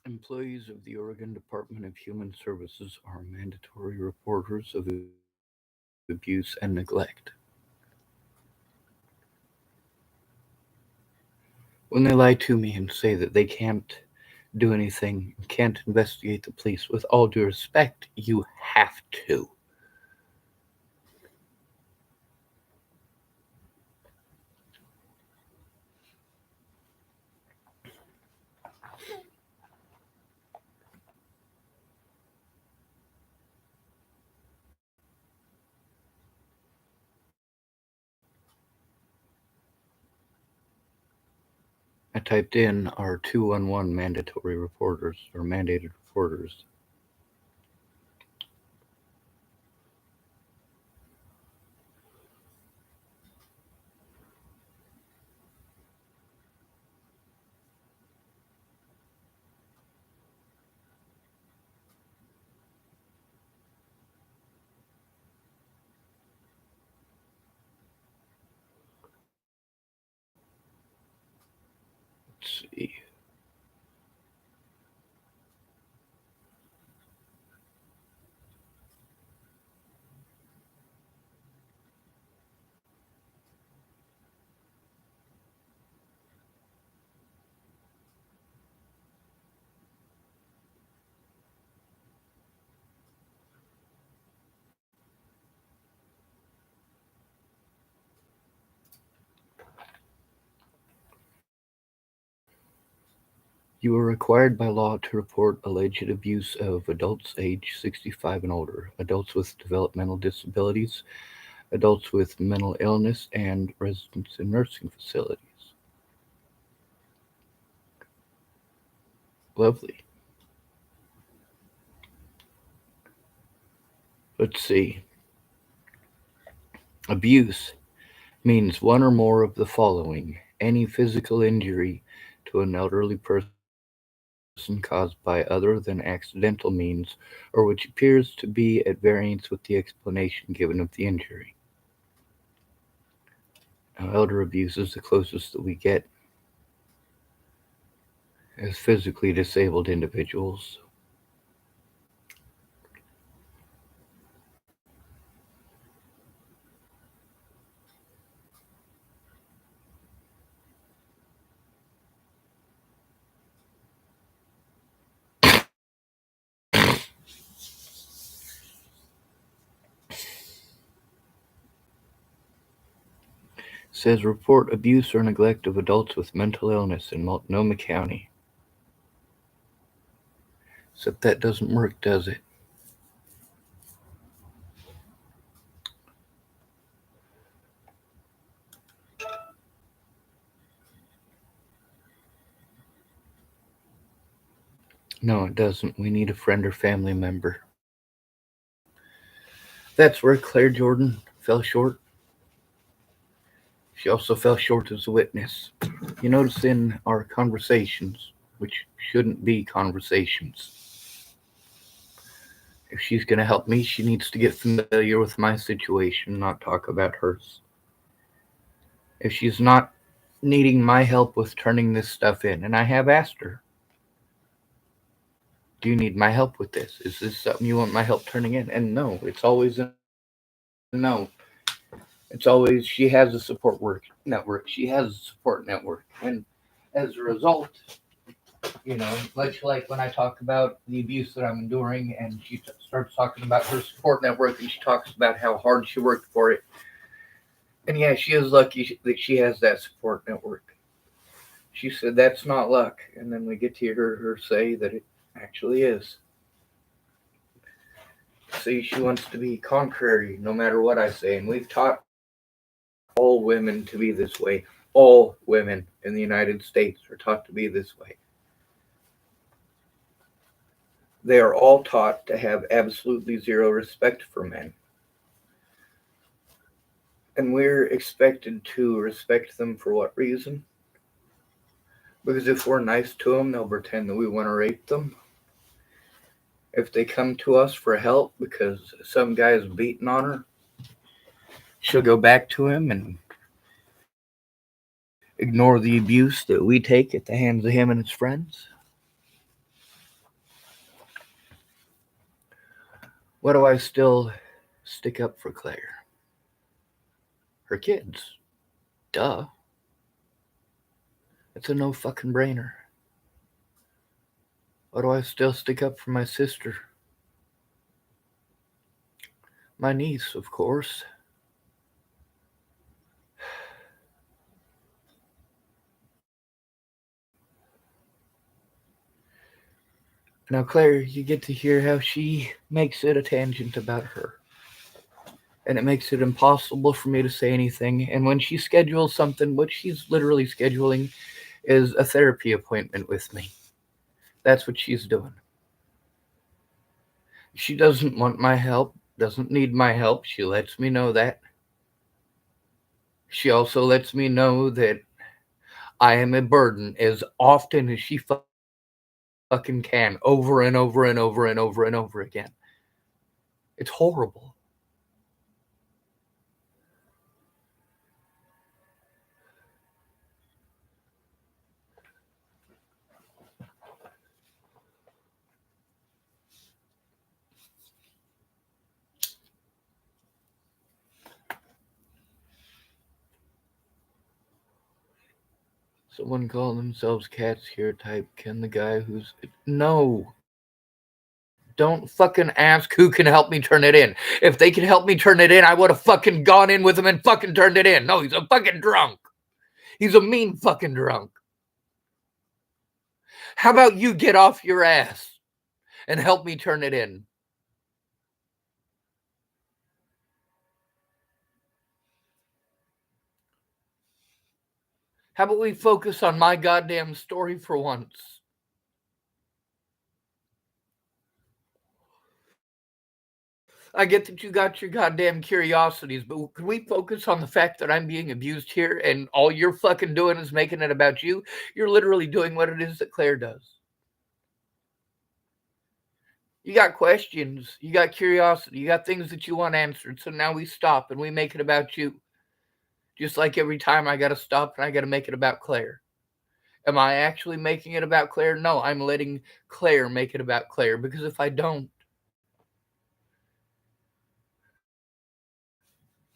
Employees of the Oregon Department of Human Services are mandatory reporters of abuse and neglect. When they lie to me and say that they can't do anything, can't investigate the police, with all due respect, you have to. I typed in our 211 mandatory reporters or mandated reporters. Let's see. You are required by law to report alleged abuse of adults age 65 and older, adults with developmental disabilities, adults with mental illness, and residents in nursing facilities. Lovely. Let's see. Abuse means one or more of the following: any physical injury to an elderly person caused by other than accidental means, or which appears to be at variance with the explanation given of the injury. Now, elder abuse is the closest that we get as physically disabled individuals. It says report abuse or neglect of adults with mental illness in Multnomah County. Except that doesn't work, does it? No, it doesn't. We need a friend or family member. That's where Claire Jordan fell short. She also fell short as a witness. You notice in our conversations, which shouldn't be conversations, if she's going to help me, she needs to get familiar with my situation, not talk about hers. If she's not needing my help with turning this stuff in, and I have asked her, do you need my help with this? Is this something you want my help turning in? And no, it's always a no. It's always she has a network. She has a support network, and as a result, much like when I talk about the abuse that I'm enduring, and she starts talking about her support network, and she talks about how hard she worked for it. And yeah, she is lucky that she has that support network. She said that's not luck, and then we get to hear her say that it actually is. See, she wants to be contrary no matter what I say, and we've taught all women to be this way. All women in the United States are taught to be this way. They are all taught to have absolutely zero respect for men. And we're expected to respect them for what reason? Because if we're nice to them, they'll pretend that we want to rape them. if they come to us for help because some guy is beating on her, she'll go back to him and ignore the abuse that we take at the hands of him and his friends. Why do I still stick up for Claire? Her kids. Duh. It's a no fucking brainer. Why do I still stick up for my sister? My niece, of course. Now, Claire, you get to hear how she makes it a tangent about her. And it makes it impossible for me to say anything. And when she schedules something, what she's literally scheduling is a therapy appointment with me. That's what she's doing. She doesn't want my help, doesn't need my help. She lets me know that. She also lets me know that I am a burden as often as she fucking can, over and over and over and over and over again. It's horrible. Someone call themselves cats here type, can the guy who's... No. Don't fucking ask who can help me turn it in. If they could help me turn it in, I would have fucking gone in with him and fucking turned it in. No, he's a fucking drunk. He's a mean fucking drunk. How about you get off your ass and help me turn it in? How about we focus on my goddamn story for once? I get that you got your goddamn curiosities, but can we focus on the fact that I'm being abused here and all you're fucking doing is making it about you? You're literally doing what it is that Claire does. You got questions, you got curiosity, you got things that you want answered, so now we stop and we make it about you. Just like every time I gotta stop and I gotta make it about Claire. Am I actually making it about Claire? No, I'm letting Claire make it about Claire, because if I don't,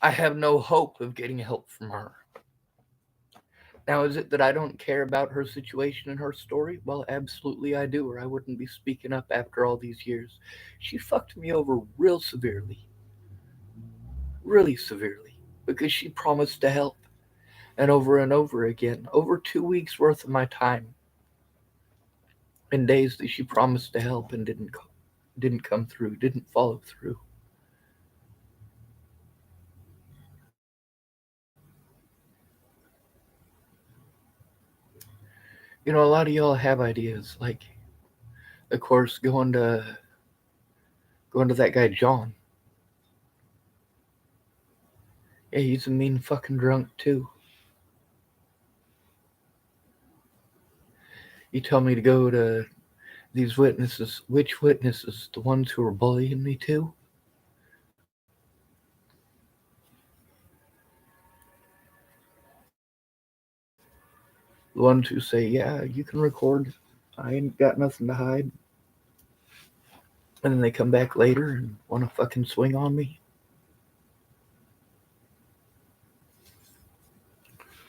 I have no hope of getting help from her. Now, is it that I don't care about her situation and her story? Well, absolutely I do, or I wouldn't be speaking up after all these years. She fucked me over real severely. Really severely. Because she promised to help. And over again. Over 2 weeks worth of my time. In days that she promised to help and didn't come through, didn't follow through. You know, a lot of y'all have ideas, like, of course, going to that guy John. Yeah, he's a mean fucking drunk too. You tell me to go to these witnesses. Which witnesses? The ones who were bullying me too? The ones who say, yeah, you can record. I ain't got nothing to hide. And then they come back later and want to fucking swing on me.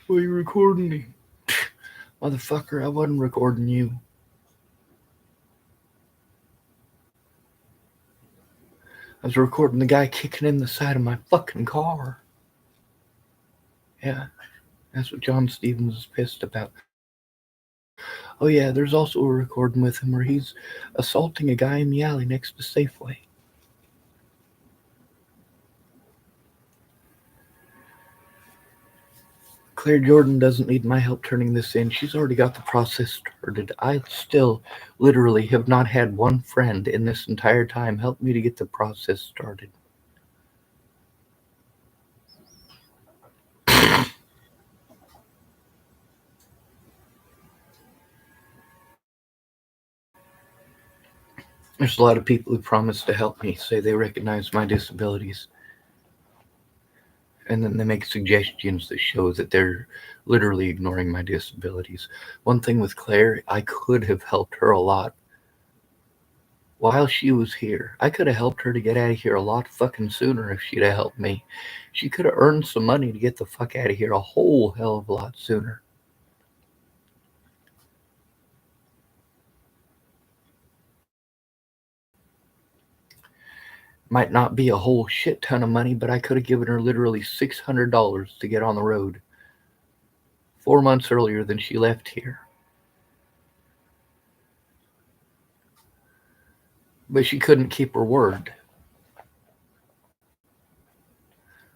Why are you recording me? Motherfucker, I wasn't recording you. I was recording the guy kicking in the side of my fucking car. Yeah, that's what John Stevens is pissed about. Oh yeah, there's also a recording with him where he's assaulting a guy in the alley next to Safeway. Claire Jordan doesn't need my help turning this in. She's already got the process started. I still literally have not had one friend in this entire time help me to get the process started. There's a lot of people who promise to help me, say they recognize my disabilities, and then they make suggestions that show that they're literally ignoring my disabilities. One thing with Claire, I could have helped her a lot while she was here. I could have helped her to get out of here a lot fucking sooner if she'd have helped me. She could have earned some money to get the fuck out of here a whole hell of a lot sooner. Might not be a whole shit ton of money, but I could have given her literally $600 to get on the road 4 months earlier than she left here. But she couldn't keep her word.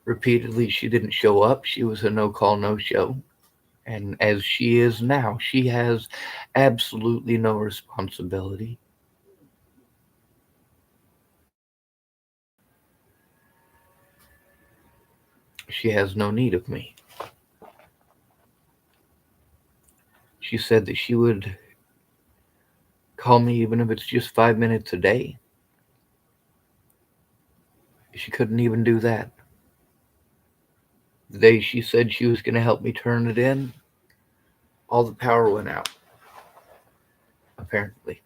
Repeatedly, she didn't show up. She was a no call, no show. And as she is now, she has absolutely no responsibility. She has no need of me. She said that she would call me even if it's just 5 minutes a day. She couldn't even do that. The day she said she was going to help me turn it in, all the power went out, apparently.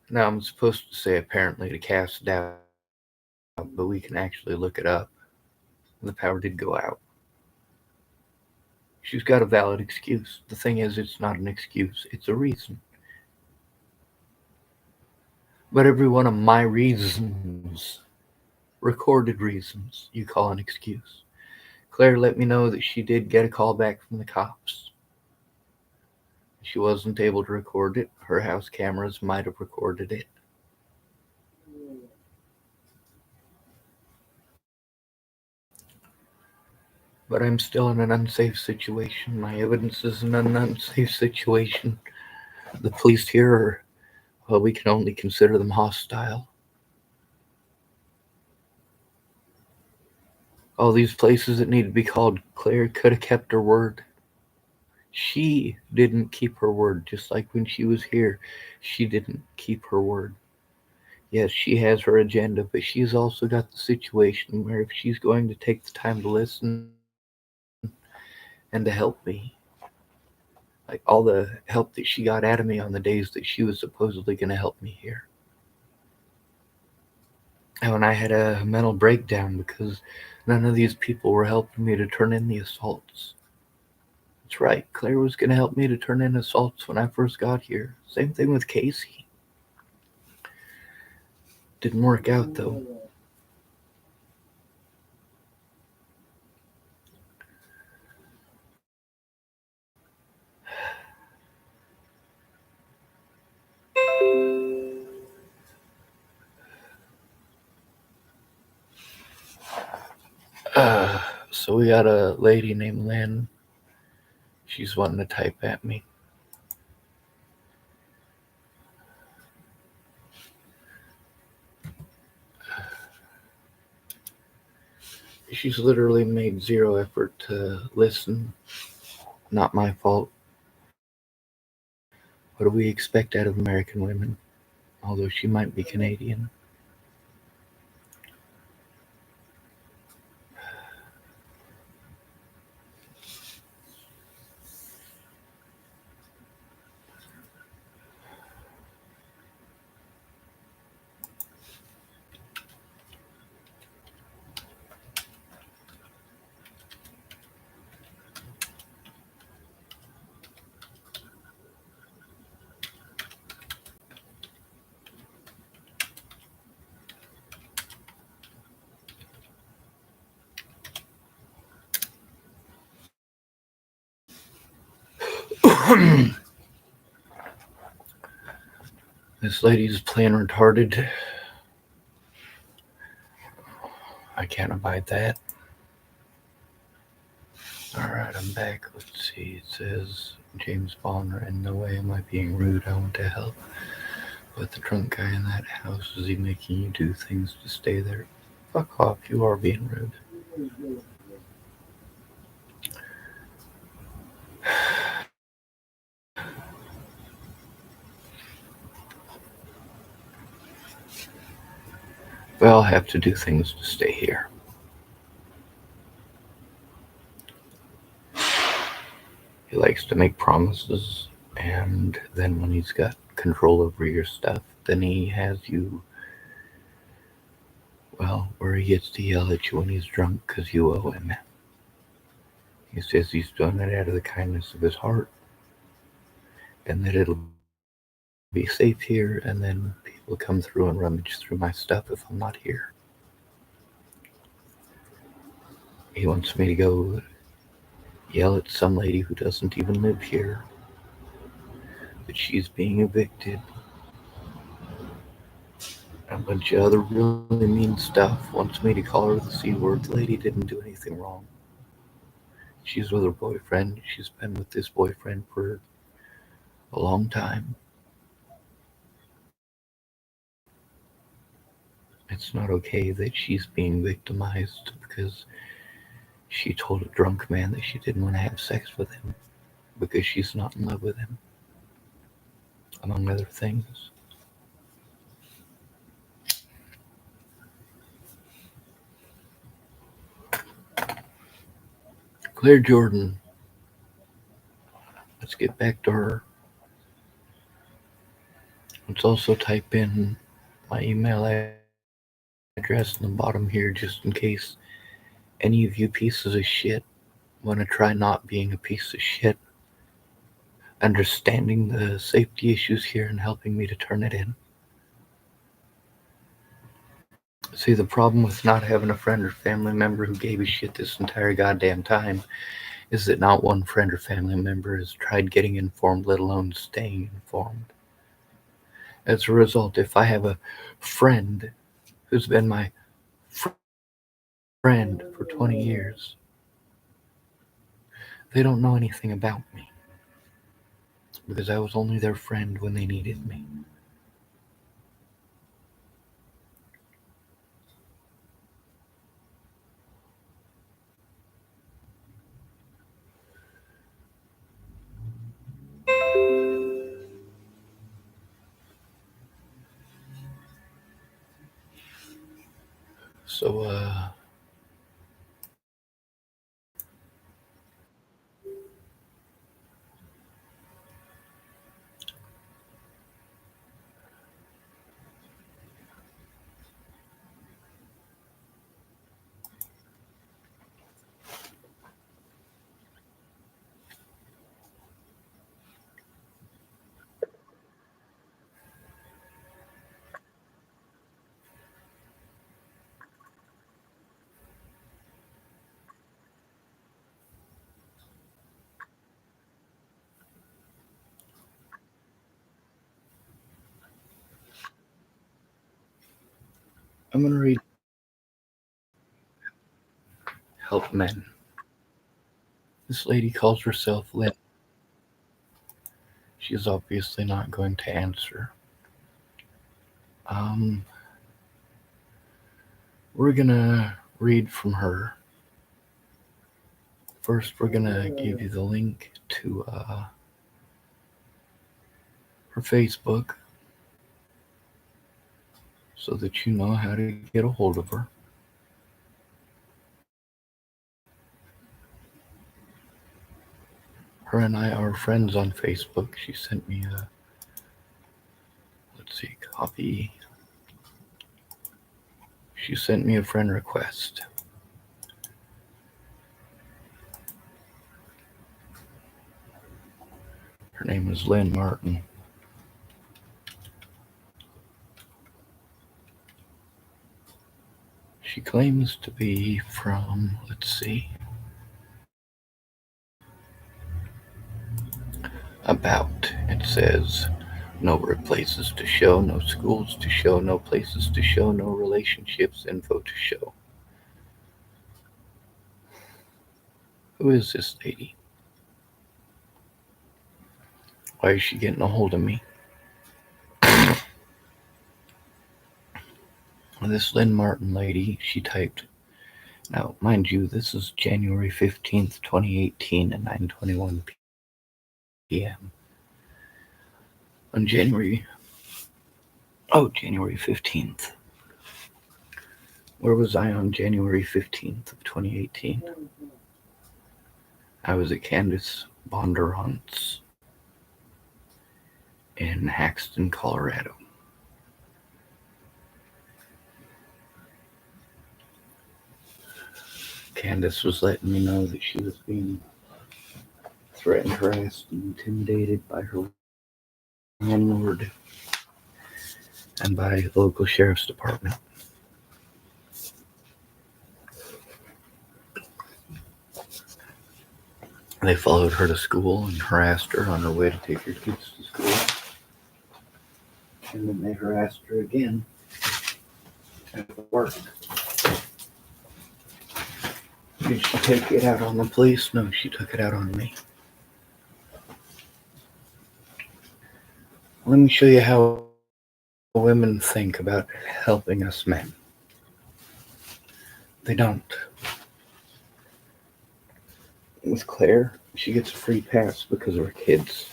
Now, I'm supposed to say apparently to cast doubt, but we can actually look it up. The power did go out. She's got a valid excuse. The thing is, it's not an excuse, it's a reason. But every one of my reasons, recorded reasons, you call an excuse. Claire let me know that she did get a call back from the cops. She wasn't able to record it. Her house cameras might have recorded it. But I'm still in an unsafe situation. My evidence is in an unsafe situation. The police here are, well, we can only consider them hostile. All these places that need to be called, Claire could have kept her word. She didn't keep her word, just like when she was here. She didn't keep her word. Yes, she has her agenda, but she's also got the situation where if she's going to take the time to listen and to help me, like all the help that she got out of me on the days that she was supposedly going to help me here. And when I had a mental breakdown because none of these people were helping me to turn in the assaults. That's right, Claire was going to help me to turn in assaults when I first got here. Same thing with Casey. Didn't work out though. So we got a lady named Lynn. She's wanting to type at me. She's literally made zero effort to listen. Not my fault. What do we expect out of American women? Although she might be Canadian. This lady's playing retarded. I can't abide that. Alright, I'm back. Let's see. It says James Bonner, in no way am I being rude. I want to help. But the drunk guy in that house, is he making you do things to stay there? Fuck off, you are being rude. We all have to do things to stay here. He likes to make promises, and then when he's got control over your stuff, then he has you, well, where he gets to yell at you when he's drunk because you owe him. He says he's doing it out of the kindness of his heart, and that it'll be safe here, and then people come through and rummage through my stuff if I'm not here. He wants me to go yell at some lady who doesn't even live here that she's being evicted. A bunch of other really mean stuff. Wants me to call her the C word. The lady didn't do anything wrong. She's with her boyfriend. She's been with this boyfriend for a long time. It's not okay that she's being victimized because she told a drunk man that she didn't want to have sex with him because she's not in love with him, among other things. Claire Jordan. Let's get back to her. Let's also type in my email address in the bottom here just in case any of you pieces of shit want to try not being a piece of shit, understanding the safety issues here and helping me to turn it in. See, the problem with not having a friend or family member who gave a shit this entire goddamn time is that not one friend or family member has tried getting informed, let alone staying informed. As a result, if I have a friend who's been my friend for 20 years, they don't know anything about me because I was only their friend when they needed me. So, I'm going to read Help Men. This lady calls herself Lynn. She's obviously not going to answer. Um, we're going to read from her. First, we're going to give you the link to her Facebook so that you know how to get a hold of her. Her and I are friends on Facebook. She sent me a, let's see, copy. She sent me a friend request. Her name is Lynn Martin. She claims to be from, let's see, about. It says, no workplaces to show, no schools to show, no places to show, no relationships info to show. Who is this lady? Why is she getting a hold of me? This Lynn Martin lady, she typed, now mind you, this is January 15th, 2018 at 9:21 p.m. On January 15th. Where was I on January 15th of 2018? I was at Candace Bondurant's in Haxton, Colorado. Candace was letting me know that she was being threatened, harassed, and intimidated by her landlord and by the local sheriff's department. They followed her to school and harassed her on her way to take her kids to school. And then they harassed her again at work. Did she take it out on the police? No, she took it out on me. Let me show you how women think about helping us men. They don't. With Claire, she gets a free pass because of her kids.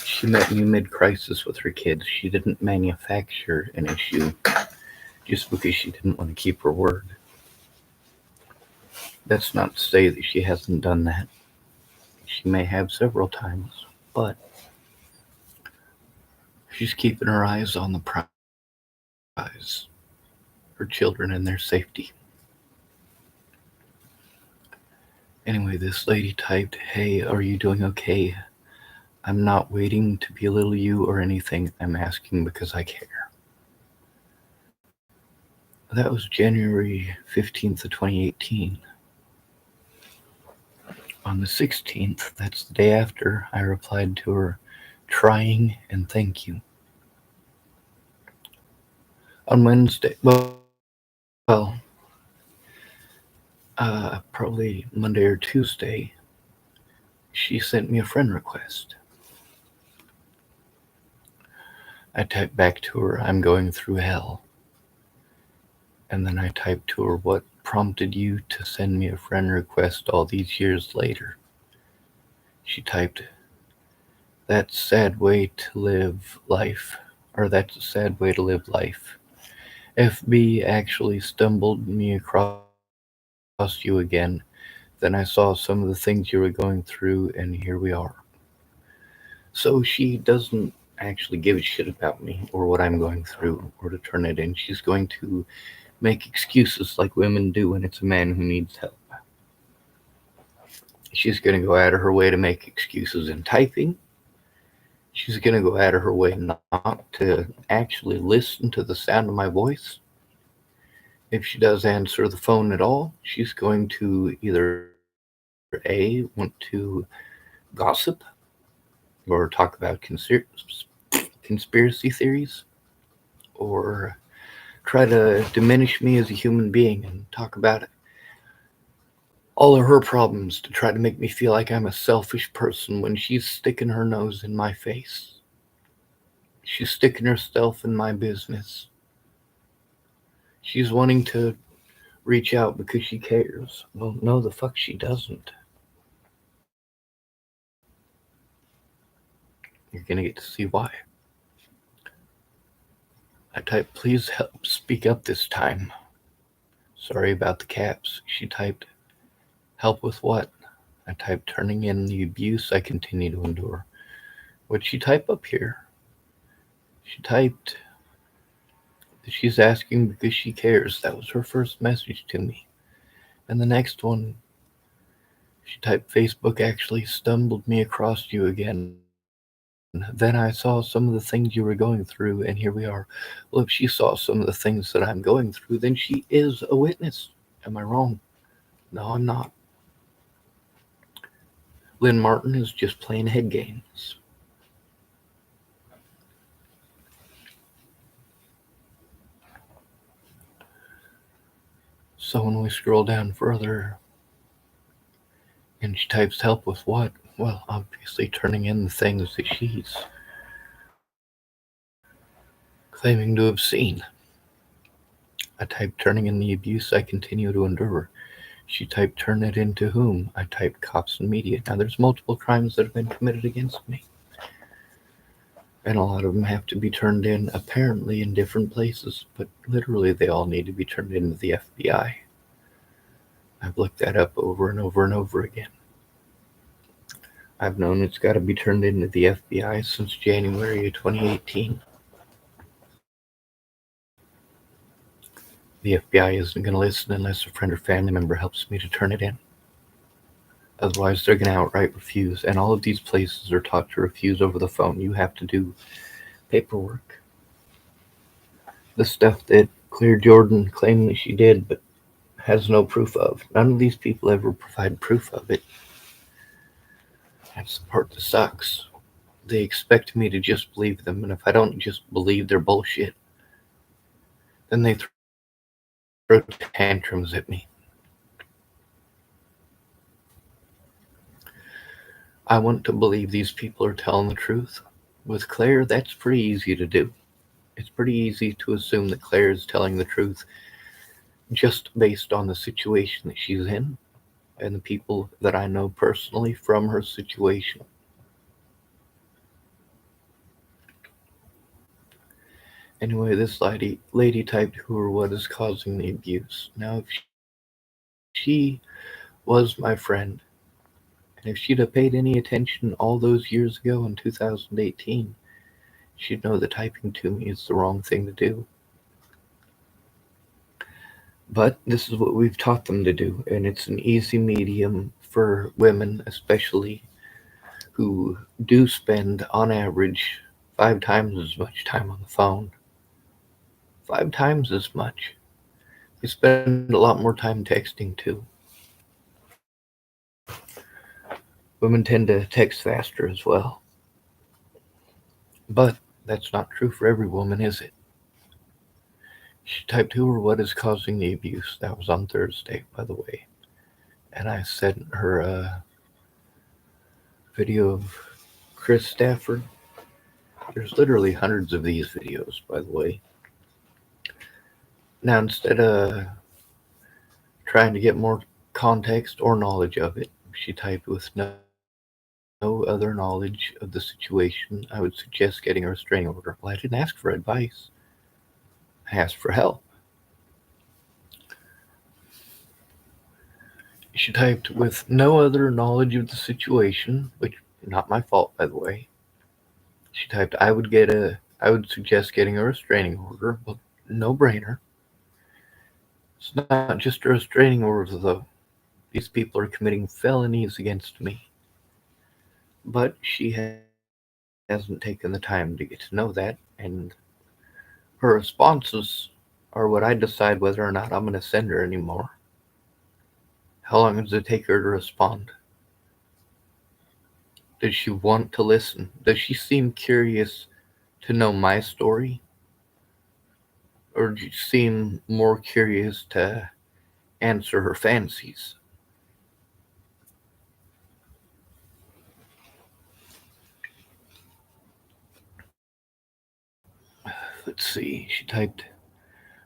She met me mid-crisis with her kids. She didn't manufacture an issue just because she didn't want to keep her word. That's not to say that she hasn't done that. She may have several times, but she's keeping her eyes on the prize, her children and their safety. Anyway, this lady typed, "Hey, are you doing okay? I'm not waiting to belittle you or anything. I'm asking because I care." That was January 15th of 2018. On the 16th, that's the day after, I replied to her, "Trying and thank you." On Wednesday, probably Monday or Tuesday, she sent me a friend request. I typed back to her, "I'm going through hell." And then I typed to her, "What prompted you to send me a friend request all these years later?" She typed, "That's a sad way to live life," or "That's a sad way to live life. FB actually stumbled me across you again. Then I saw some of the things you were going through, and here we are." So she doesn't actually give a shit about me or what I'm going through or to turn it in. She's going to make excuses like women do when it's a man who needs help. She's going to go out of her way to make excuses in typing. She's going to go out of her way not to actually listen to the sound of my voice. If she does answer the phone at all, she's going to either A, want to gossip or talk about conspiracy theories, or try to diminish me as a human being and talk about all of her problems to try to make me feel like I'm a selfish person when she's sticking her nose in my face. She's sticking herself in my business. She's wanting to reach out because she cares. Well, no, the fuck she doesn't. You're gonna get to see why. I typed, "Please help speak up this time. Sorry about the caps." She typed, "Help with what?" I typed, "Turning in the abuse I continue to endure." What'd she type up here? She typed that she's asking because she cares. That was her first message to me. And the next one, she typed, "Facebook actually stumbled me across you again. Then I saw some of the things you were going through, and here we are." Well, if she saw some of the things that I'm going through, then she is a witness. Am I wrong? No, I'm not. Lynn Martin is just playing head games. So when we scroll down further, and she types, "Help with what?" Well, obviously turning in the things that she's claiming to have seen. I typed, "Turning in the abuse I continue to endure." She typed, "Turn it into whom?" I typed, "Cops and media." Now there's multiple crimes that have been committed against me. And a lot of them have to be turned in, apparently, in different places, but literally they all need to be turned into the FBI. I've looked that up over and over and over again. I've known it's got to be turned into the FBI since January of 2018. The FBI isn't going to listen unless a friend or family member helps me to turn it in. Otherwise, they're going to outright refuse. And all of these places are taught to refuse over the phone. You have to do paperwork. The stuff that Claire Jordan claimed that she did, but has no proof of. None of these people ever provide proof of it. That's the part that sucks. They expect me to just believe them, and if I don't just believe their bullshit, then they throw tantrums at me. I want to believe these people are telling the truth. With Claire, that's pretty easy to do. It's pretty easy to assume that Claire is telling the truth just based on the situation that she's in and the people that I know personally from her situation. Anyway, this lady typed who or what is causing the abuse. Now, if she was my friend, and if she'd have paid any attention all those years ago in 2018, she'd know that typing to me is the wrong thing to do. But this is what we've taught them to do, and it's an easy medium for women, especially, who do spend, on average, 5 times as much time on the phone. 5 times as much. We spend a lot more time texting, too. Women tend to text faster as well. But that's not true for every woman, is it? She typed who or what is causing the abuse. That was on Thursday, by the way. And I sent her a video of Chris Stafford. There's literally hundreds of these videos, by the way. Now, instead of trying to get more context or knowledge of it, she typed with no other knowledge of the situation, I would suggest getting a restraining order. Well, I didn't ask for advice. I asked for help. She typed with no other knowledge of the situation, which not my fault, by the way. She typed, I would suggest getting a restraining order. Well, no brainer. It's not just a restraining order, though. These people are committing felonies against me. But she hasn't taken the time to get to know that, and her responses are what I decide whether or not I'm going to send her anymore. How long does it take her to respond? Does she want to listen? Does she seem curious to know my story? Or does she seem more curious to answer her fantasies? Let's see. She typed,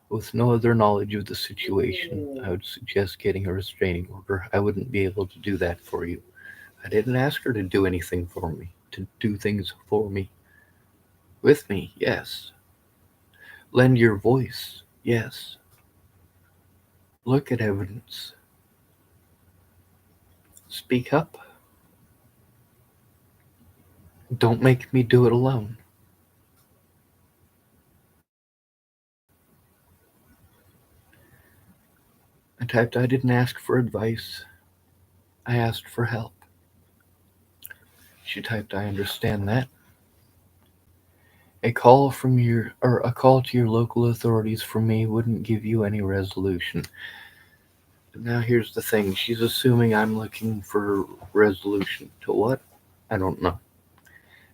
with no other knowledge of the situation, I would suggest getting a restraining order. I wouldn't be able to do that for you. I didn't ask her to do anything for me, to do things for me. With me, yes. Lend your voice, yes. Look at evidence. Speak up. Don't make me do it alone. I typed, I didn't ask for advice. I asked for help. She typed, I understand that. A call to your local authorities from me wouldn't give you any resolution. Now here's the thing. She's assuming I'm looking for resolution to what? I don't know.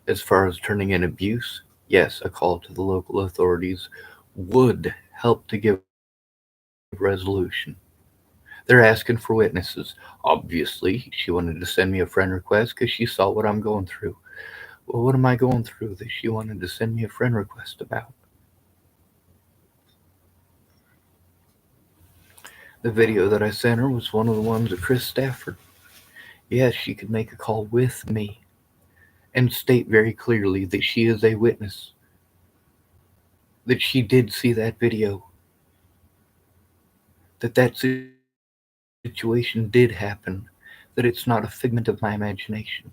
As far as turning in abuse, yes, a call to the local authorities would help to give resolution. They're asking for witnesses. Obviously, she wanted to send me a friend request because she saw what I'm going through. Well, what am I going through that she wanted to send me a friend request about? The video that I sent her was one of the ones of Chris Stafford. Yes, she could make a call with me and state very clearly that she is a witness, that she did see that video, that that situation did happen, that it's not a figment of my imagination.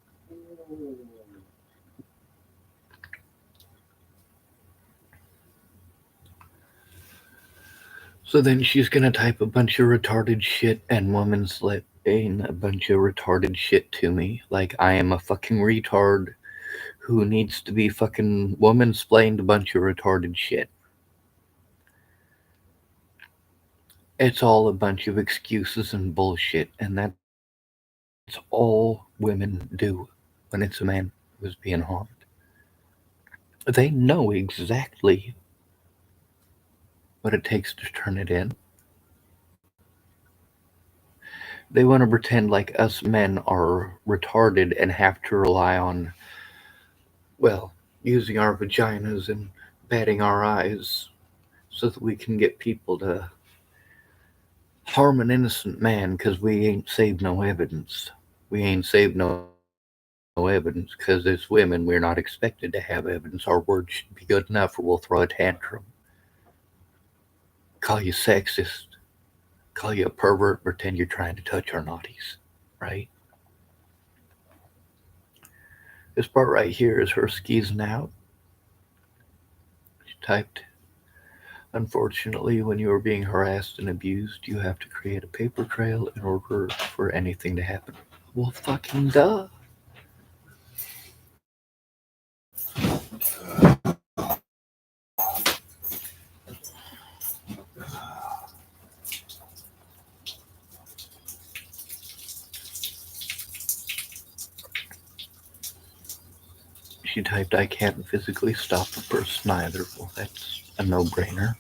So then she's gonna type a bunch of retarded shit and woman slaying a bunch of retarded shit to me, like I am a fucking retard who needs to be fucking woman splained a bunch of retarded shit. It's all a bunch of excuses and bullshit, and that's all women do when it's a man who's being harmed. They know exactly what it takes to turn it in. They want to pretend like us men are retarded and have to rely on, well, using our vaginas and batting our eyes so that we can get people to harm an innocent man because we ain't saved no evidence. We ain't saved no evidence because as women, we're not expected to have evidence. Our word should be good enough or we'll throw a tantrum, call you sexist, call you a pervert, pretend you're trying to touch our naughties, right? This part right here is her skeezing out. She typed, unfortunately, when you are being harassed and abused, you have to create a paper trail in order for anything to happen. Well, fucking duh. She typed, I can't physically stop a person either. Well, that's a no brainer.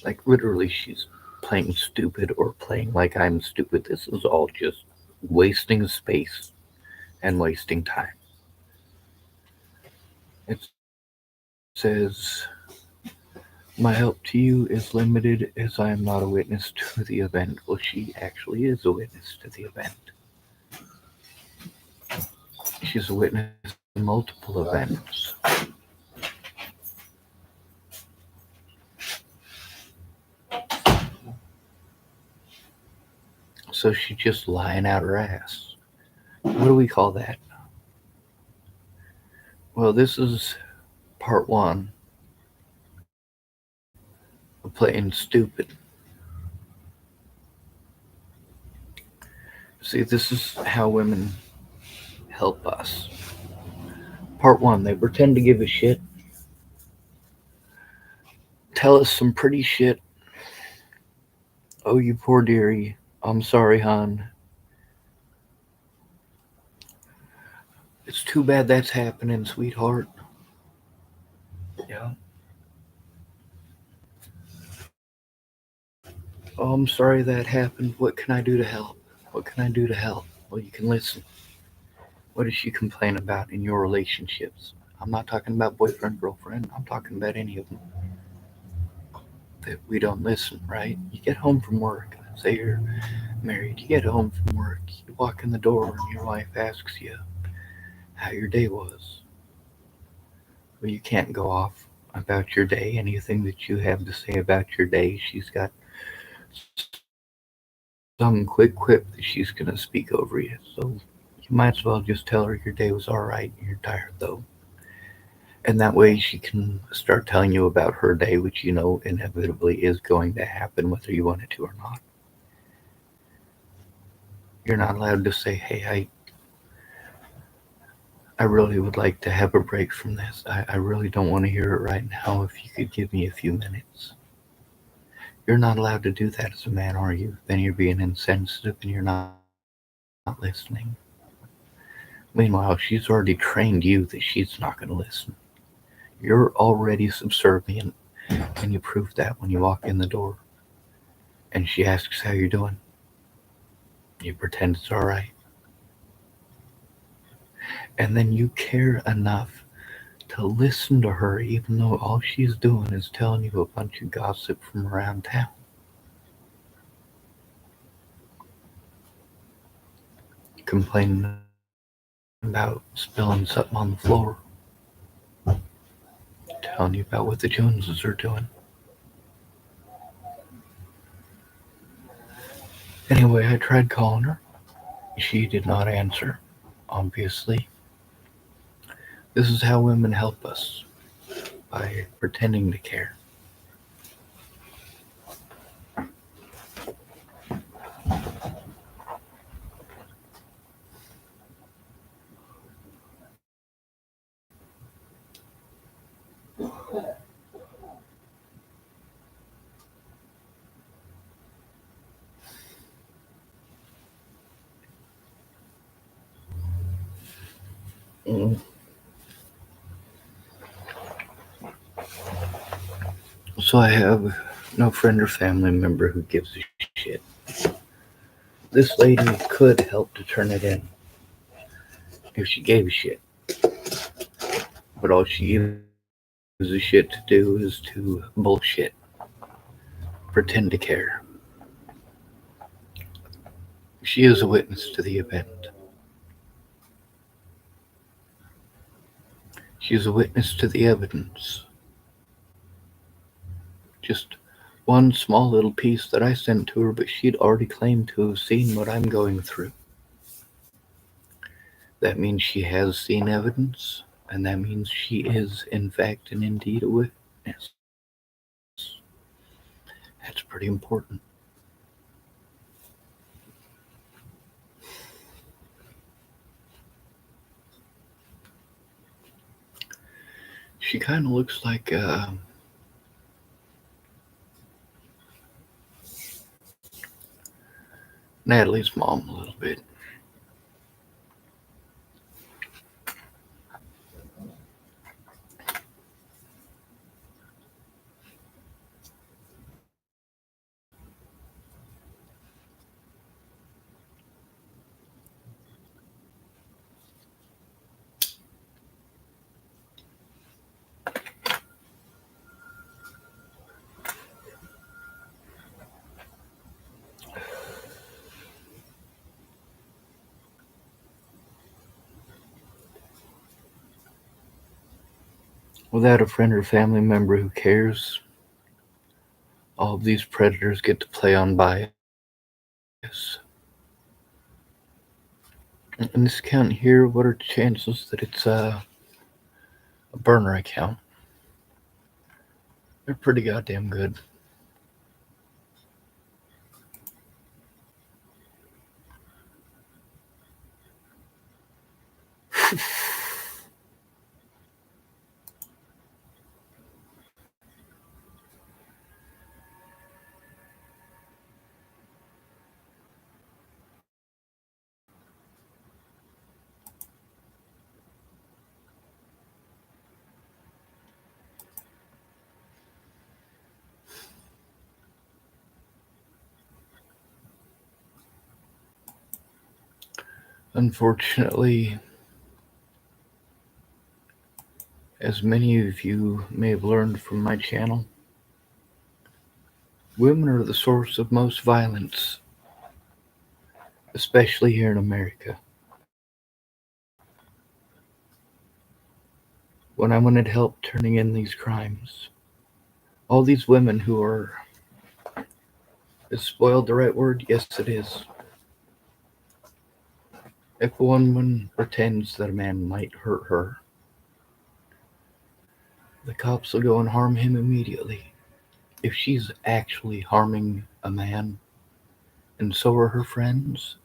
Like, literally, she's playing stupid or playing like I'm stupid. This is all just wasting space and wasting time. It says, my help to you is limited as I am not a witness to the event. Well, she actually is a witness to the event. She's a witness to multiple events. So she's just lying out her ass. What do we call that? Well, this is part one of playing stupid. See, this is how women help us. Part one, they pretend to give a shit, tell us some pretty shit. Oh, you poor dearie. I'm sorry, hon. It's too bad that's happening, sweetheart. Yeah. Oh, I'm sorry that happened. What can I do to help? What can I do to help? Well, you can listen. What does she complain about in your relationships? I'm not talking about boyfriend, girlfriend. I'm talking about any of them. That we don't listen, right? You get home from work. Say you're married. You get home from work. You walk in the door and your wife asks you how your day was. Well, you can't go off about your day. Anything that you have to say about your day, she's got some quick quip that she's going to speak over you. So you might as well just tell her your day was all right and you're tired though. And that way she can start telling you about her day, which you know inevitably is going to happen whether you want it to or not. You're not allowed to say, hey, I really would like to have a break from this. I really don't want to hear it right now. If you could give me a few minutes. You're not allowed to do that as a man, are you? Then you're being insensitive and you're not listening. Meanwhile, she's already trained you that she's not going to listen. You're already subservient, and you prove that when you walk in the door. And she asks how you're doing. You pretend it's all right. And then you care enough to listen to her, even though all she's doing is telling you a bunch of gossip from around town. Complaining about your day. about spilling something on the floor, telling you about what the Joneses are doing. Anyway, I tried calling her. She did not answer, obviously. This is how women help us, by pretending to care. Mm. So I have no friend or family member who gives a shit. This lady could help to turn it in if she gave a shit. But all she gives a shit to do is to bullshit, pretend to care. She is a witness to the event. She is a witness to the evidence. Just one small little piece that I sent to her, but she'd already claimed to have seen what I'm going through. That means she has seen evidence, and that means she is, in fact and indeed, a witness. That's pretty important. She kind of looks like Natalie's mom a little bit. Without a friend or family member who cares, all of these predators get to play on bias. In this account here, what are the chances that it's a burner account? They're pretty goddamn good. Unfortunately, as many of you may have learned from my channel, women are the source of most violence, especially here in America. When I wanted help turning in these crimes, all these women who are, is spoiled the right word? Yes, it is. If a woman pretends that a man might hurt her, the cops will go and harm him immediately. If she's actually harming a man, and so are her friends,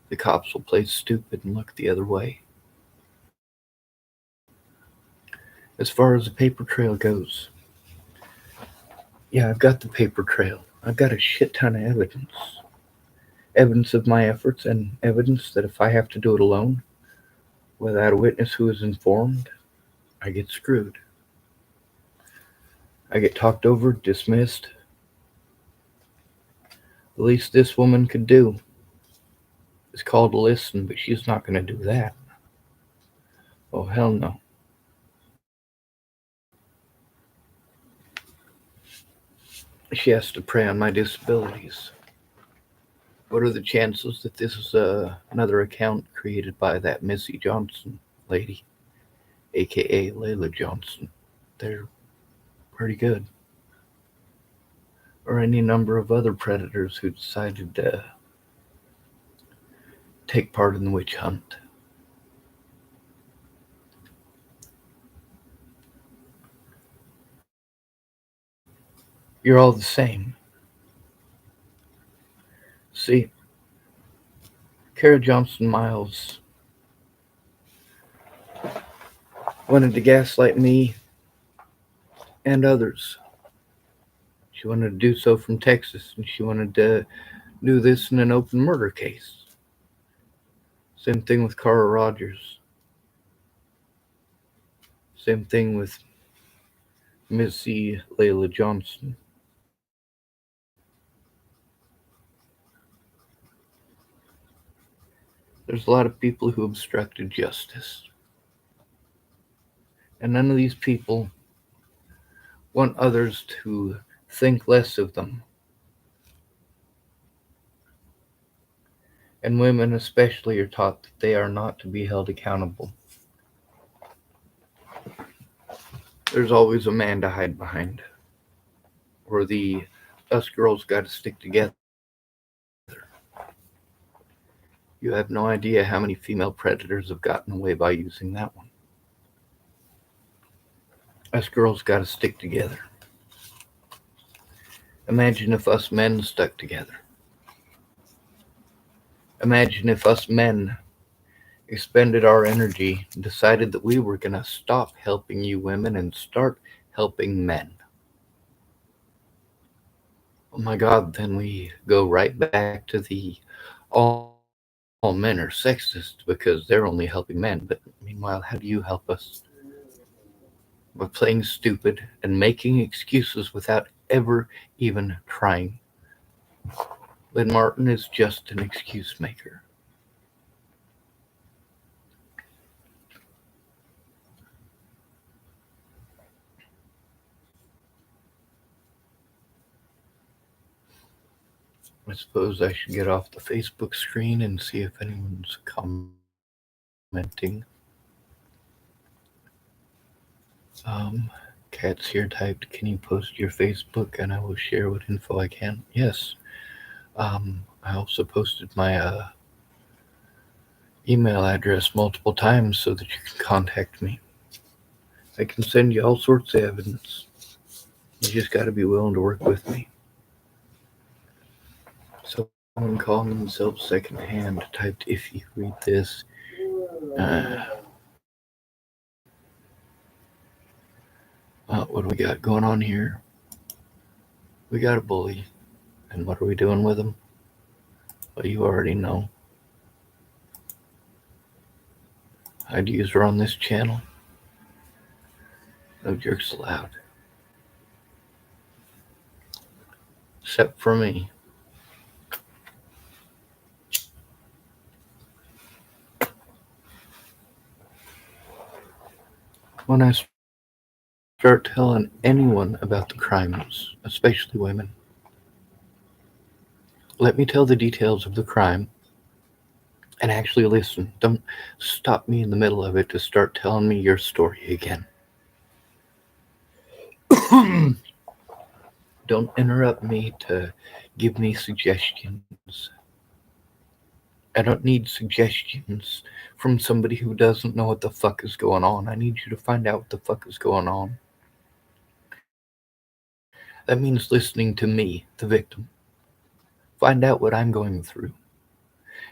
the cops will play stupid and look the other way. As far as the paper trail goes, yeah, I've got the paper trail. I've got a shit ton of evidence. Evidence of my efforts, and evidence that if I have to do it alone, without a witness who is informed, I get screwed. I get talked over, dismissed. The least this woman could do is call to listen, but she's not going to do that. Oh, hell no. She has to prey on my disabilities. What are the chances that this is another account created by that Missy Johnson lady, aka Layla Johnson? They're pretty good. Or any number of other predators who decided to take part in the witch hunt. You're all the same. See, Kara Johnson Miles wanted to gaslight me and others. She wanted to do so from Texas, and she wanted to do this in an open murder case. Same thing with Carl Rogers. Same thing with Missy Layla Johnson. There's a lot of people who obstructed justice. And none of these people want others to think less of them. And women especially are taught that they are not to be held accountable. There's always a man to hide behind. Or the us girls gotta stick together. You have no idea how many female predators have gotten away by using that one. Us girls gotta stick together. Imagine if us men stuck together. Imagine if us men expended our energy and decided that we were going to stop helping you women and start helping men. Oh my God, then we go right back to the all men are sexist because they're only helping men. But meanwhile, how do you help us? By playing stupid and making excuses without ever even trying. Lynn Martin is just an excuse maker. I suppose I should get off the Facebook screen and see if anyone's commenting. Cat's here typed, "Can you post your Facebook and I will share what info I can?" Yes. I also posted my email address multiple times so that you can contact me. I can send you all sorts of evidence. You just got to be willing to work with me. Someone calling themselves secondhand typed, "If you read this, what do we got going on here? We got a bully. And what are we doing with him? Well, you already know. I'd user on this channel. No jerks allowed. Except for me. When I start telling anyone about the crimes, especially women, let me tell the details of the crime and actually listen. Don't stop me in the middle of it to start telling me your story again. Don't interrupt me to give me suggestions. I don't need suggestions from somebody who doesn't know what the fuck is going on. I need you to find out what the fuck is going on. That means listening to me, the victim. Find out what I'm going through,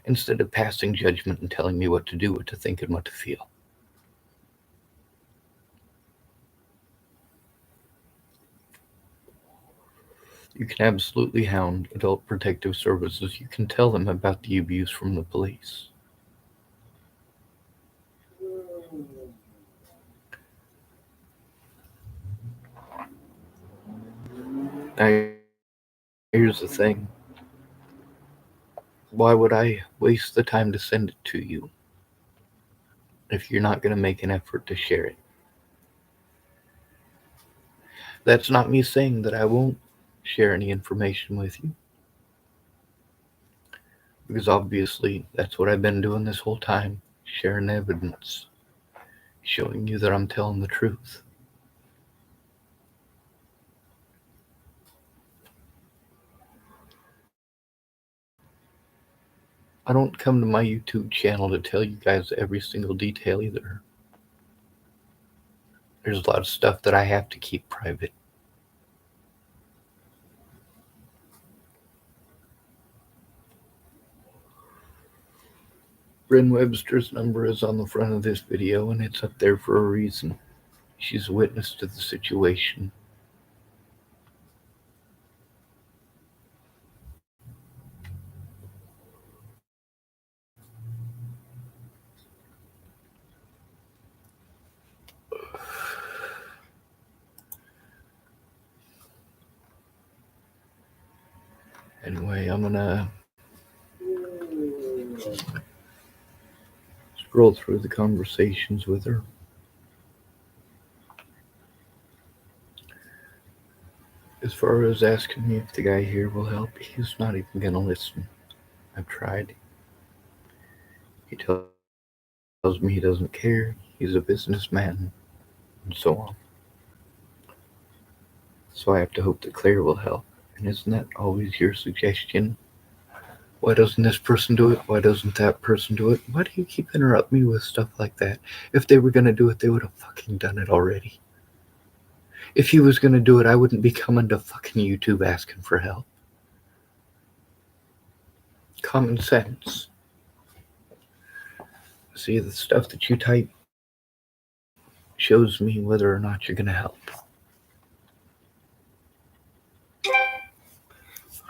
instead of passing judgment and telling me what to do, what to think, and what to feel. You can absolutely hound Adult Protective Services. You can tell them about the abuse from the police. Now, here's the thing. Why would I waste the time to send it to you if you're not going to make an effort to share it? That's not me saying that I won't share any information with you. Because obviously that's what I've been doing this whole time, sharing evidence, showing you that I'm telling the truth. I don't come to my YouTube channel to tell you guys every single detail either. There's a lot of stuff that I have to keep private. Brin Webster's number is on the front of this video, and it's up there for a reason. She's a witness to the situation. Anyway, I'm gonna scroll through the conversations with her. As far as asking me if the guy here will help, he's not even gonna listen. I've tried. He tells me he doesn't care, he's a businessman, and so on. So I have to hope that Claire will help. And isn't that always your suggestion? Why doesn't this person do it? Why doesn't that person do it? Why do you keep interrupting me with stuff like that? If they were gonna do it, they would have fucking done it already. If he was gonna do it, I wouldn't be coming to fucking YouTube asking for help. Common sense. See, the stuff that you type shows me whether or not you're gonna help.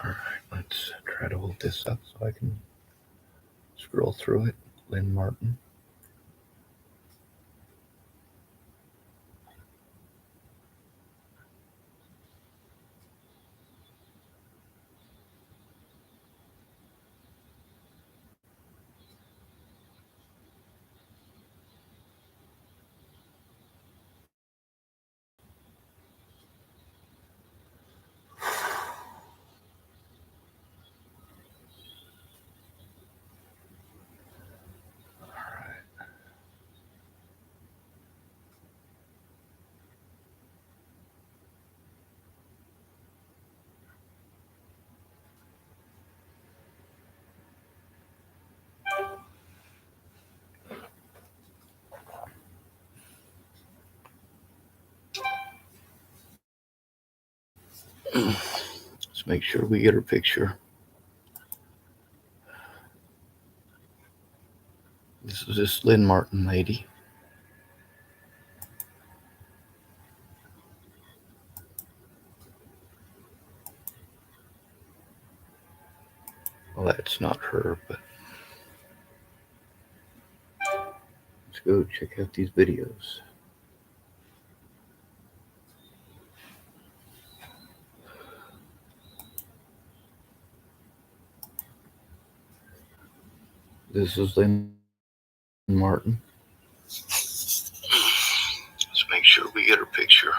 Alright, let's try to hold this up so I can scroll through it. Lynn Martin. Let's make sure we get her picture. This is this Lynn Martin lady. Well, that's not her, but let's go check out these videos. This is Lynn Martin. Let's make sure we get her picture.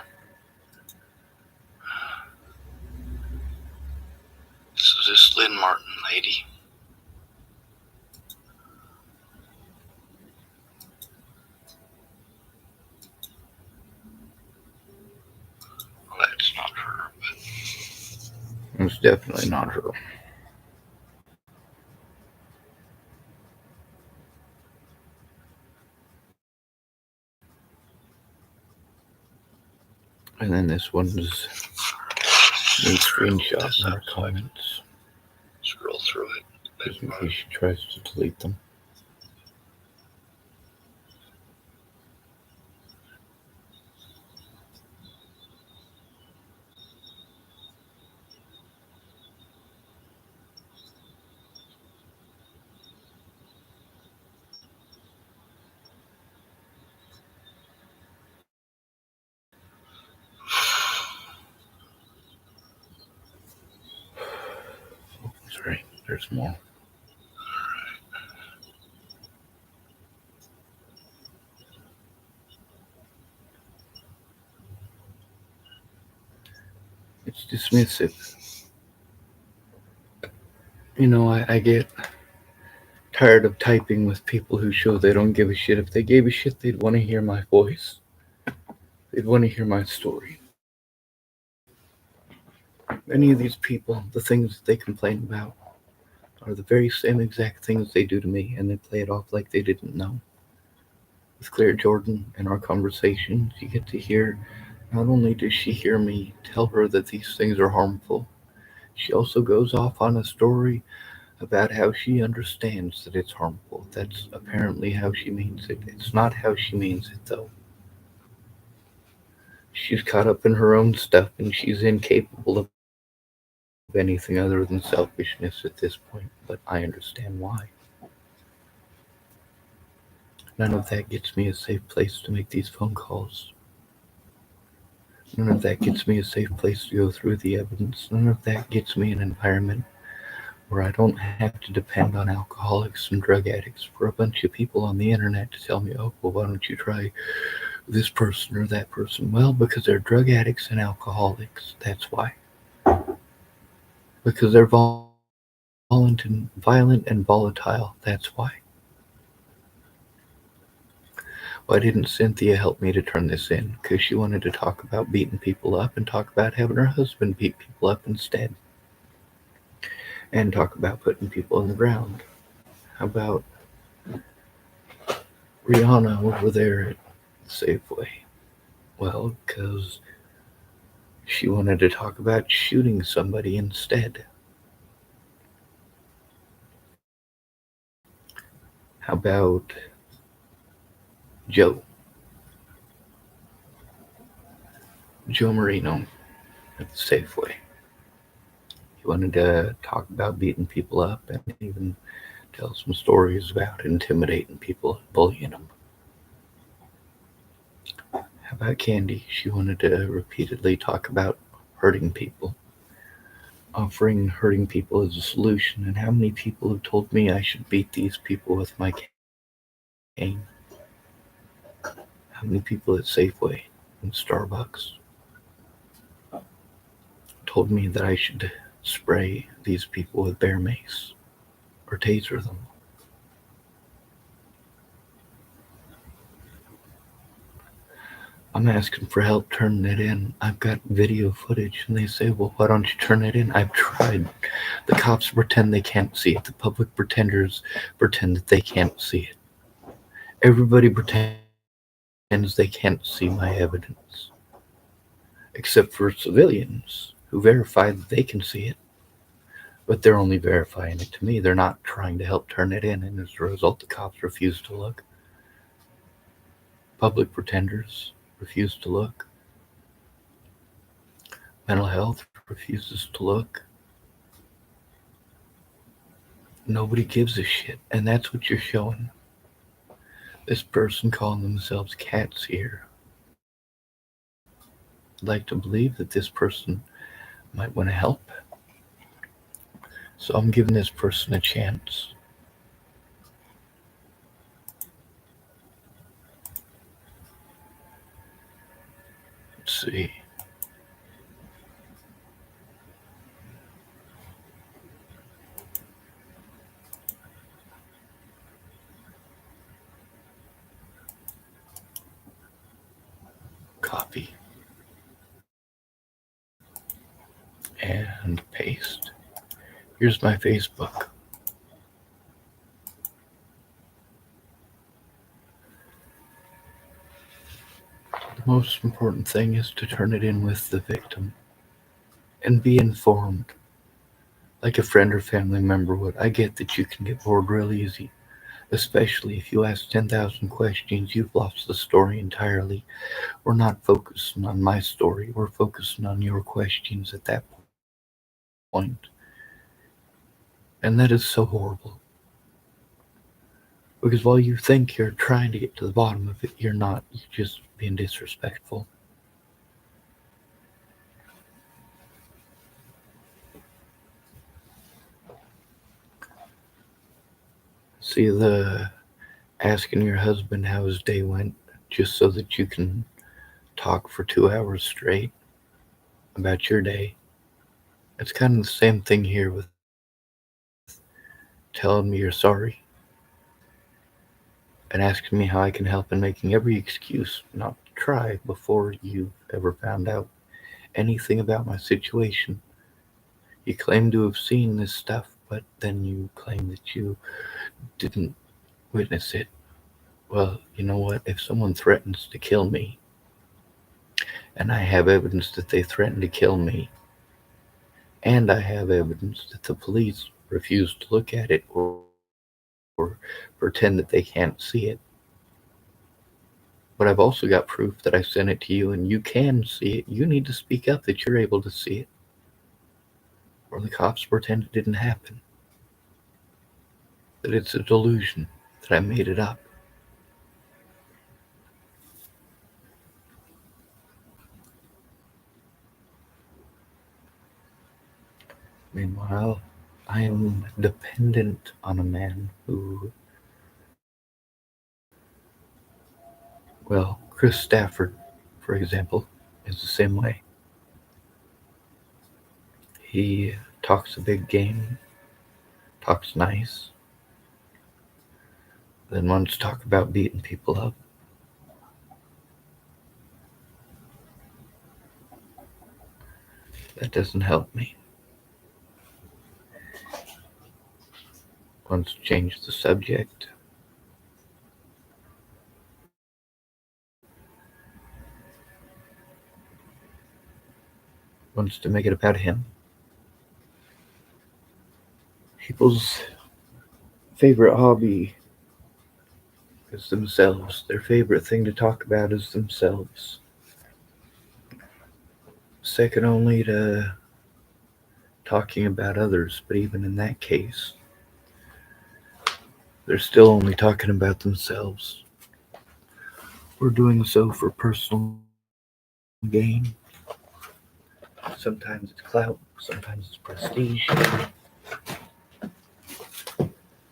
This is this Lynn Martin lady. Well, that's not her, but it's definitely not her. And then this one's me screenshotting her comments. Scroll through it. Just in case she tries to delete them. Sorry, there's more. It's dismissive. You know, I get tired of typing with people who show they don't give a shit. If they gave a shit, they'd want to hear my voice. They'd want to hear my story. Many of these people, the things that they complain about are the very same exact things they do to me, and they play it off like they didn't know. With Claire Jordan and our conversations, you get to hear not only does she hear me tell her that these things are harmful, she also goes off on a story about how she understands that it's harmful. That's apparently how she means it. It's not how she means it, though. She's caught up in her own stuff and she's incapable of anything other than selfishness at this point, but I understand why. None of that gets me a safe place to make these phone calls. None of that gets me a safe place to go through the evidence. None of that gets me an environment where I don't have to depend on alcoholics and drug addicts for a bunch of people on the internet to tell me, oh, well, why don't you try this person or that person? Well, because they're drug addicts and alcoholics. That's why. Because they're violent and volatile. That's why. Why didn't Cynthia help me to turn this in? Because she wanted to talk about beating people up and talk about having her husband beat people up instead. And talk about putting people on the ground. How about Rihanna over there at Safeway? Well, because she wanted to talk about shooting somebody instead. How about Joe? Joe Marino at the Safeway. He wanted to talk about beating people up and even tell some stories about intimidating people and bullying them. How about Candy? She wanted to repeatedly talk about hurting people, offering hurting people as a solution. And how many people have told me I should beat these people with my cane? How many people at Safeway and Starbucks told me that I should spray these people with bear mace or taser them? I'm asking for help turning it in. I've got video footage, and they say, well, why don't you turn it in? I've tried. The cops pretend they can't see it. The public pretenders pretend that they can't see it. Everybody pretends they can't see my evidence. Except for civilians who verify that they can see it. But they're only verifying it to me. They're not trying to help turn it in, and as a result, the cops refuse to look. Public pretenders refuse to look. Mental health refuses to look. Nobody gives a shit, and that's what you're showing. This person calling themselves Cats here. I'd like to believe that this person might want to help. So I'm giving this person a chance. Let's see. Copy and paste. Here's my Facebook. The most important thing is to turn it in with the victim and be informed, like a friend or family member would. I get that you can get bored real easy, especially if you ask 10,000 questions, you've lost the story entirely. We're not focusing on my story, we're focusing on your questions at that point. And that is so horrible. Because while you think you're trying to get to the bottom of it, you're not. You're just being disrespectful. See, the asking your husband how his day went just so that you can talk for 2 hours straight about your day. It's kind of the same thing here with telling me you're sorry. and asking me how I can help and making every excuse not to try before you've ever found out anything about my situation. You claim to have seen this stuff, but then you claim that you didn't witness it. Well, you know what? If someone threatens to kill me, and I have evidence that they threatened to kill me, and I have evidence that the police refuse to look at it or pretend that they can't see it, but I've also got proof that I sent it to you and you can see it, you need to speak up that you're able to see it, or the cops pretend it didn't happen, that it's a delusion, that I made it up. Meanwhile, I am dependent on a man who, well, Chris Stafford, for example, is the same way. He talks a big game, talks nice, then wants to talk about beating people up. That doesn't help me. Wants to change the subject. Wants to make it about him. People's favorite hobby is themselves. Their favorite thing to talk about is themselves. Second only to talking about others, but even in that case, they're still only talking about themselves. We're doing so for personal gain. Sometimes it's clout, sometimes it's prestige.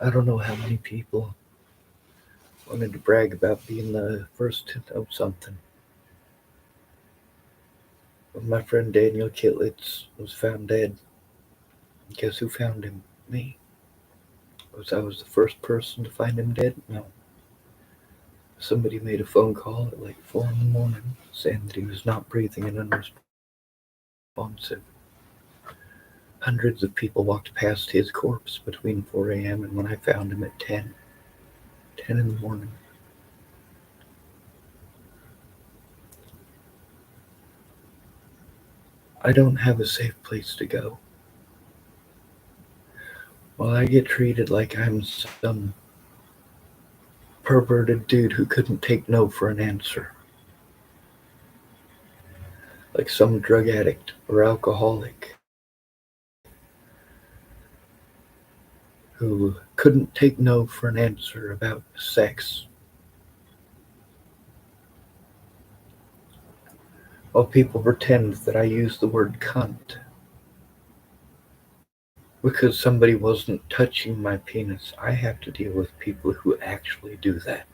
I don't know how many people wanted to brag about being the first to know something. When my friend Daniel Kitlitz was found dead, guess who found him? Me. Was I was the first person to find him dead? No. Somebody made a phone call at like 4 in the morning saying that he was not breathing and unresponsive. Hundreds of people walked past his corpse between 4 a.m. and when I found him at 10 in the morning. I don't have a safe place to go. Well, I get treated like I'm some perverted dude who couldn't take no for an answer. Like some drug addict or alcoholic who couldn't take no for an answer about sex. While people pretend that I use the word cunt because somebody wasn't touching my penis, I have to deal with people who actually do that.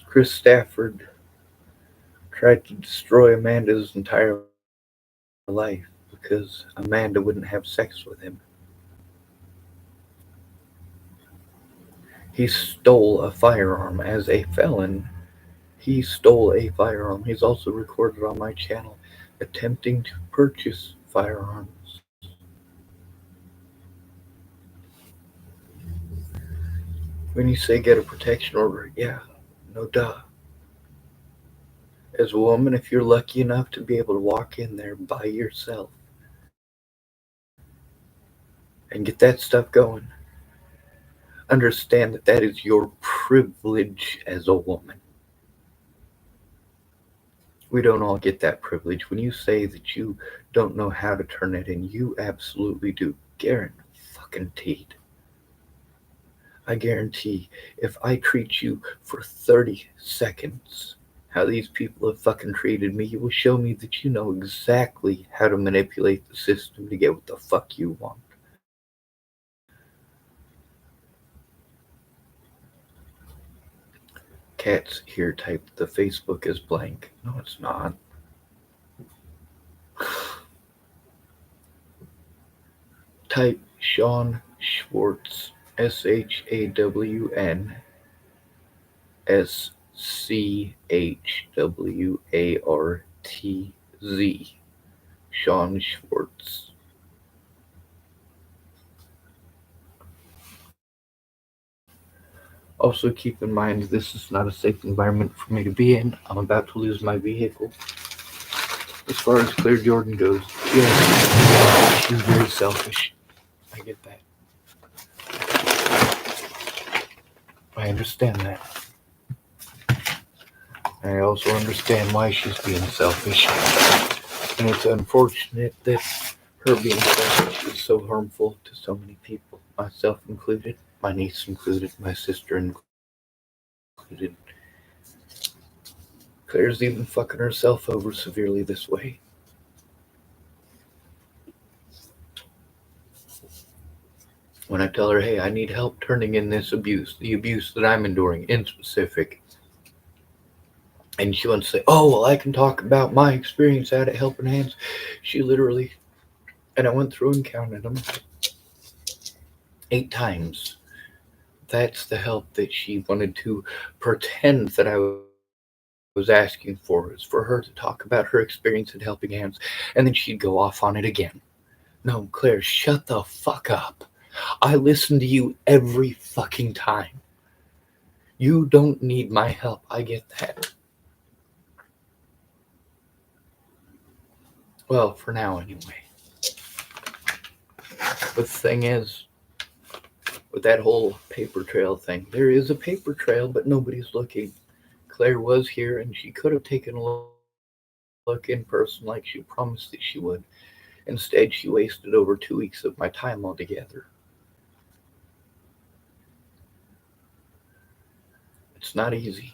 Chris Stafford tried to destroy Amanda's entire life because Amanda wouldn't have sex with him. He stole a firearm as a felon. He stole a firearm. He's also recorded on my channel attempting to purchase firearms. When you say get a protection order, yeah, no duh. As a woman, if you're lucky enough to be able to walk in there by yourself and get that stuff going, understand that that is your privilege as a woman. We don't all get that privilege. When you say that you don't know how to turn it in, you absolutely do. Guaranteed. I guarantee if I treat you for 30 seconds how these people have fucking treated me, you will show me that you know exactly how to manipulate the system to get what the fuck you want. Cats here type the Facebook is blank. No, it's not. Type Sean Schwartz, SHAWNSCHWARTZ. Sean Schwartz. Also, keep in mind this is not a safe environment for me to be in. I'm about to lose my vehicle. As far as Claire Jordan goes, yes, she's very selfish. I get that. I understand that. I also understand why she's being selfish. And it's unfortunate that her being selfish is so harmful to so many people, myself included, my niece included, my sister included. Claire's even fucking herself over severely this way. When I tell her, hey, I need help turning in this abuse, the abuse that I'm enduring in specific, and she wants to say, oh, well, I can talk about my experience at it, helping hands. She literally, and I went through and counted them 8 times. That's the help that she wanted to pretend that I was asking for, is for her to talk about her experience in helping hands, and then she'd go off on it again. No, Claire, shut the fuck up. I listen to you every fucking time. You don't need my help. I get that. Well, for now, anyway. But the thing is, with that whole paper trail thing, there is a paper trail, but nobody's looking. Claire was here, and she could have taken a look in person like she promised that she would. Instead, she wasted over 2 weeks of my time altogether. It's not easy.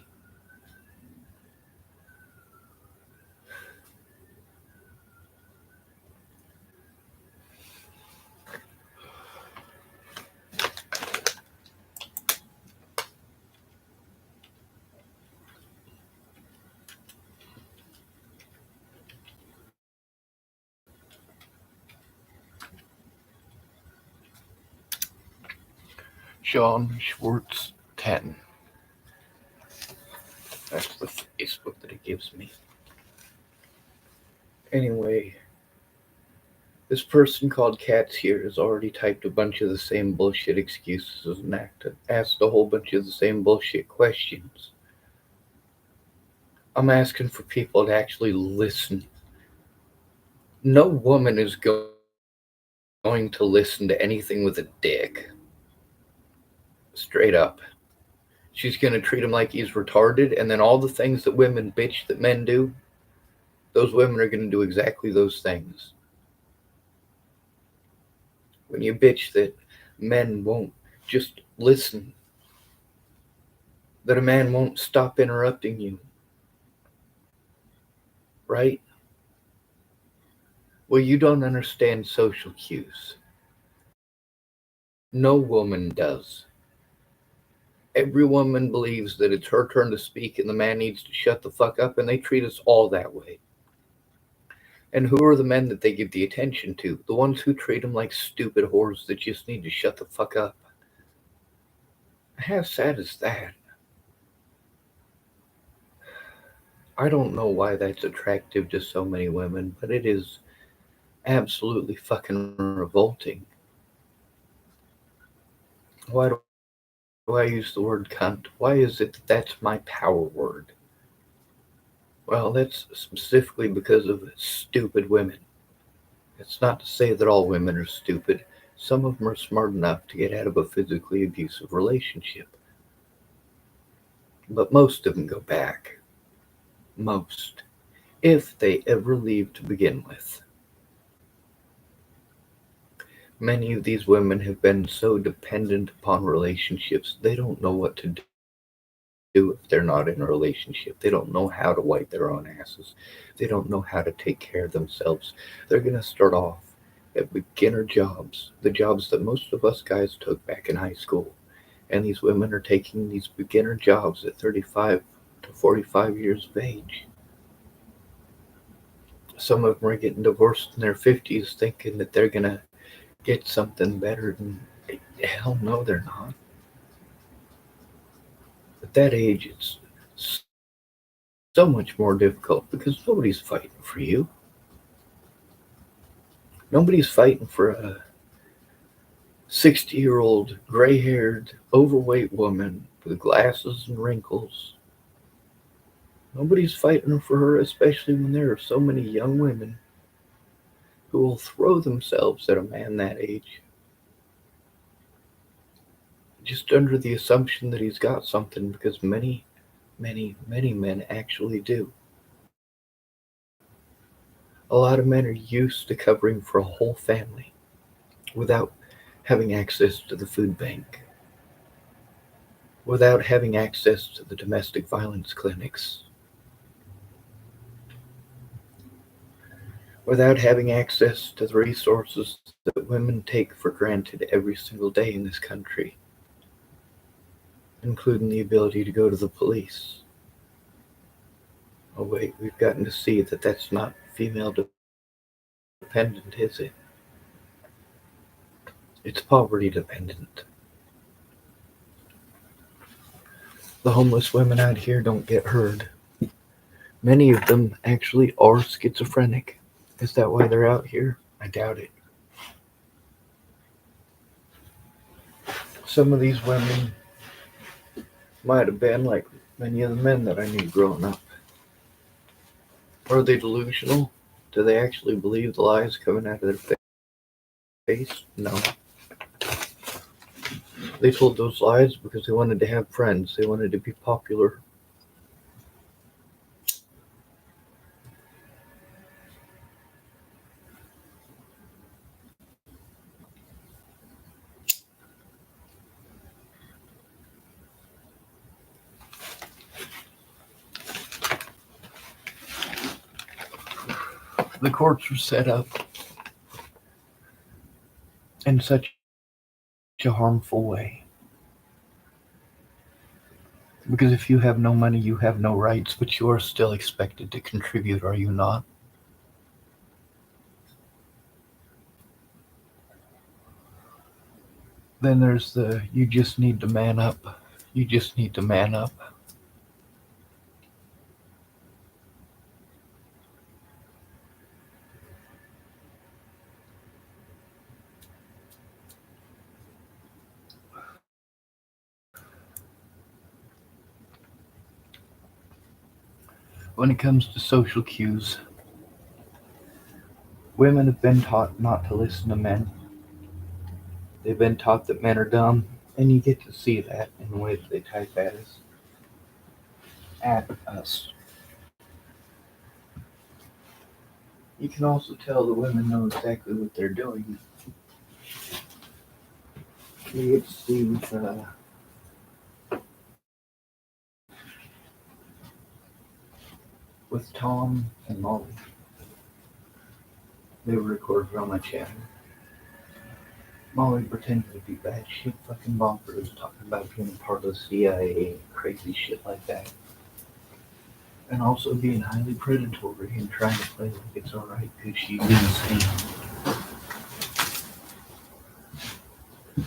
Sean Schwartz 10. That's the Facebook that it gives me. Anyway, this person called Cats here has already typed a bunch of the same bullshit excuses and asked a whole bunch of the same bullshit questions. I'm asking for people to actually listen. No woman is going to listen to anything with a dick. Straight up. She's going to treat him like he's retarded, and then all the things that women bitch that men do, those women are going to do exactly those things. When you bitch that men won't just listen, that a man won't stop interrupting you, right? Well, you don't understand social cues. No woman does. Every woman believes that it's her turn to speak and the man needs to shut the fuck up, and they treat us all that way. And who are the men that they give the attention to? The ones who treat them like stupid whores that just need to shut the fuck up. How sad is that? I don't know why that's attractive to so many women, but it is absolutely fucking revolting. Why do I use the word cunt? Why is it that that's my power word? Well, that's specifically because of stupid women. It's not to say that all women are stupid. Some of them are smart enough to get out of a physically abusive relationship. But most of them go back. Most. If they ever leave to begin with. Many of these women have been so dependent upon relationships, they don't know what to do if they're not in a relationship. They don't know how to wipe their own asses. They don't know how to take care of themselves. They're going to start off at beginner jobs, the jobs that most of us guys took back in high school. And these women are taking these beginner jobs at 35 to 45 years of age. Some of them are getting divorced in their 50s thinking that they're going to get something better than Hell no, they're not. At that age, it's so much more difficult because nobody's fighting for you. Nobody's fighting for a 60-year-old, gray haired, overweight woman with glasses and wrinkles. Nobody's fighting for her, especially when there are so many young women who will throw themselves at a man that age just under the assumption that he's got something, because many, many, many men actually do. A lot of men are used to covering for a whole family without having access to the food bank, without having access to the domestic violence clinics, without having access to the resources that women take for granted every single day in this country, including the ability to go to the police. Oh wait, we've gotten to see that that's not female dependent, is it? It's poverty dependent. The homeless women out here don't get heard. Many of them actually are schizophrenic. Is that why they're out here? I doubt it. Some of these women might have been like many of the men that I knew growing up. Are they delusional? Do they actually believe the lies coming out of their face? No. They told those lies because they wanted to have friends. They wanted to be popular. The courts were set up in such a harmful way. Because if you have no money, you have no rights, but you are still expected to contribute, are you not? Then there's the you just need to man up. You just need to man up. When it comes to social cues, women have been taught not to listen to men. They've been taught that men are dumb, and you get to see that in the way that they type at us. You can also tell the women know exactly what they're doing. You get to see with Tom and Molly. They were recorded on my channel. Molly pretended to be bad shit fucking bonkers, talking about being a part of the CIA, crazy shit like that. And also being highly predatory and trying to play like it's alright because she's insane.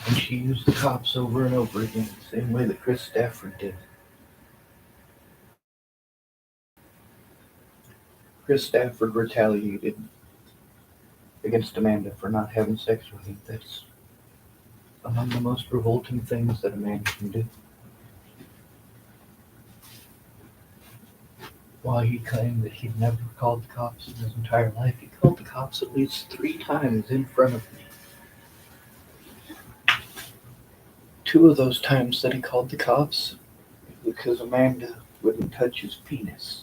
And she used the cops over and over again, the same way that Chris Stafford did. Chris Stafford retaliated against Amanda for not having sex with him. That's among the most revolting things that a man can do. While he claimed that he'd never called the cops in his entire life, he called the cops at least 3 times in front of me. 2 of those times that he called the cops because Amanda wouldn't touch his penis.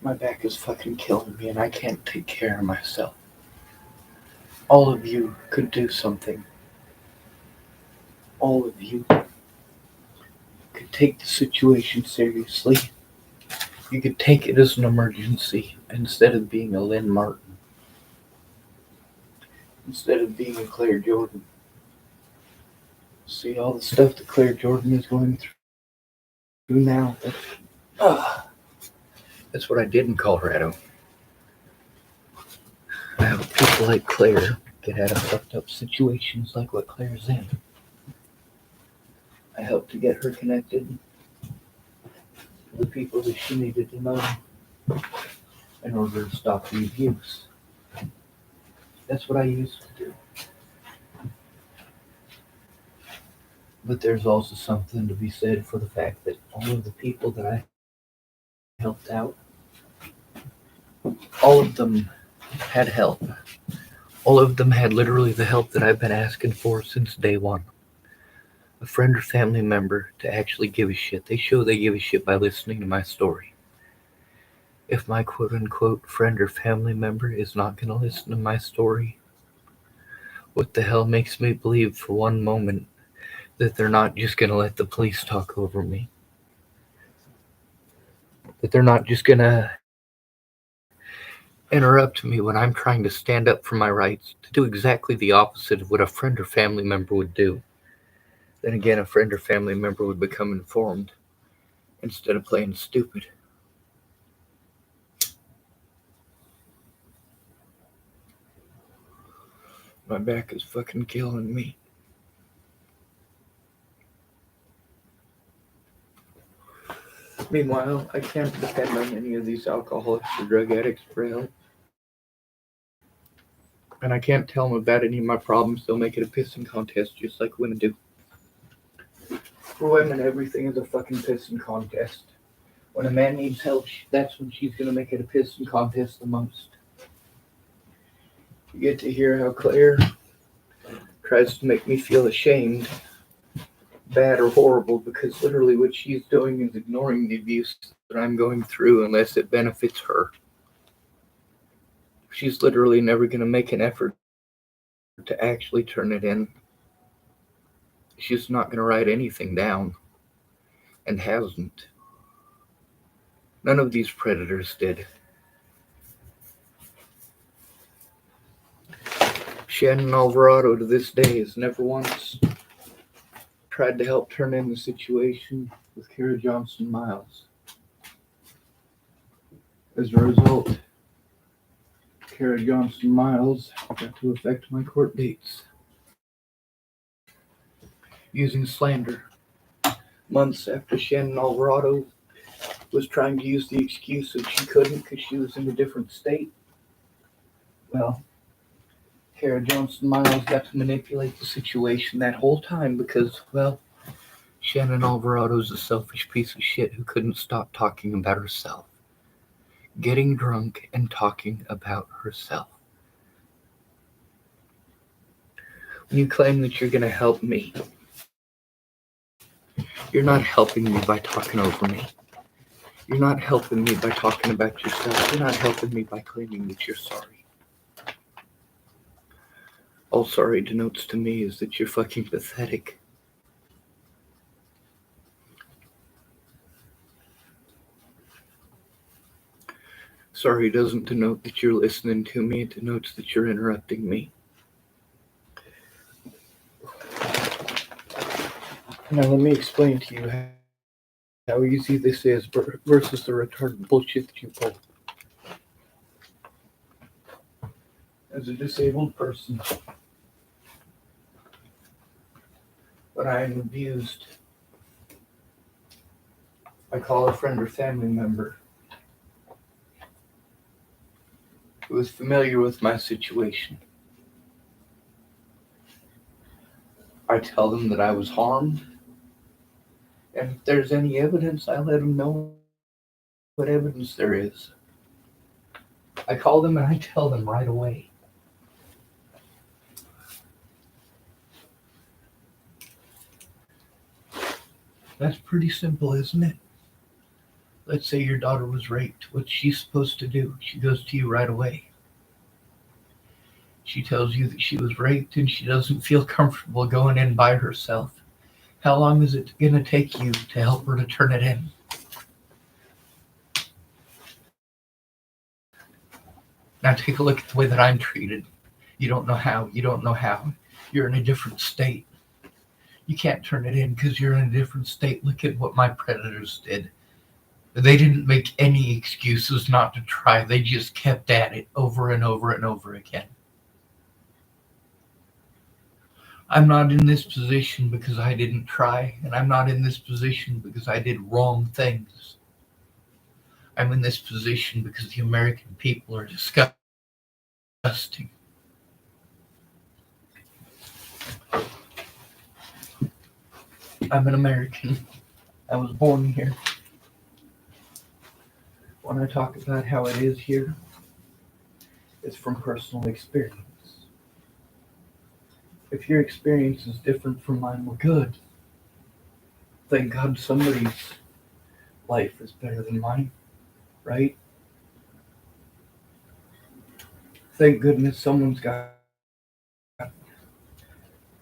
My back is fucking killing me and I can't take care of myself. All of you could do something. All of you could take the situation seriously. You could take it as an emergency instead of being a Lynn Martin. Instead of being a Claire Jordan. See all the stuff that Claire Jordan is going through now. That's what I did in Colorado. how people like Claire get out of fucked up situations like what Claire's in. I helped to get her connected to the people that she needed to know in order to stop the abuse. That's what I used to do. But there's also something to be said for the fact that all of the people that I helped out, all of them had help. All of them had literally the help that I've been asking for since day one. A friend or family member to actually give a shit. They show they give a shit by listening to my story. If my quote-unquote friend or family member is not going to listen to my story, what the hell makes me believe for one moment that they're not just going to let the police talk over me? That they're not just going to interrupt me when I'm trying to stand up for my rights, to do exactly the opposite of what a friend or family member would do. Then again, a friend or family member would become informed instead of playing stupid. My back is fucking killing me. Meanwhile, I can't depend on any of these alcoholics or drug addicts for help. And I can't tell them about any of my problems. They'll make it a pissing contest just like women do. For women, everything is a fucking pissing contest. When a man needs help, that's when she's going to make it a pissing contest the most. You get to hear how Claire tries to make me feel ashamed, bad, or horrible, because literally what she's doing is ignoring the abuse that I'm going through unless it benefits her. She's literally never going to make an effort to actually turn it in. She's not going to write anything down, and hasn't. None of these predators did. Shannon Alvarado to this day has never once tried to help turn in the situation with Kara Johnson Miles. As a result, Kara Johnson Miles got to affect my court dates using slander. Months after Shannon Alvarado was trying to use the excuse that she couldn't because she was in a different state. Well, Kara Johnson Miles got to manipulate the situation that whole time because, well, Shannon Alvarado's a selfish piece of shit who couldn't stop talking about herself. Getting drunk and talking about herself. When you claim that you're going to help me, you're not helping me by talking over me. You're not helping me by talking about yourself. You're not helping me by claiming that you're sorry. All sorry denotes to me is that you're fucking pathetic. Sorry doesn't denote that you're listening to me. It denotes that you're interrupting me. Now let me explain to you how easy this is versus the retarded bullshit that you pull. As a disabled person, when I am abused, I call a friend or family member who is familiar with my situation. I tell them that I was harmed, and if there's any evidence, I let them know what evidence there is. I call them and I tell them right away. That's pretty simple, isn't it? Let's say your daughter was raped. What's she supposed to do? She goes to you right away. She tells you that she was raped and she doesn't feel comfortable going in by herself. How long is it going to take you to help her to turn it in? Now take a look at the way that I'm treated. You don't know how. You don't know how. You're in a different state. You can't turn it in because you're in a different state. Look at what my predators did. They didn't make any excuses not to try. They just kept at it over and over and over again. I'm not in this position because I didn't try, and I'm not in this position because I did wrong things. I'm in this position because the American people are disgusting. I'm an American. I was born here. When I talk about how it is here, it's from personal experience. If your experience is different from mine, we're good. Thank God somebody's life is better than mine, right? Thank goodness someone's got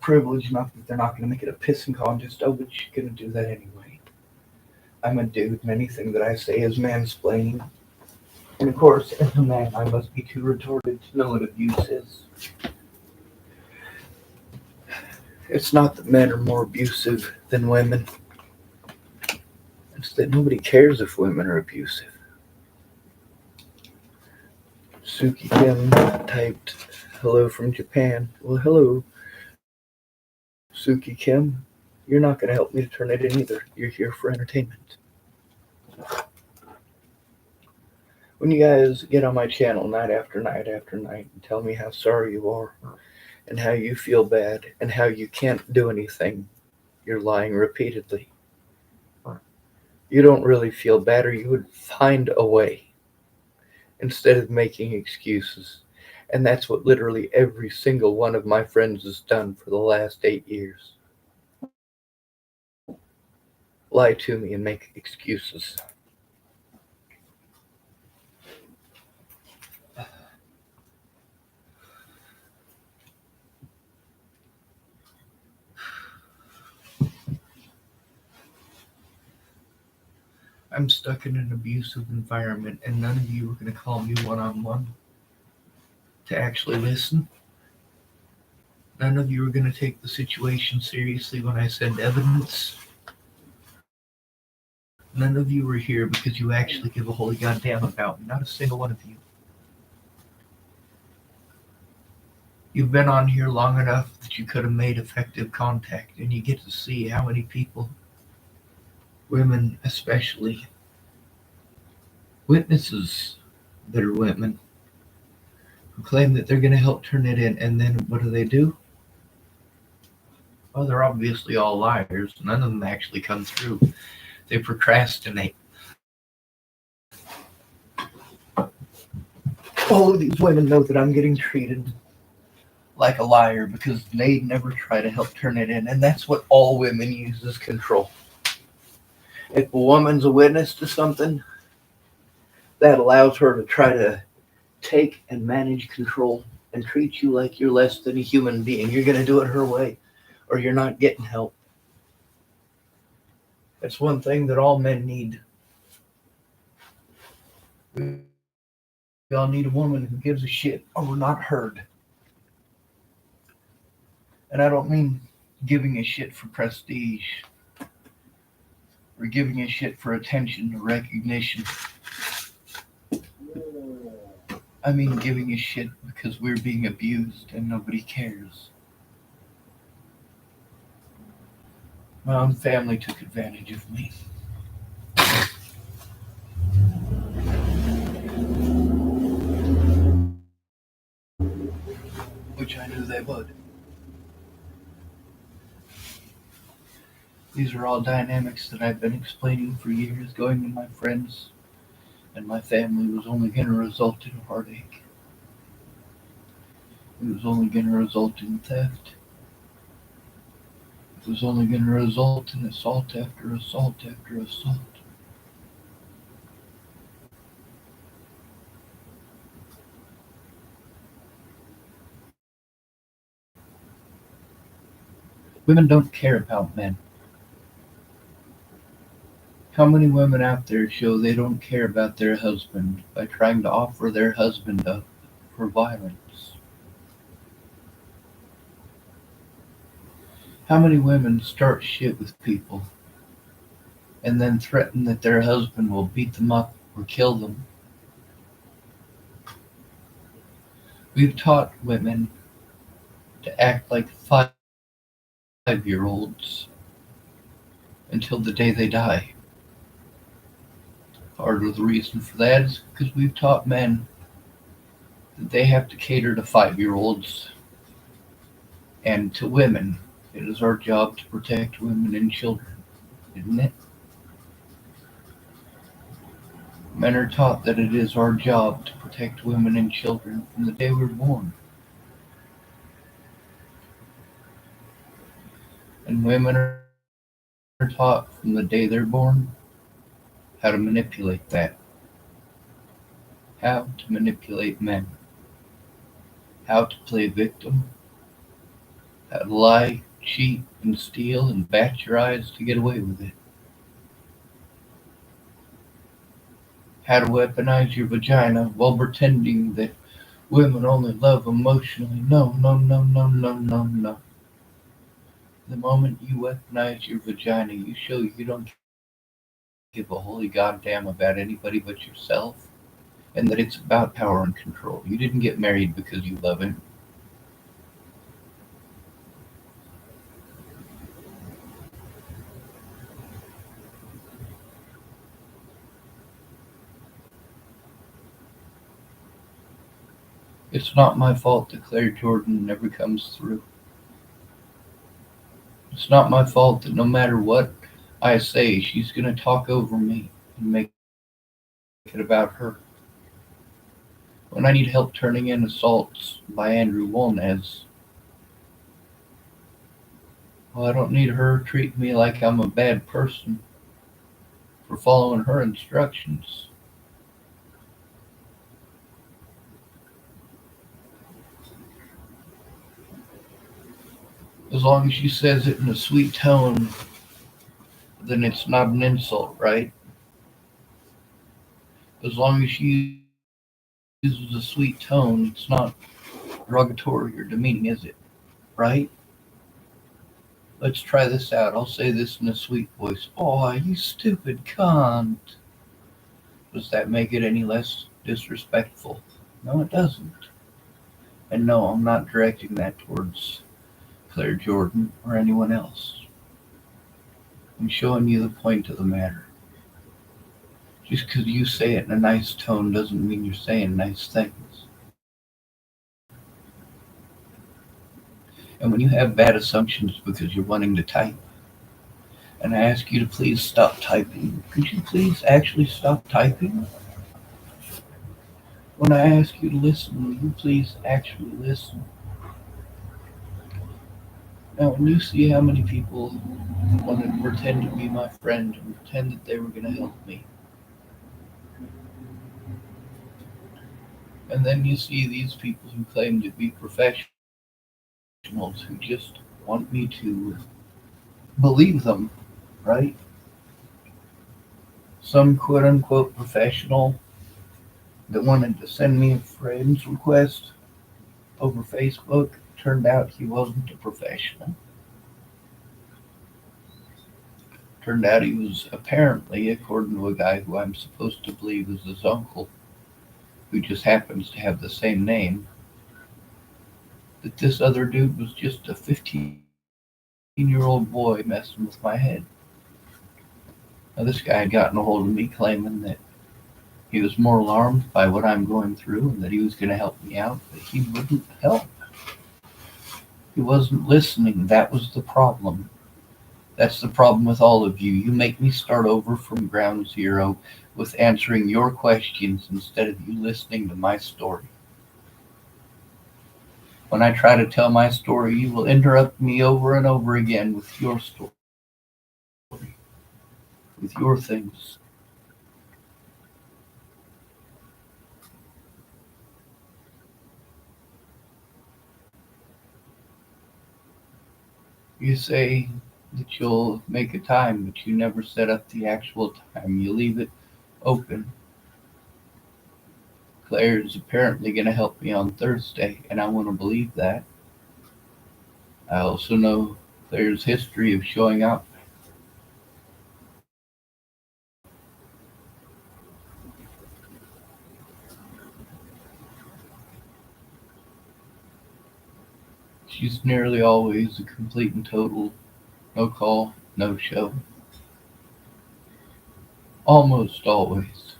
privilege enough that they're not going to make it a pissing contest. Oh, but you're going to do that anyway. I'm a dude, and anything that I say is mansplaining. And of course, as a man, I must be too retarded to know what abuse is. It's not that men are more abusive than women. It's that nobody cares if women are abusive. Suki Kim typed, "Hello from Japan." Well, hello, Suki Kim. You're not going to help me to turn it in either. You're here for entertainment. When you guys get on my channel night after night after night and tell me how sorry you are and how you feel bad and how you can't do anything, you're lying repeatedly. You don't really feel bad, or you would find a way instead of making excuses. And that's what literally every single one of my friends has done for the last 8 years. Lie to me and make excuses. I'm stuck in an abusive environment, and none of you are going to call me one-on-one to actually listen. None of you are going to take the situation seriously when I send evidence. None of you are here because you actually give a holy goddamn about me. Not a single one of you. You've been on here long enough that you could have made effective contact, and you get to see how many people, women especially, witnesses that are women, who claim that they're going to help turn it in, and then what do? Well, they're obviously all liars. None of them actually come through. They procrastinate. All of these women know that I'm getting treated like a liar because they never try to help turn it in, and that's what all women use as control. If a woman's a witness to something, that allows her to try to take and manage control and treat you like you're less than a human being. You're going to do it her way, or you're not getting help. That's one thing that all men need. We all need a woman who gives a shit, or we're not heard. And I don't mean giving a shit for prestige or giving a shit for attention or recognition. I mean giving a shit because we're being abused and nobody cares. My own family took advantage of me. Which I knew they would. These are all dynamics that I've been explaining for years. Going to my friends and my family was only going to result in heartache. It was only going to result in theft. It was only going to result in assault after assault after assault. Women don't care about men. How many women out there show they don't care about their husband by trying to offer their husband up for violence? How many women start shit with people and then threaten that their husband will beat them up or kill them. We've taught women to act like 5-year-olds until the day they die. Part of the reason for that is because we've taught men that they have to cater to 5-year-olds and to women. It is our job to protect women and children, isn't it? Men are taught that it is our job to protect women and children from the day we're born. And women are taught from the day they're born how to manipulate that, how to manipulate men, how to play victim, how to lie, cheat, and steal and bat your eyes to get away with it, how to weaponize your vagina while pretending that women only love emotionally. No, no, no, no, no, no, no. The moment you weaponize your vagina, you show you don't give a holy goddamn about anybody but yourself, and that it's about power and control. You didn't get married because you love him. It's not my fault that Claire Jordan never comes through. It's not my fault that no matter what I say, she's going to talk over me and make it about her. When I need help turning in assaults by Andrew Wolnez, well, I don't need her treating me like I'm a bad person for following her instructions. As long as she says it in a sweet tone, then it's not an insult, right? As long as she uses a sweet tone, it's not derogatory or demeaning, is it? Right? Let's try this out. I'll say this in a sweet voice. Oh, you stupid cunt. Does that make it any less disrespectful? No, it doesn't. And no, I'm not directing that towards Claire Jordan or anyone else. I'm showing you the point of the matter. Just because you say it in a nice tone doesn't mean you're saying nice things. And when you have bad assumptions because you're wanting to type, and I ask you to please stop typing, could you please actually stop typing? When I ask you to listen, will you please actually listen? Now, when you see how many people wanted to pretend to be my friend and pretend that they were going to help me, and then you see these people who claim to be professionals who just want me to believe them, right? Some quote unquote professional that wanted to send me a friend's request over Facebook turned out he wasn't a professional. Turned out he was apparently, according to a guy who I'm supposed to believe is his uncle, who just happens to have the same name, that this other dude was just a 15-year-old boy messing with my head. Now, this guy had gotten a hold of me claiming that he was more alarmed by what I'm going through and that he was going to help me out, but he wouldn't help. He wasn't listening. That was the problem. That's the problem with all of you. You make me start over from ground zero with answering your questions instead of you listening to my story. When I try to tell my story, you will interrupt me over and over again with your story, with your things. You say that you'll make a time, but you never set up the actual time. You leave it open. Claire is apparently going to help me on Thursday, and I want to believe that. I also know Claire's history of showing up She's nearly always a complete and total no call, no show. Almost always.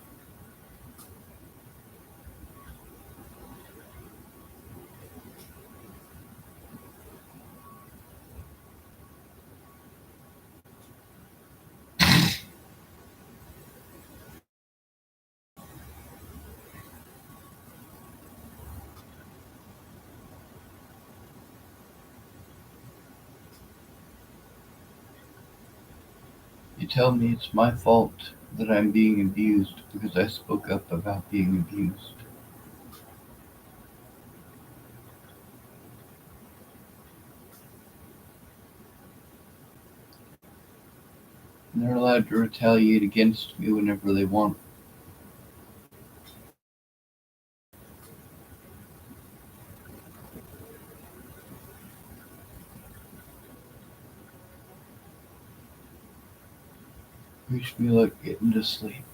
You tell me it's my fault that I'm being abused because I spoke up about being abused. And they're allowed to retaliate against me whenever they want. Wish me luck getting to sleep.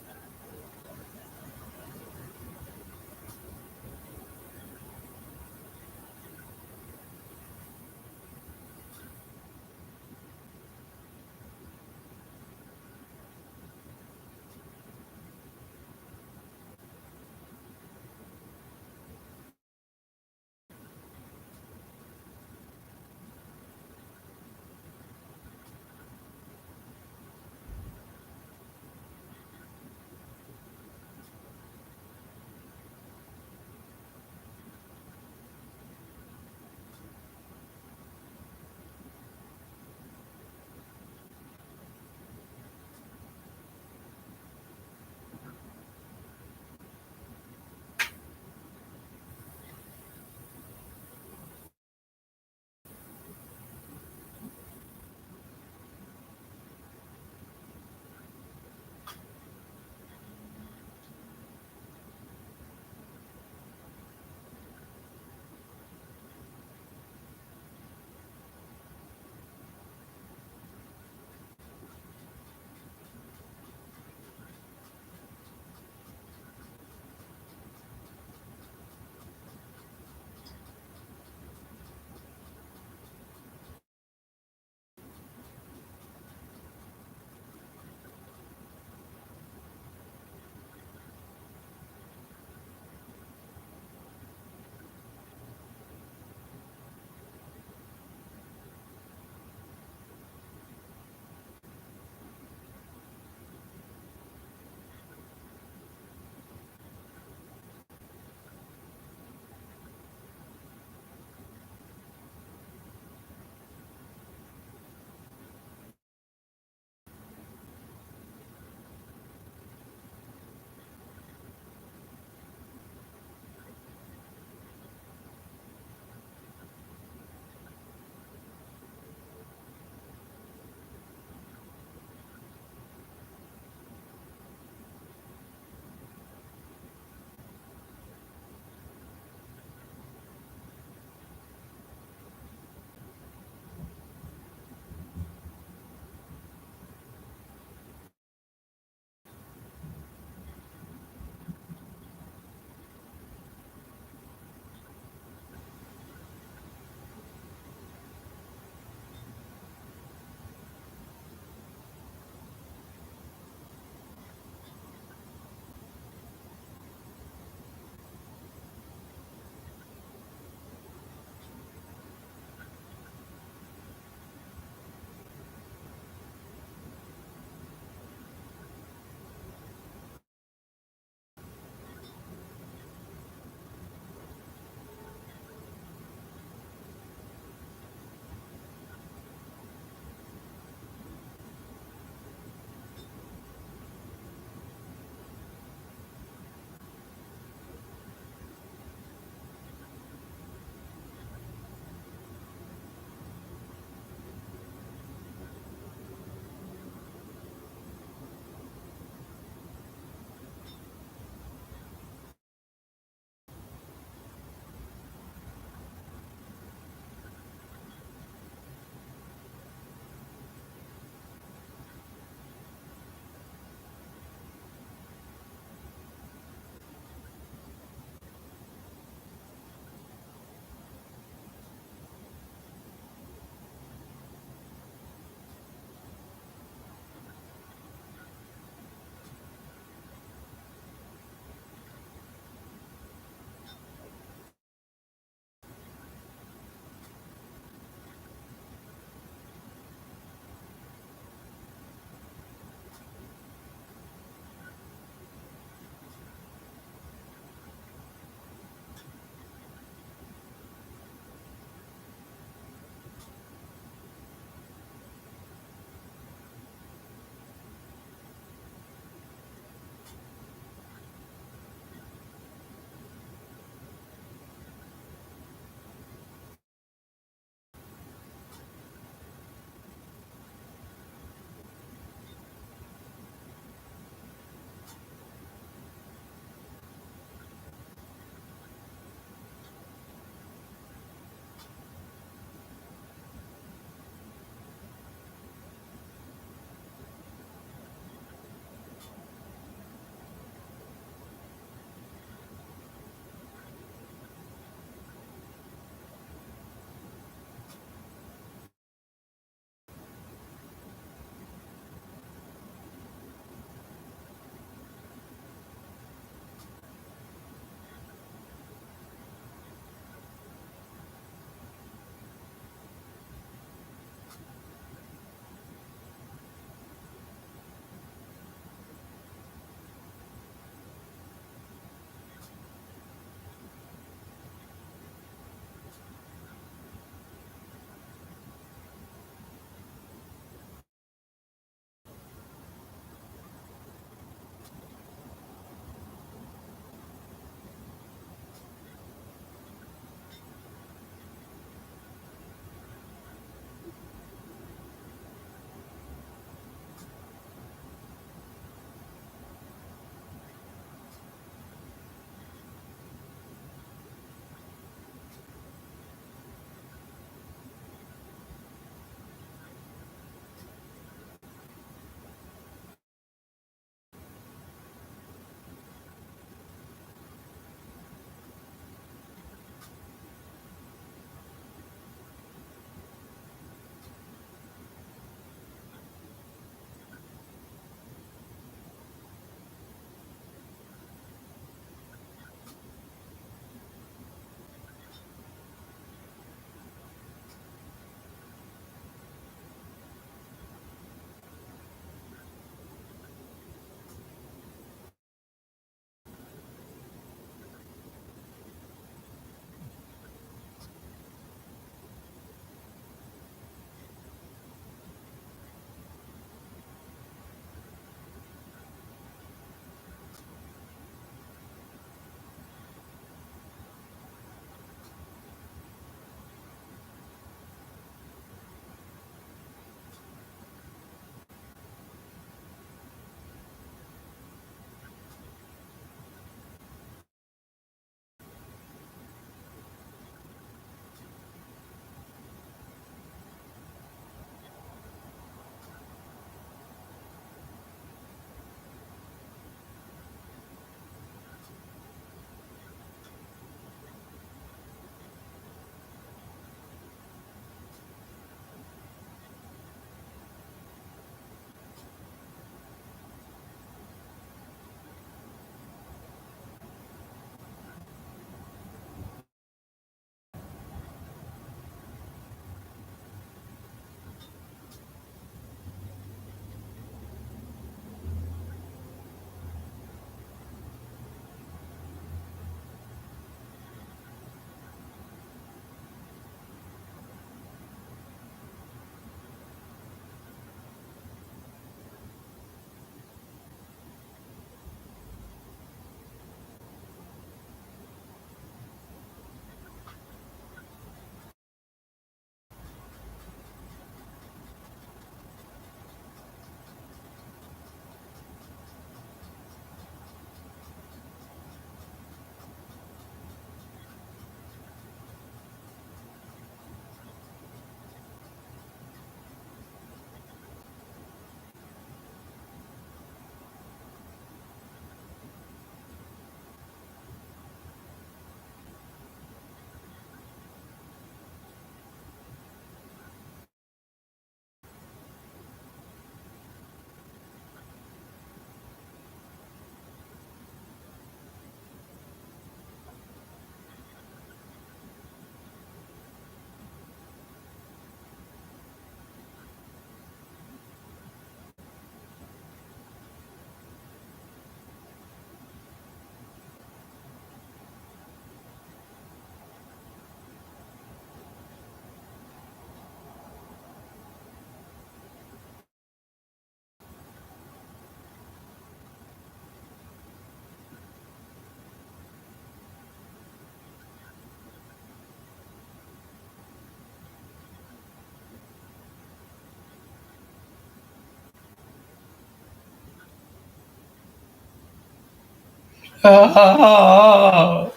Ah,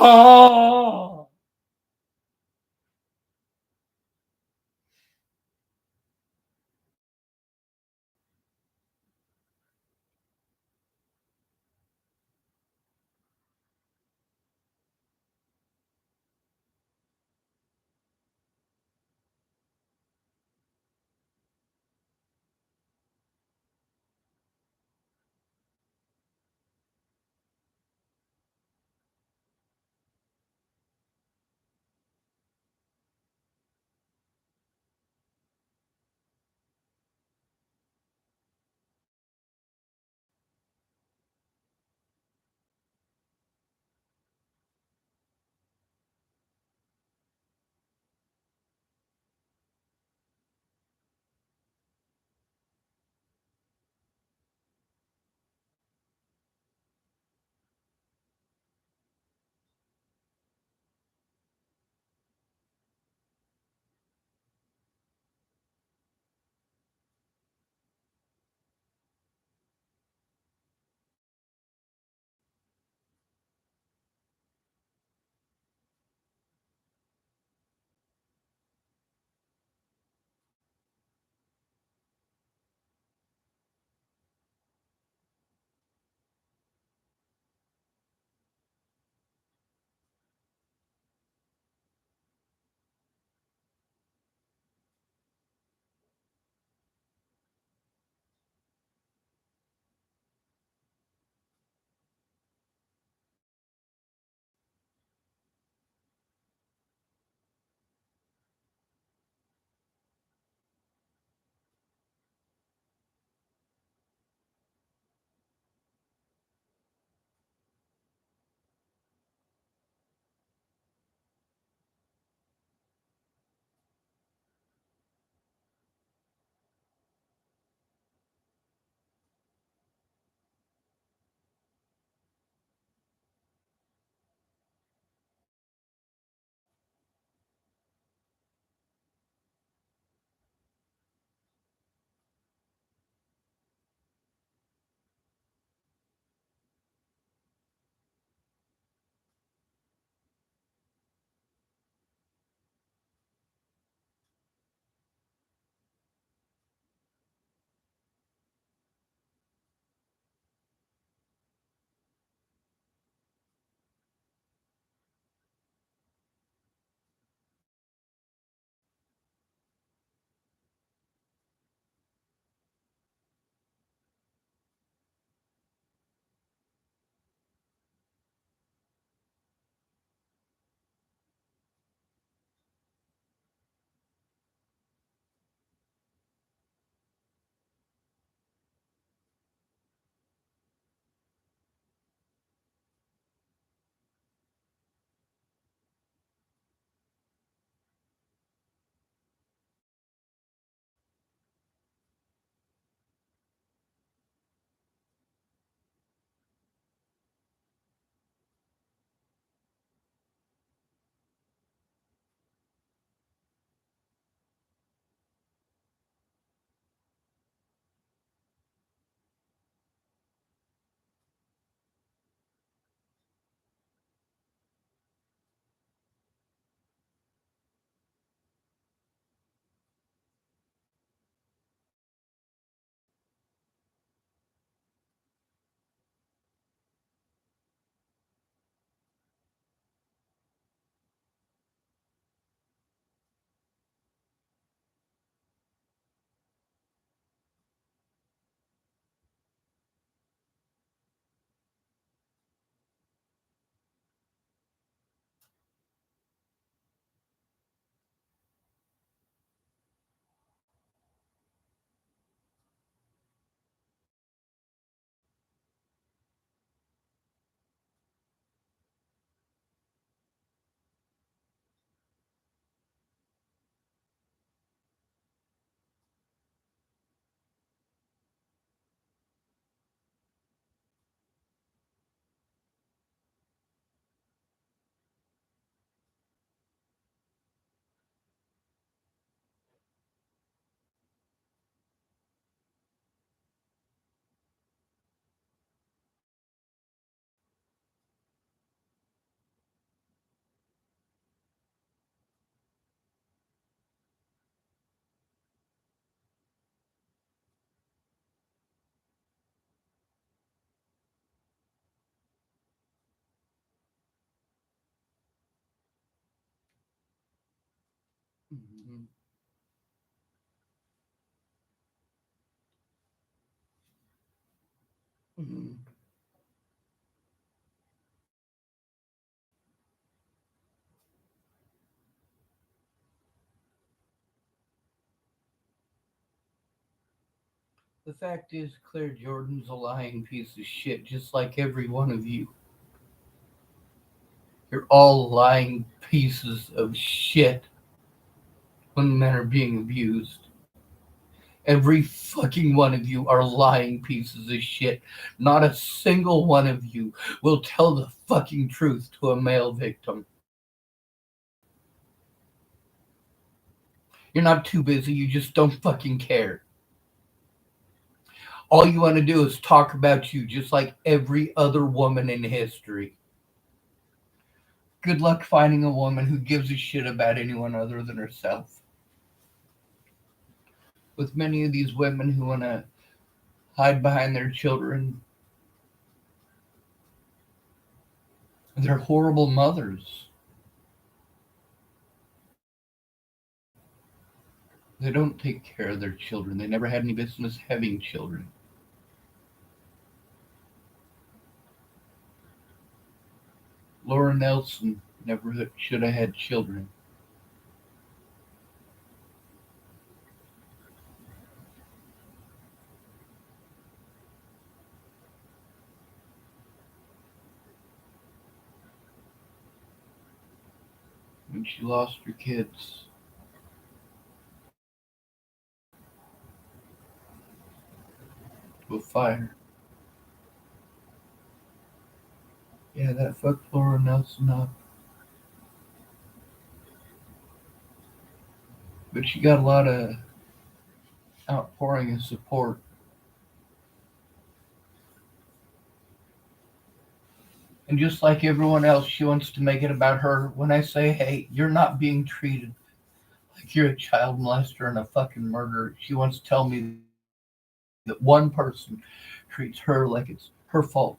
ah. Mhm. Mhm. The fact is, Claire Jordan's a lying piece of shit, just like every one of you. You're all lying pieces of shit when men are being abused. Every fucking one of you are lying pieces of shit. Not a single one of you will tell the fucking truth to a male victim. You're not too busy, you just don't fucking care. All you want to do is talk about you just like every other woman in history. Good luck finding a woman who gives a shit about anyone other than herself. With many of these women who want to hide behind their children, they're horrible mothers. They don't take care of their children. They never had any business having children. Laura Nelson never should have had children. When she lost her kids to a fire. Yeah, that fucked Laura Nelson up. But she got a lot of outpouring of support. And just like everyone else, she wants to make it about her. When I say, hey, you're not being treated like you're a child molester and a fucking murderer, she wants to tell me that one person treats her like it's her fault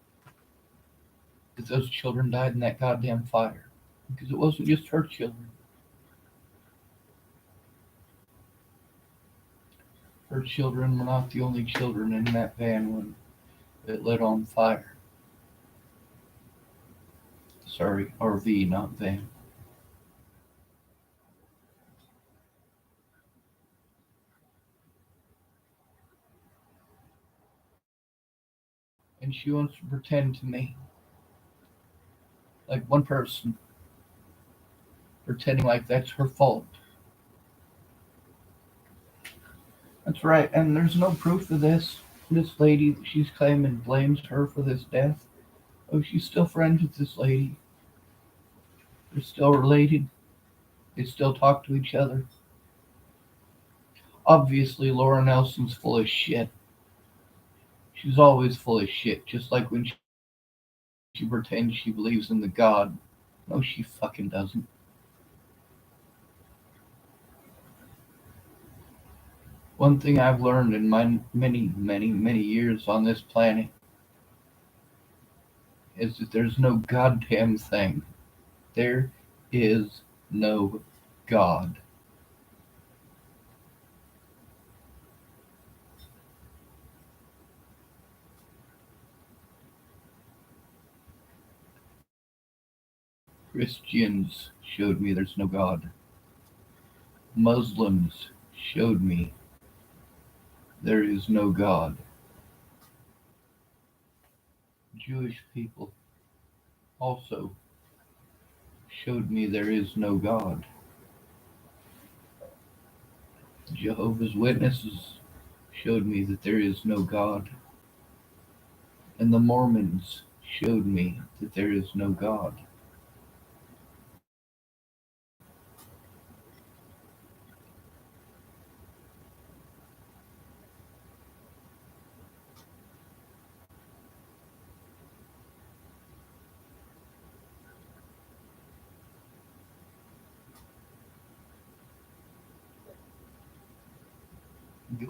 that those children died in that goddamn fire. Because it wasn't just her children. Her children were not the only children in that van when it lit on fire. Sorry, RV, not van. And she wants to pretend to me like one person pretending like that's her fault. That's right, and there's no proof of this. This lady that she's claiming blames her for this death. Oh, she's still friends with this lady. They're still related. They still talk to each other. Obviously, Laura Nelson's full of shit. She's always full of shit, just like when she pretends she believes in the God. No, she fucking doesn't. One thing I've learned in my many, many, many years on this planet is that there's no goddamn thing. There is no God. Christians showed me there's no God. Muslims showed me there is no God. Jewish people also showed me there is no God. Jehovah's Witnesses showed me that there is no God. And the Mormons showed me that there is no God.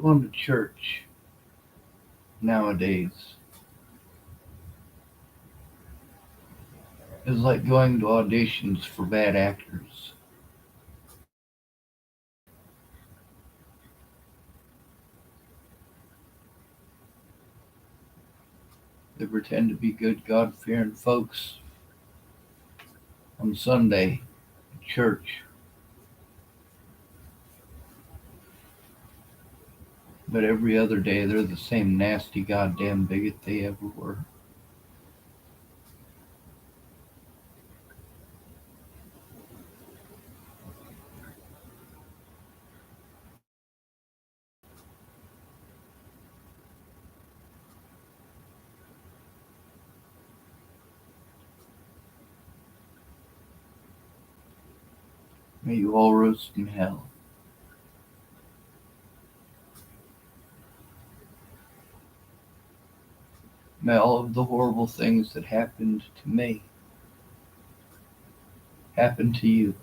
Going to church nowadays is like going to auditions for bad actors. They pretend to be good, God-fearing folks on Sunday at church, but every other day they're the same nasty goddamn bigot they ever were. May you all roast in hell. May all of the horrible things that happened to me happen to you.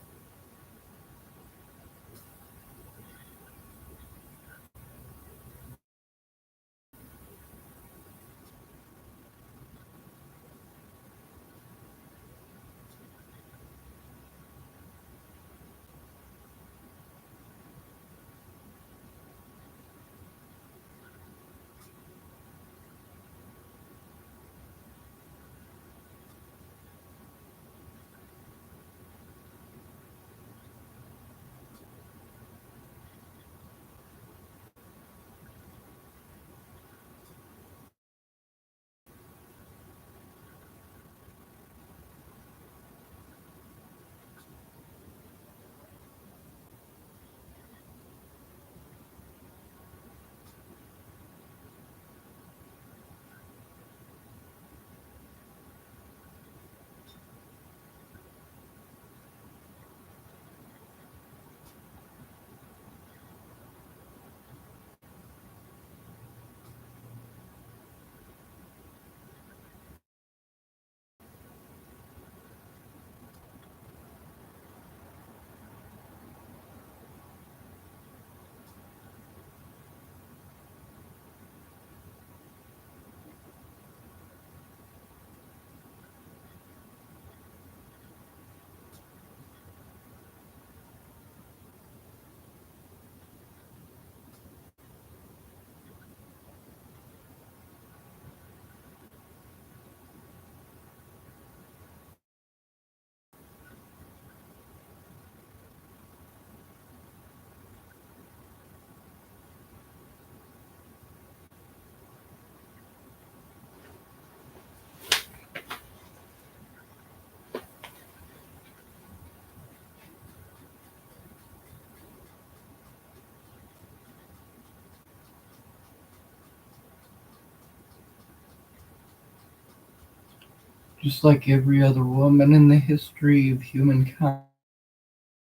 Just like every other woman in the history of humankind,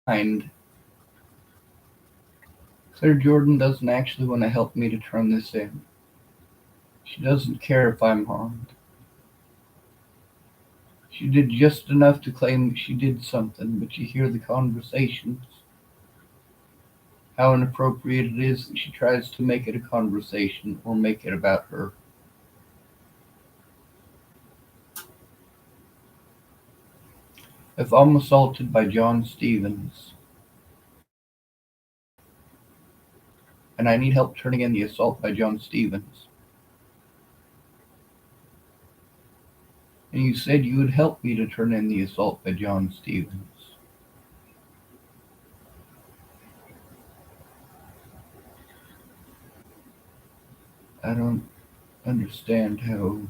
Claire Jordan doesn't actually want to help me to turn this in. She doesn't care if I'm harmed. She did just enough to claim that she did something, but you hear the conversations. How inappropriate it is that she tries to make it a conversation or make it about her. If I'm assaulted by John Stevens, and I need help turning in the assault by John Stevens, and you said you would help me to turn in the assault by John Stevens, I don't understand how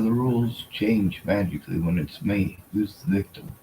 the rules change magically when it's me who's the victim.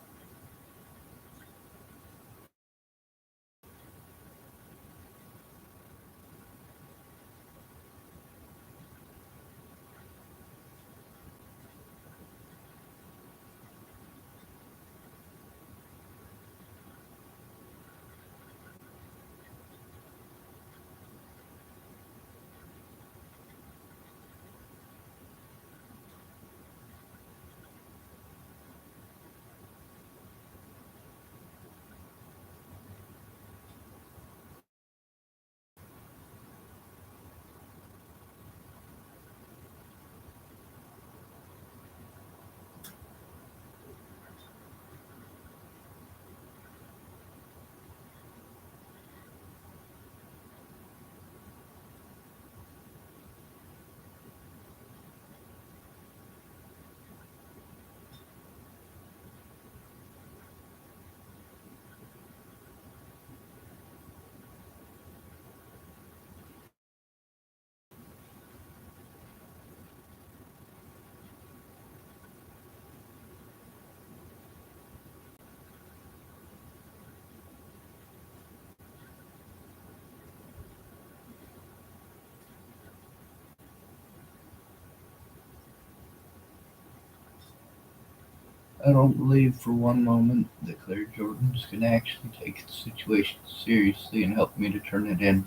I don't believe for one moment that Claire Jordan's going to actually take the situation seriously and help me to turn it in.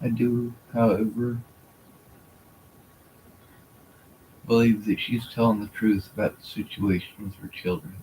I do, however, believe that she's telling the truth about the situation with her children.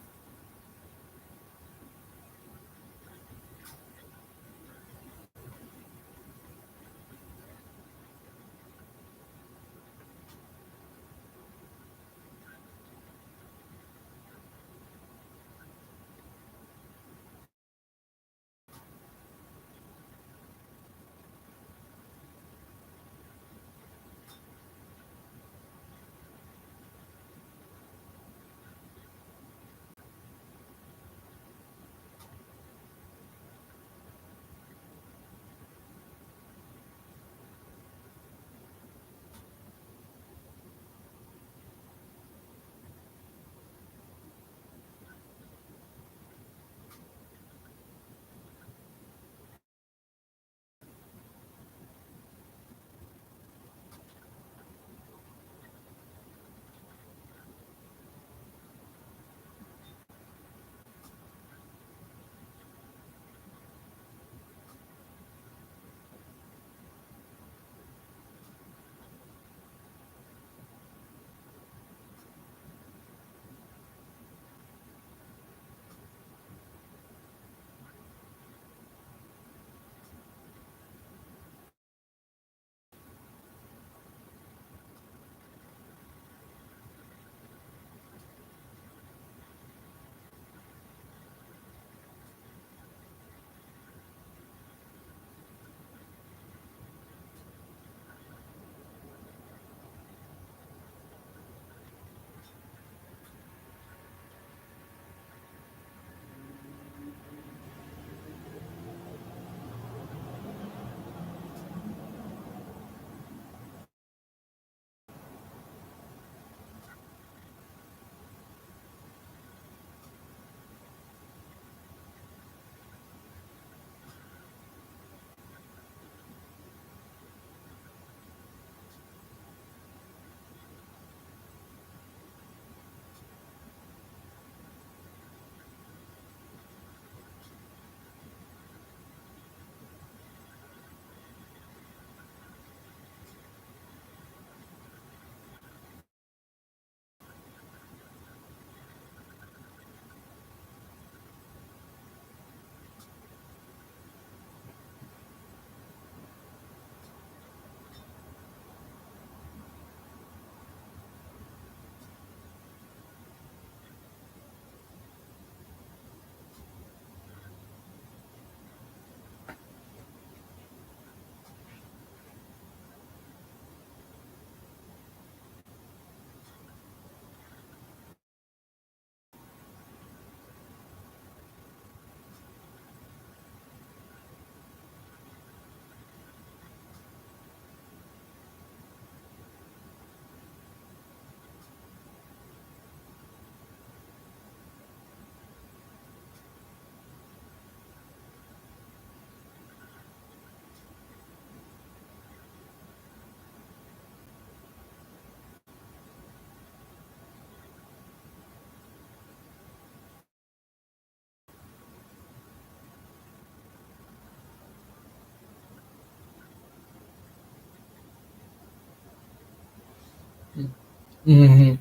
Mm-hmm.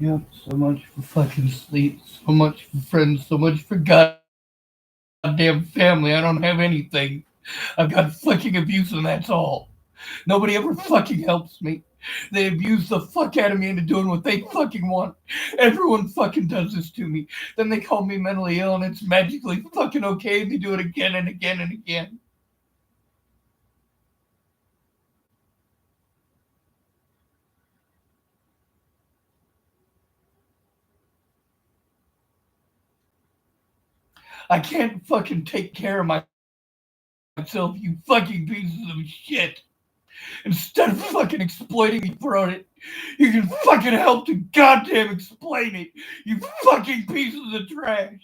Yep, so much for fucking sleep, so much for friends, so much for God. goddamn family. I don't have anything. I've got fucking abuse and that's all. Nobody ever fucking helps me. They abuse the fuck out of me into doing what they fucking want. Everyone fucking does this to me. Then they call me mentally ill and it's magically fucking okay. And they do it again and again and again. I can't fucking take care of myself, you fucking pieces of shit. Instead of fucking exploiting me for it, you can fucking help to goddamn explain it, you fucking pieces of trash.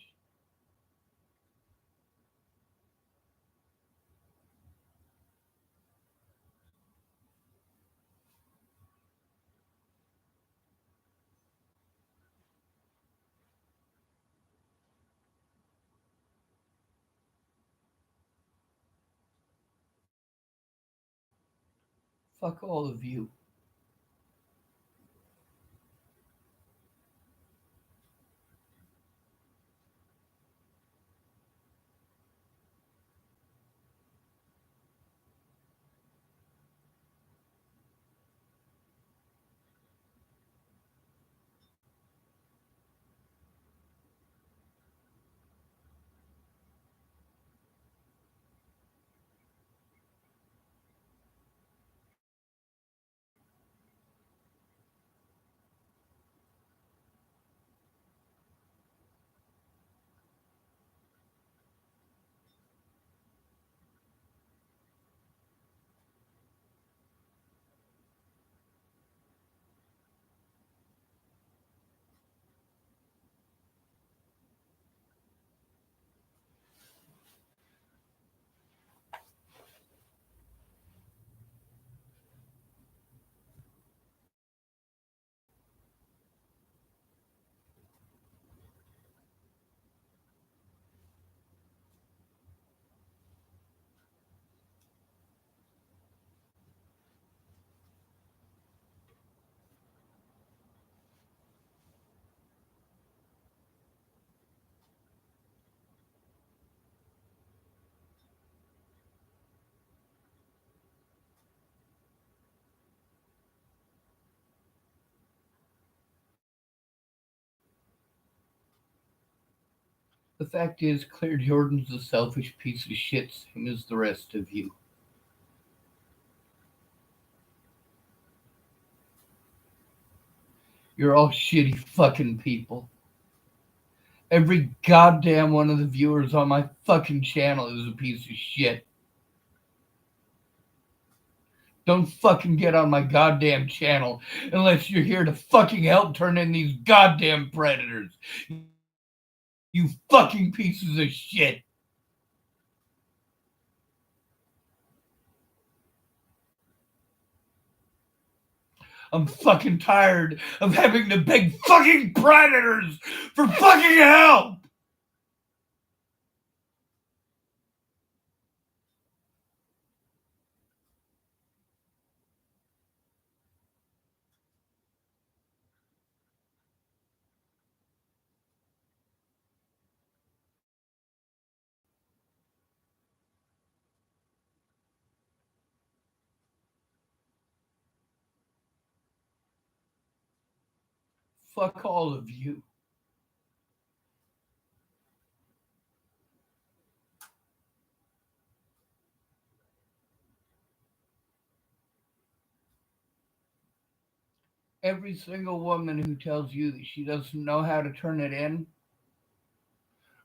Fuck all of you. The fact is, Claire Jordan's a selfish piece of shit, same as the rest of you. You're all shitty fucking people. Every goddamn one of the viewers on my fucking channel is a piece of shit. Don't fucking get on my goddamn channel unless you're here to fucking help turn in these goddamn predators. You fucking pieces of shit. I'm fucking tired of having to beg fucking predators for fucking help. Fuck all of you. Every single woman who tells you that she doesn't know how to turn it in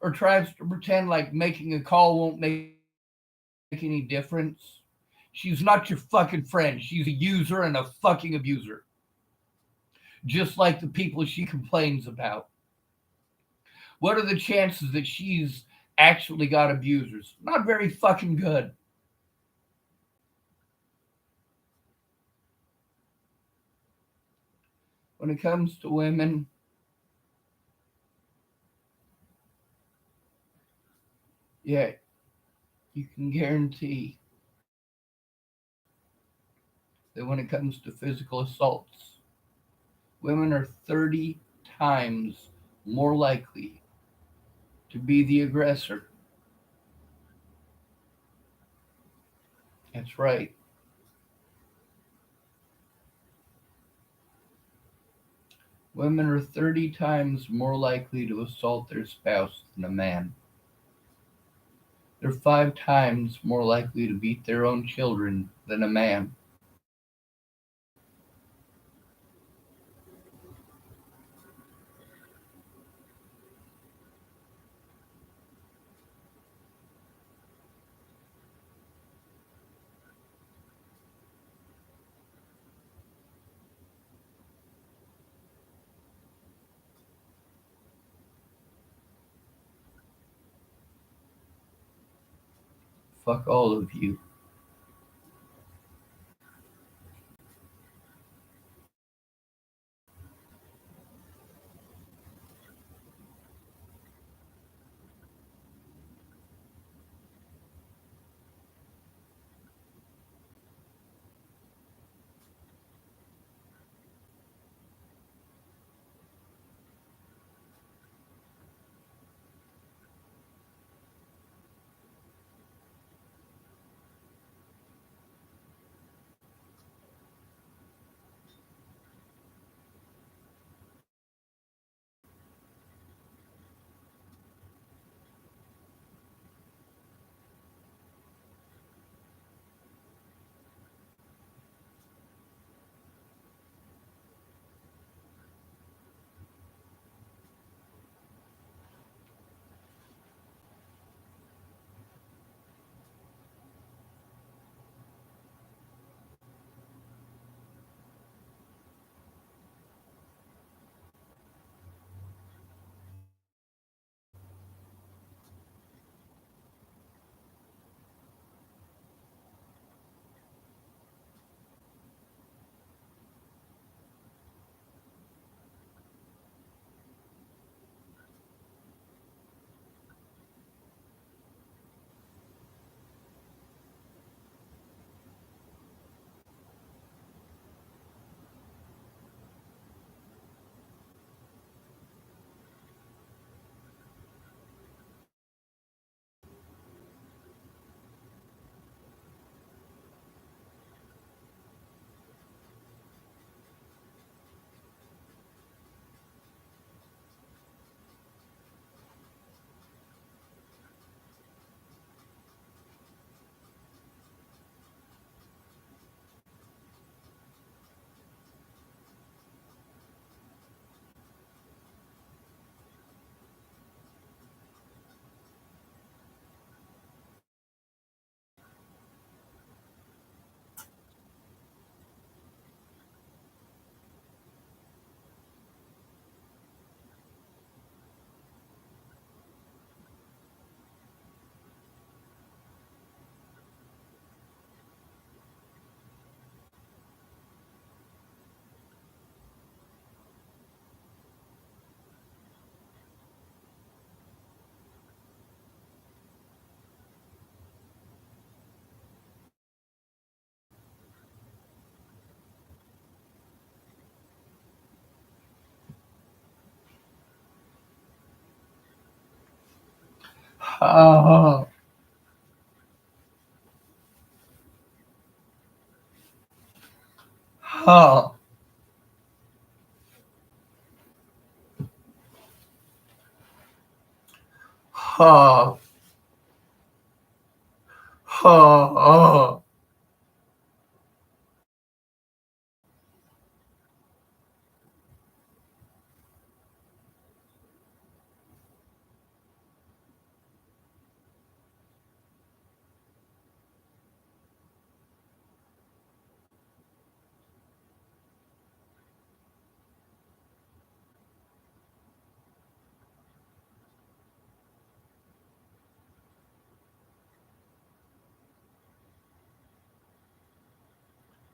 or tries to pretend like making a call won't make any difference, she's not your fucking friend. She's a user and a fucking abuser. Just like the people she complains about. What are the chances that she's actually got abusers? Not very fucking good. When it comes to women, yeah, you can guarantee that when it comes to physical assaults, women are 30 times more likely to be the aggressor That's right. Women are 30 times more likely to assault their spouse than a man. They're 5 times more likely to beat their own children than a man. Fuck all of you. Ha ha ha ha ha.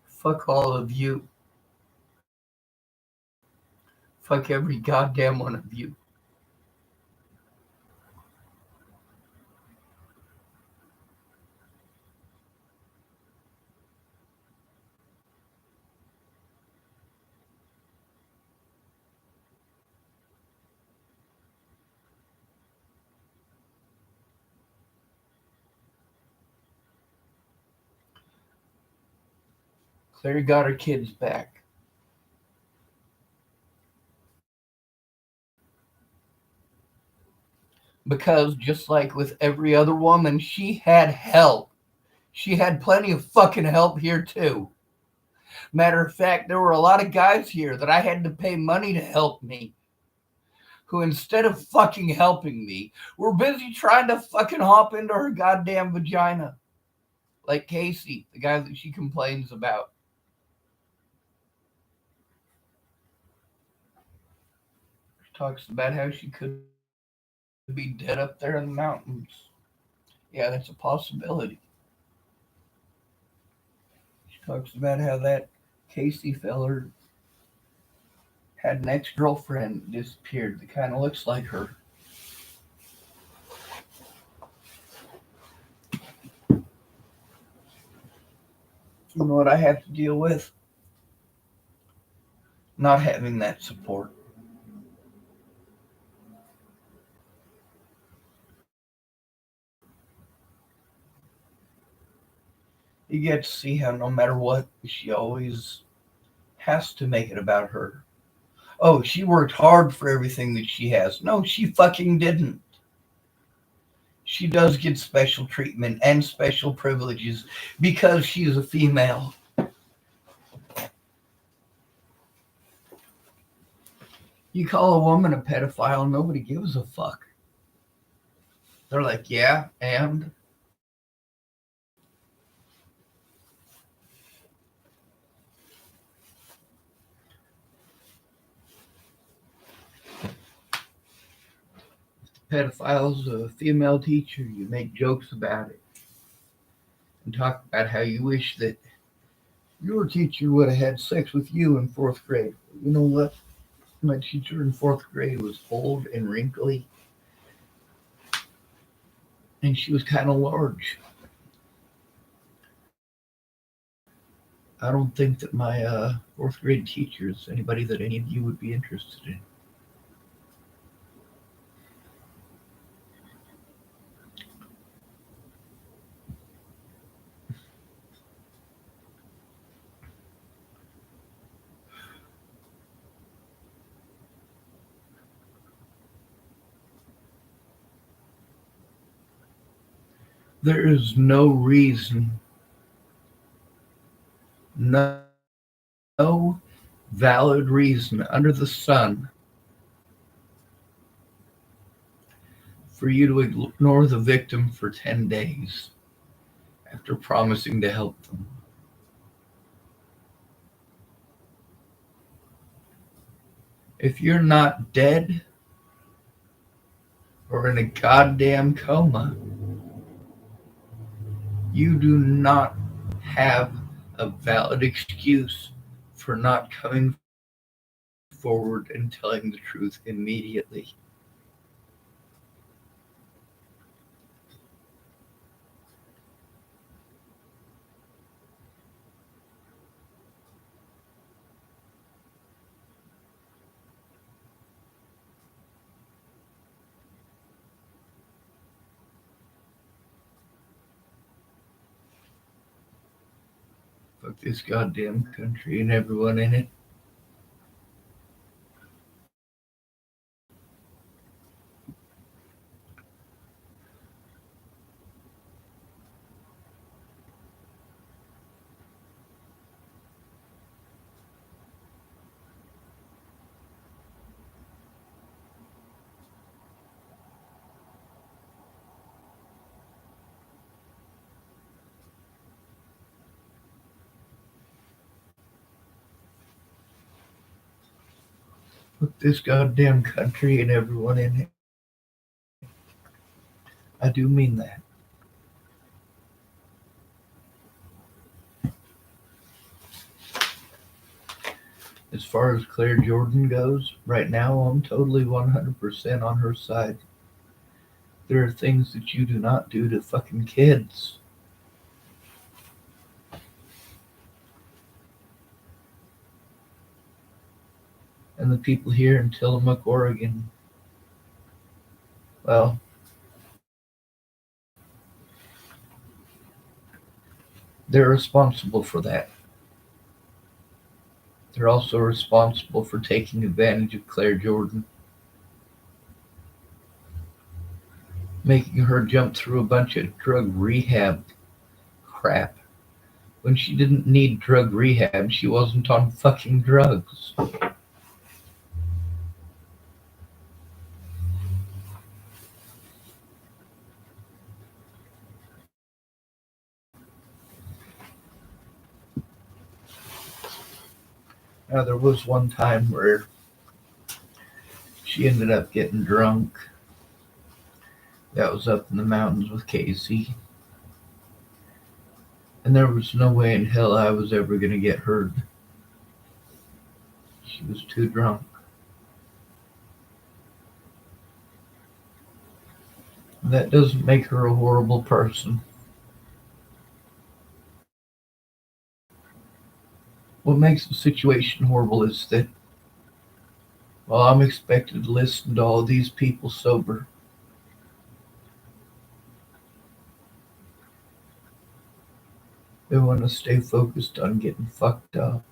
Fuck all of you. Fuck every goddamn one of you. Claire got her kids back. Because just like with every other woman, she had help. She had plenty of fucking help here too. Matter of fact, there were a lot of guys here that I had to pay money to help me, who instead of fucking helping me, were busy trying to fucking hop into her goddamn vagina. Like Casey, the guy that she complains about. She talks about how she could be dead up there in the mountains. Yeah, that's a possibility. She talks about how that Casey feller had an ex-girlfriend that disappeared that kind of looks like her. You know what I have to deal with? Not having that support. You get to see how no matter what, she always has to make it about her. Oh, she worked hard for everything that she has. No, she fucking didn't. She does get special treatment and special privileges because she is a female. You call a woman a pedophile, nobody gives a fuck. They're like, yeah, and pedophile's a female teacher, you make jokes about it and talk about how you wish that your teacher would have had sex with you in fourth grade. You know what? My teacher in fourth grade was old and wrinkly, and she was kind of large. I don't think that my fourth grade teacher is anybody that any of you would be interested in. There is no reason, no, no valid reason under the sun for you to ignore the victim for 10 days after promising to help them. If you're not dead or in a goddamn coma, you do not have a valid excuse for not coming forward and telling the truth immediately. Fuck this goddamn country and everyone in it. Fuck this goddamn country and everyone in it. I do mean that. As far as Claire Jordan goes, right now I'm totally 100% on her side. There are things that you do not do to fucking kids. And the people here in Tillamook, Oregon, well, they're responsible for that. They're also responsible for taking advantage of Claire Jordan, making her jump through a bunch of drug rehab crap. When she didn't need drug rehab, she wasn't on fucking drugs. Now, there was one time where she ended up getting drunk. That was up in the mountains with Casey. And there was no way in hell I was ever going to get hurt. She was too drunk. That doesn't make her a horrible person. What makes the situation horrible is that while I'm expected to listen to all these people sober, they want to stay focused on getting fucked up.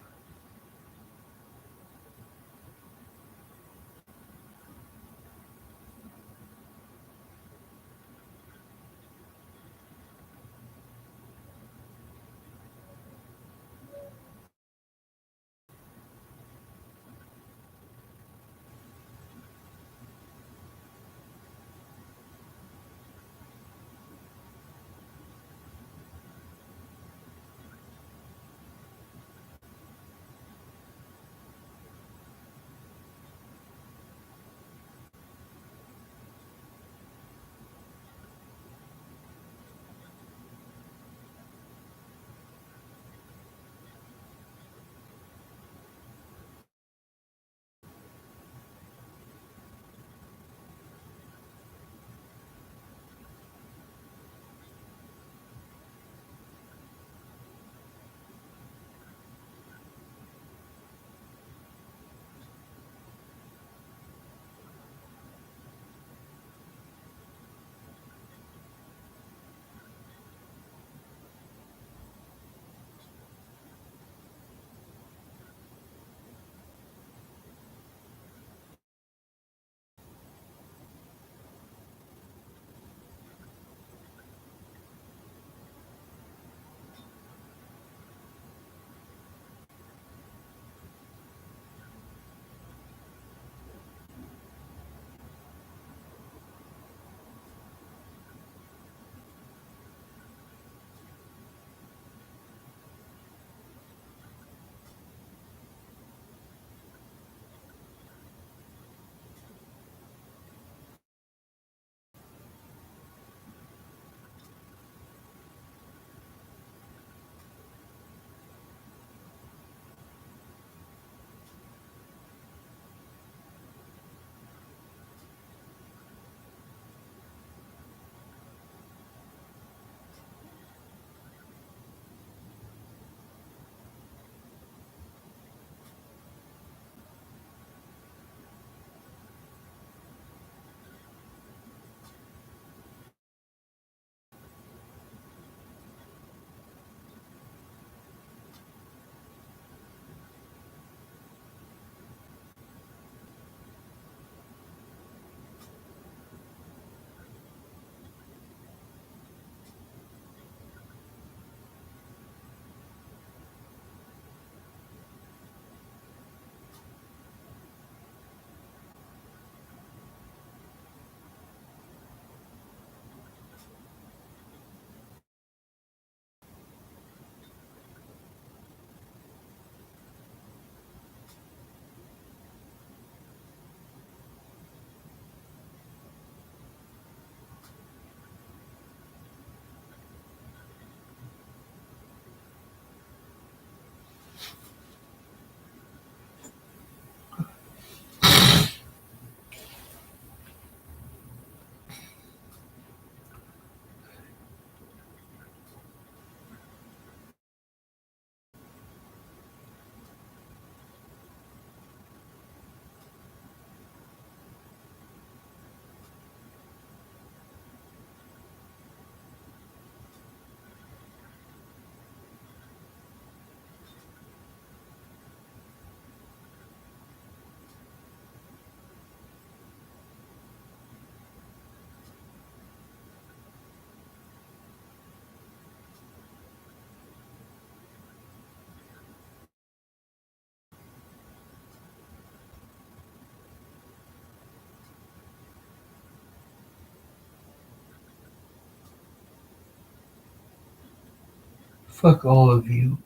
Fuck all of you.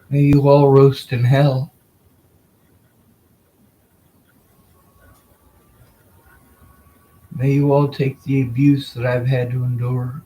May you all roast in hell. May you all take the abuse that I've had to endure.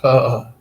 uh,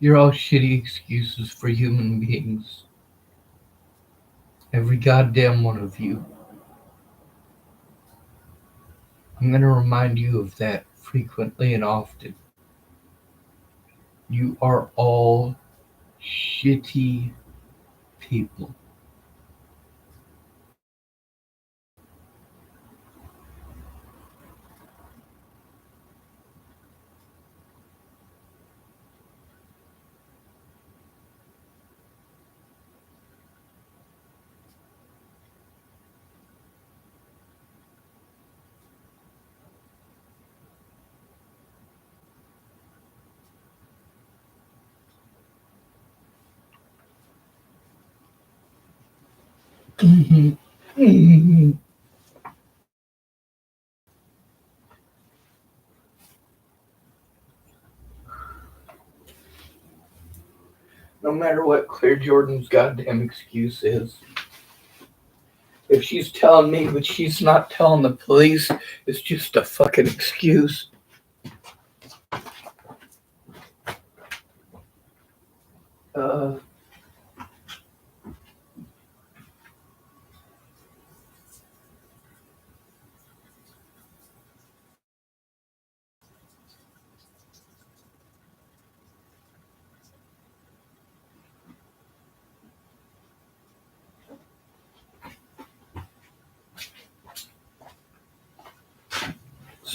You're all shitty excuses for human beings. Every goddamn one of you. I'm going to remind you of that frequently and often. You are all shitty people. No matter what Claire Jordan's goddamn excuse is, if she's telling me but she's not telling the police, it's just a fucking excuse. Uh,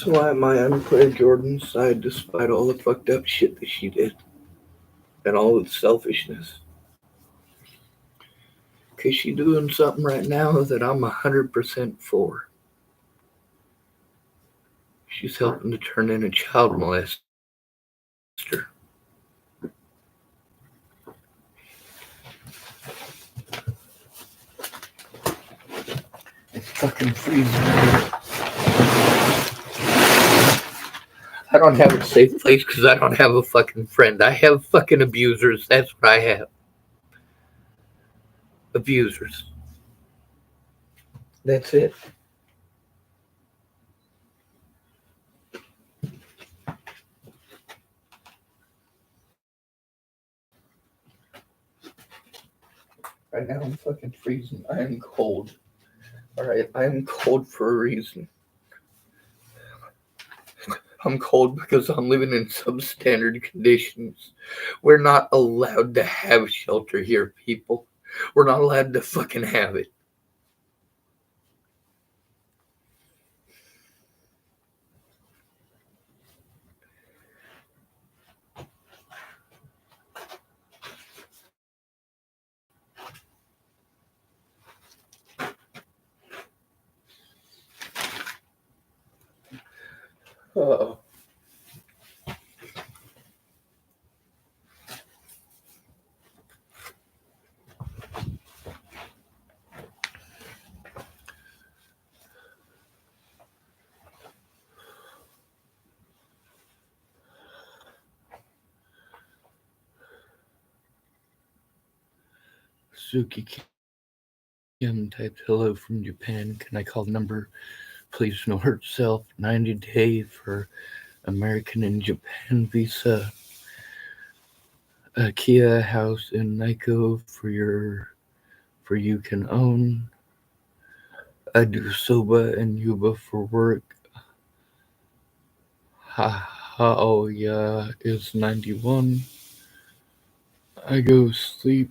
so why am I on Claire Jordan's side despite all the fucked up shit that she did and all the selfishness? Because she's doing something right now that I'm 100% for. She's helping to turn in a child molester. It's fucking freezing. I don't have a safe place because I don't have a fucking friend. I have fucking abusers. That's what I have. Abusers. That's it. Right now I'm fucking freezing. I am cold. Alright, I am cold for a reason. I'm cold because I'm living in substandard conditions. We're not allowed to have shelter here, people. We're not allowed to fucking have it. Oh. Suki Kim typed hello from Japan. Can I call the number? Please no hurt self. 90-day for American and Japan visa. A Kia house in Nikko for you can own. I do soba and yuba for work. Haoya is 91. I go sleep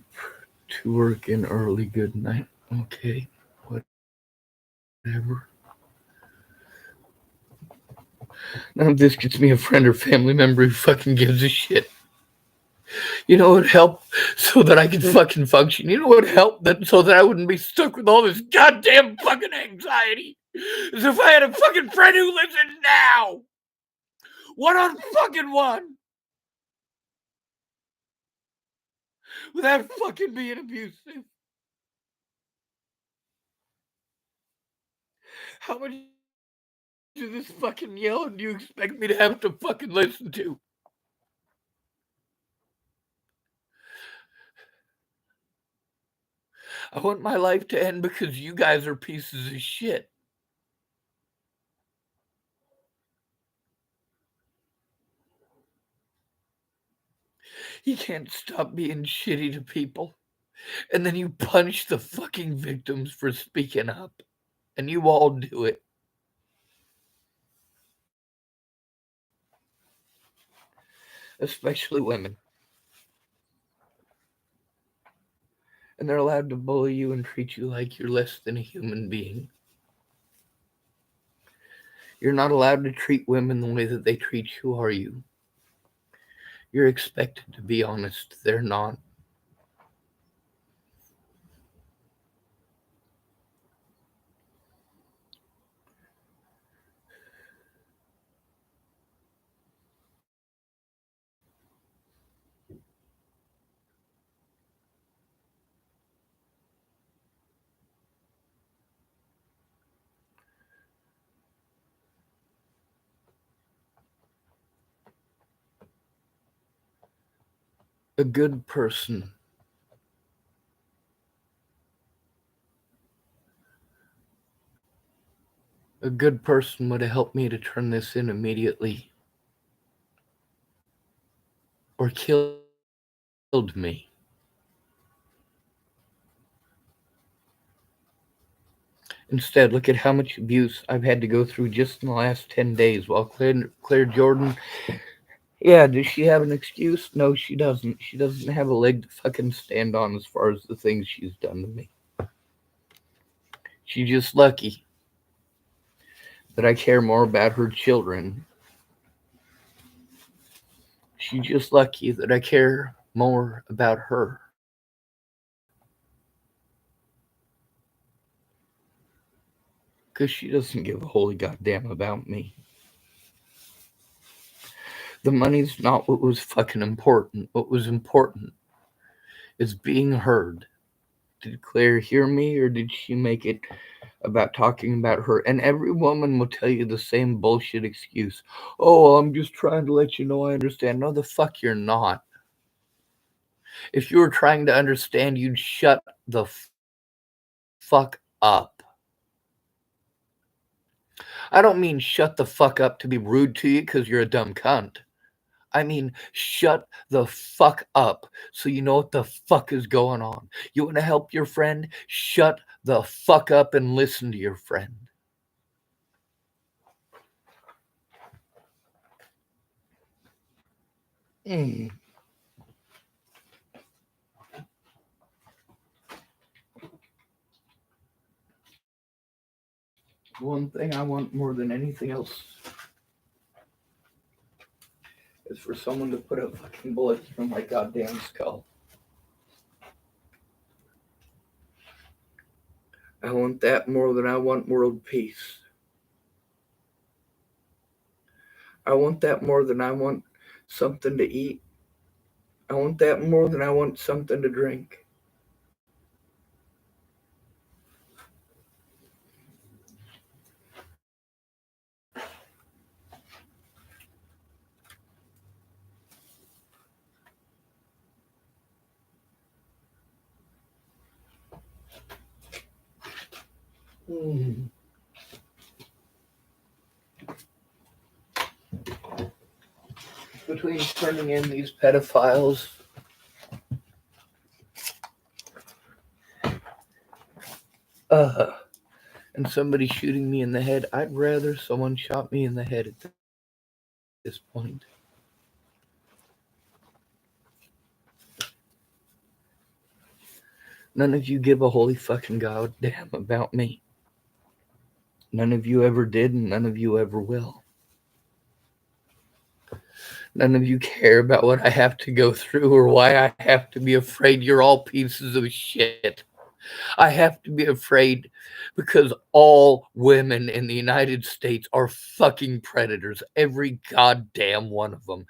to work in early. Good night. Okay, whatever. None of this gets me a friend or family member who fucking gives a shit. You know what would help so that I could fucking function? You know what would help so that I wouldn't be stuck with all this goddamn fucking anxiety? Is if I had a fucking friend who lives in now. One on fucking one. Without fucking being abusive. How much of this fucking yelling do you expect me to have to fucking listen to? I want my life to end because you guys are pieces of shit. He can't stop being shitty to people. And then you punish the fucking victims for speaking up. And you all do it. Especially women. And they're allowed to bully you and treat you like you're less than a human being. You're not allowed to treat women the way that they treat you, are you? You're expected to be honest. They're not. A good person. A good person would have helped me to turn this in immediately. Or killed me. Instead, look at how much abuse I've had to go through just in the last 10 days while Claire Jordan. Yeah, does she have an excuse? No, she doesn't. She doesn't have a leg to fucking stand on as far as the things she's done to me. She's just lucky that I care more about her children. She's just lucky that I care more about her. Because she doesn't give a holy goddamn about me. The money's not what was fucking important. What was important is being heard. Did Claire hear me, or did she make it about talking about her? And every woman will tell you the same bullshit excuse. Oh, I'm just trying to let you know I understand. No, the fuck you're not. If you were trying to understand, you'd shut the fuck up. I don't mean shut the fuck up to be rude to you because you're a dumb cunt. I mean, shut the fuck up so you know what the fuck is going on. You want to help your friend? Shut the fuck up and listen to your friend. Mm. One thing I want more than anything else is for someone to put a fucking bullet through my goddamn skull. I want that more than I want world peace. I want that more than I want something to eat. I want that more than I want something to drink. Mm. Between turning in these pedophiles uh, and somebody shooting me in the head, I'd rather someone shot me in the head at this point. None of you give a holy fucking goddamn about me. None of you ever did, and none of you ever will. None of you care about what I have to go through or why I have to be afraid. You're all pieces of shit. I have to be afraid because all women in the United States are fucking predators. Every goddamn one of them.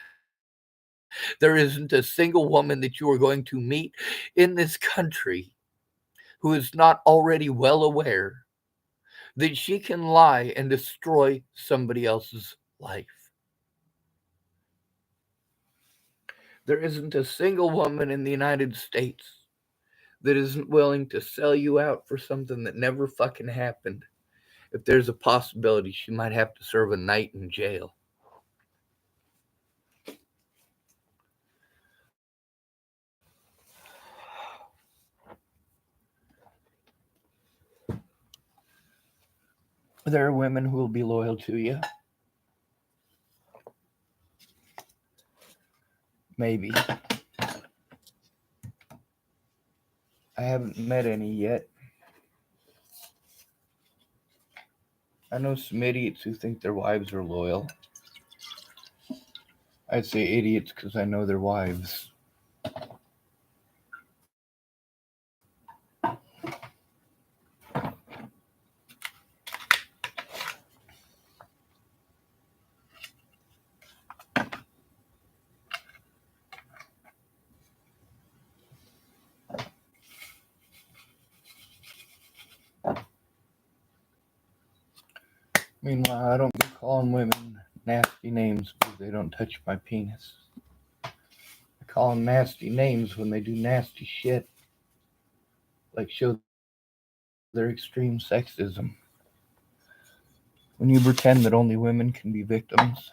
There isn't a single woman that you are going to meet in this country who is not already well aware that she can lie and destroy somebody else's life. There isn't a single woman in the United States that isn't willing to sell you out for something that never fucking happened if there's a possibility she might have to serve a night in jail. There are women who will be loyal to you. Maybe. I haven't met any yet. I know some idiots who think their wives are loyal. I'd say idiots because I know their wives. Meanwhile, I don't be calling women nasty names because they don't touch my penis. I call them nasty names when they do nasty shit, like show their extreme sexism. When you pretend that only women can be victims,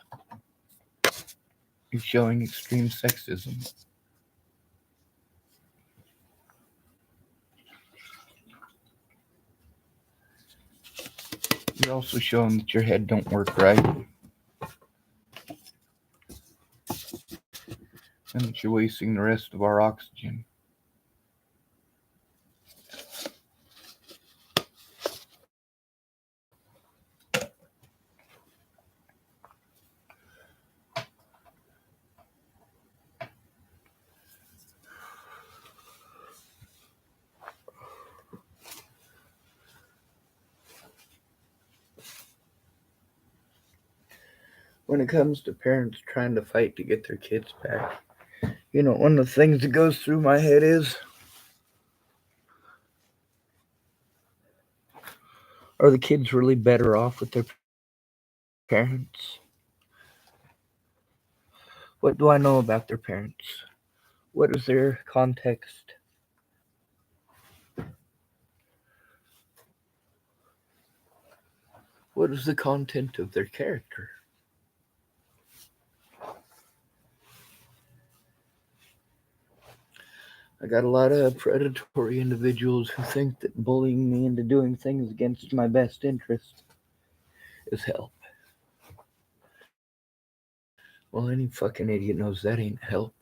you're showing extreme sexism. You're also showing that your head don't work right, and that you're wasting the rest of our oxygen. When it comes to parents trying to fight to get their kids back, one of the things that goes through my head is, are the kids really better off with their parents? What do I know about their parents? What is their context? What is the content of their character? I got a lot of predatory individuals who think that bullying me into doing things against my best interest is help. Well, any fucking idiot knows that ain't help.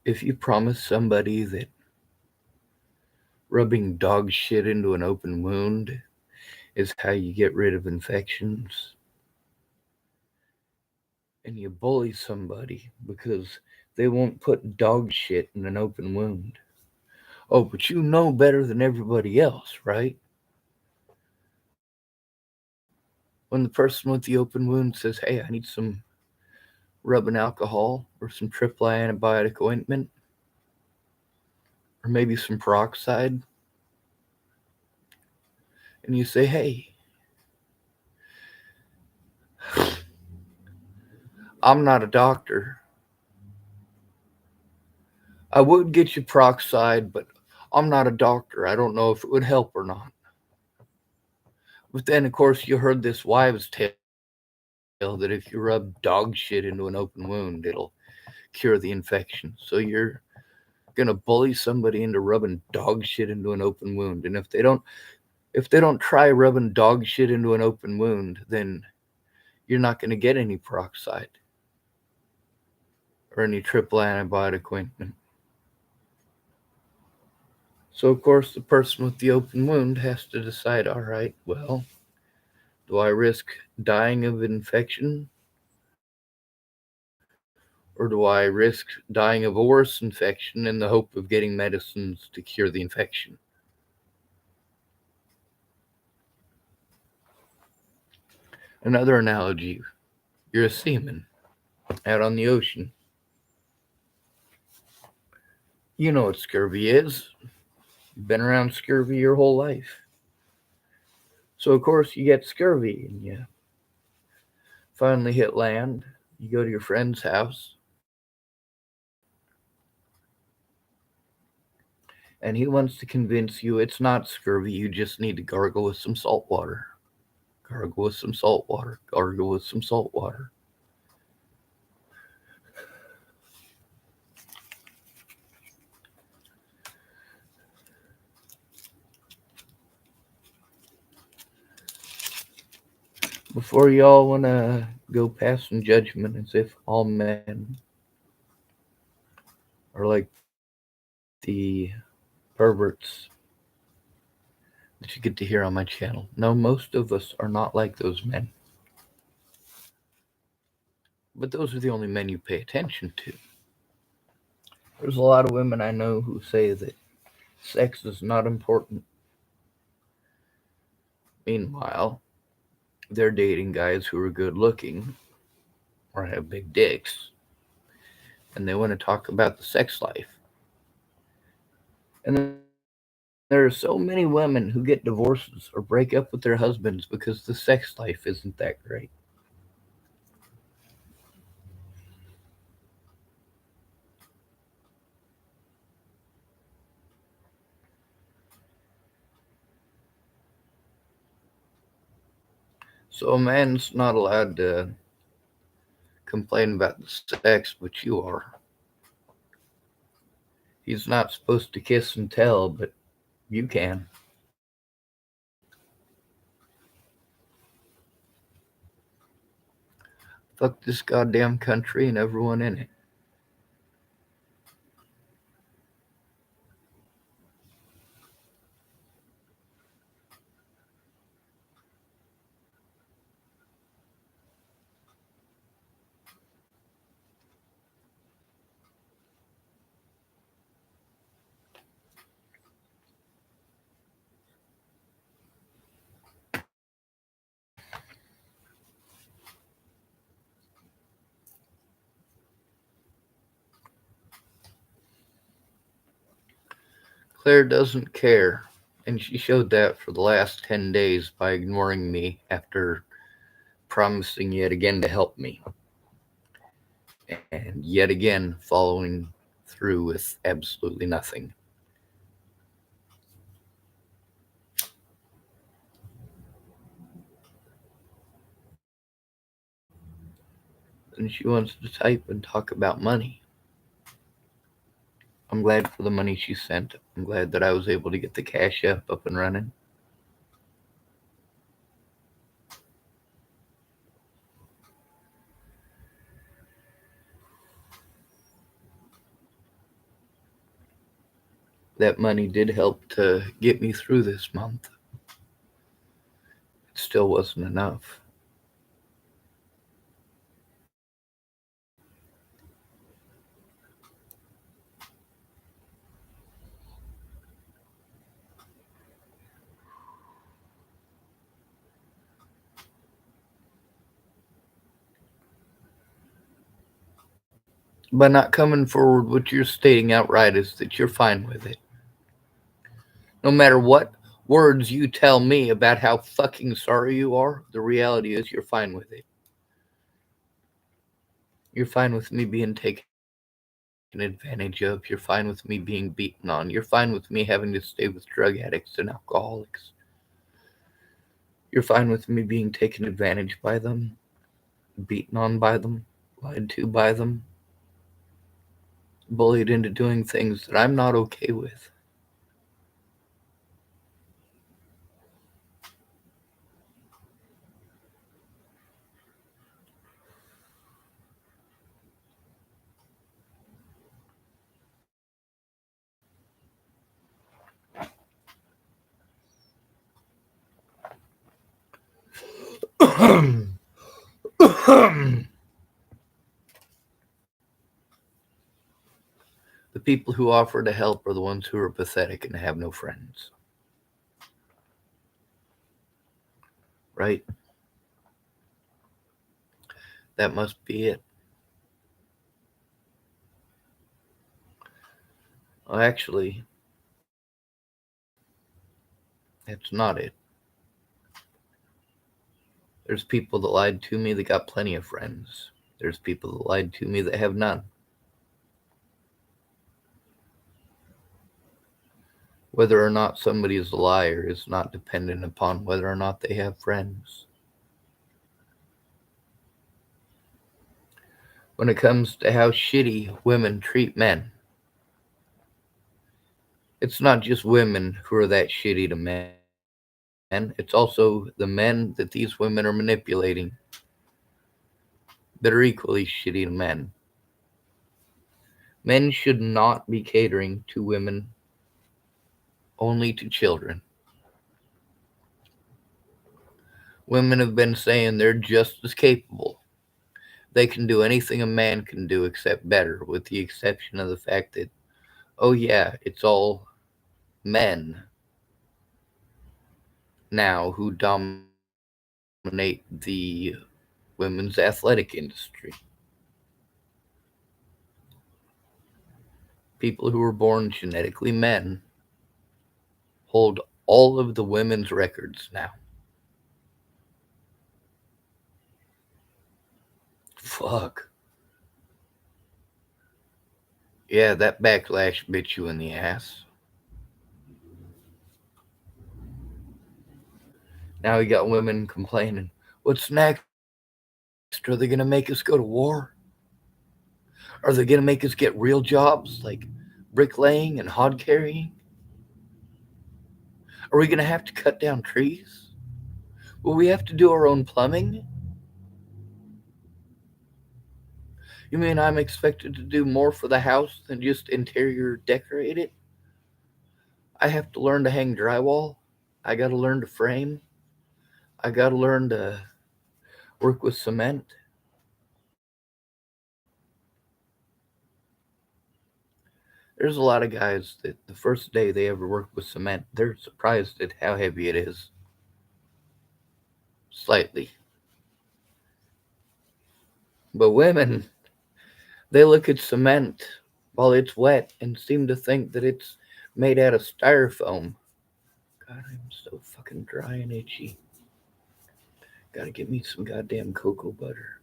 If you promise somebody that rubbing dog shit into an open wound is how you get rid of infections, and you bully somebody because they won't put dog shit in an open wound. Oh, but you know better than everybody else, right? When the person with the open wound says, hey, I need some rubbing alcohol or some triple antibiotic ointment or maybe some peroxide, and you say, hey, I'm not a doctor. I would get you peroxide, but I'm not a doctor. I don't know if it would help or not. But then, of course, you heard this wives' tale that if you rub dog shit into an open wound, it'll cure the infection. So you're gonna bully somebody into rubbing dog shit into an open wound, and if they don't try rubbing dog shit into an open wound, then you're not gonna get any peroxide or any triple antibiotic ointment. So of course the person with the open wound has to decide, all right, well, do I risk dying of infection? Or do I risk dying of a worse infection in the hope of getting medicines to cure the infection? Another analogy, you're a seaman out on the ocean. You know what scurvy is. You've been around scurvy your whole life. So, of course, you get scurvy and you finally hit land. You go to your friend's house and he wants to convince you it's not scurvy, you just need to gargle with some salt water. Gargle with some salt water. Gargle with some salt water. Before y'all want to go passing judgment as if all men are like the perverts that you get to hear on my channel. No, most of us are not like those men. But those are the only men you pay attention to. There's a lot of women I know who say that sex is not important. Meanwhile, they're dating guys who are good looking or have big dicks, and they want to talk about the sex life. And there are so many women who get divorces or break up with their husbands because the sex life isn't that great. So a man's not allowed to complain about the sex, but you are. He's not supposed to kiss and tell, but you can. Fuck this goddamn country and everyone in it. Claire doesn't care, and she showed that for the last 10 days by ignoring me after promising yet again to help me, and yet again following through with absolutely nothing. And she wants to type and talk about money. I'm glad for the money she sent. I'm glad that I was able to get the Cash App up and running. That money did help to get me through this month. It still wasn't enough. By not coming forward, what you're stating outright is that you're fine with it. No matter what words you tell me about how fucking sorry you are, the reality is you're fine with it. You're fine with me being taken advantage of. You're fine with me being beaten on. You're fine with me having to stay with drug addicts and alcoholics. You're fine with me being taken advantage by them, beaten on by them, lied to by them, bullied into doing things that I'm not okay with. The people who offer to help are the ones who are pathetic and have no friends. Right? That must be it. Well, actually, that's not it. There's people that lied to me that got plenty of friends. There's people that lied to me that have none. Whether or not somebody is a liar is not dependent upon whether or not they have friends. When it comes to how shitty women treat men, it's not just women who are that shitty to men. it's also the men that these women are manipulating that are equally shitty to men. Men should not be catering to women, only to children. Women have been saying they're just as capable. They can do anything a man can do except better, with the exception of the fact that, oh yeah, it's all men now who dominate the women's athletic industry. People who were born genetically men hold all of the women's records now. Fuck. Yeah, that backlash bit you in the ass. Now we got women complaining. What's next? Are they going to make us go to war? Are they going to make us get real jobs like bricklaying and hod carrying? Are we going to have to cut down trees? Will we have to do our own plumbing? You mean I'm expected to do more for the house than just interior decorate it? I have to learn to hang drywall. I got to learn to frame. I got to learn to work with cement. There's a lot of guys that the first day they ever work with cement, they're surprised at how heavy it is. Slightly. But women, they look at cement while it's wet and seem to think that it's made out of styrofoam. God, I'm so fucking dry and itchy. Gotta get me some goddamn cocoa butter.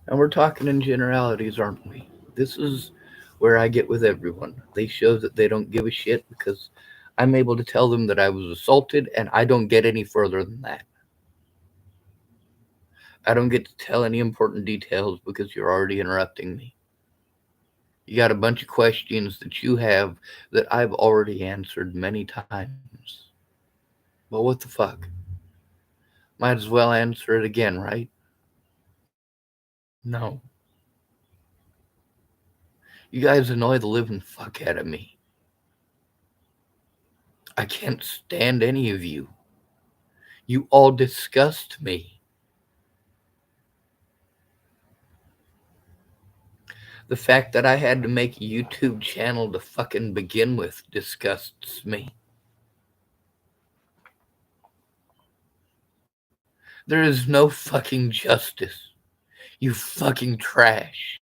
And we're talking in generalities, aren't we? This is where I get with everyone. They show that they don't give a shit because I'm able to tell them that I was assaulted and I don't get any further than that. I don't get to tell any important details because you're already interrupting me. You got a bunch of questions that you have that I've already answered many times. Well, what the fuck? Might as well answer it again, right? No. You guys annoy the living fuck out of me. I can't stand any of you. You all disgust me. The fact that I had to make a YouTube channel to fucking begin with disgusts me. There is no fucking justice. You fucking trash.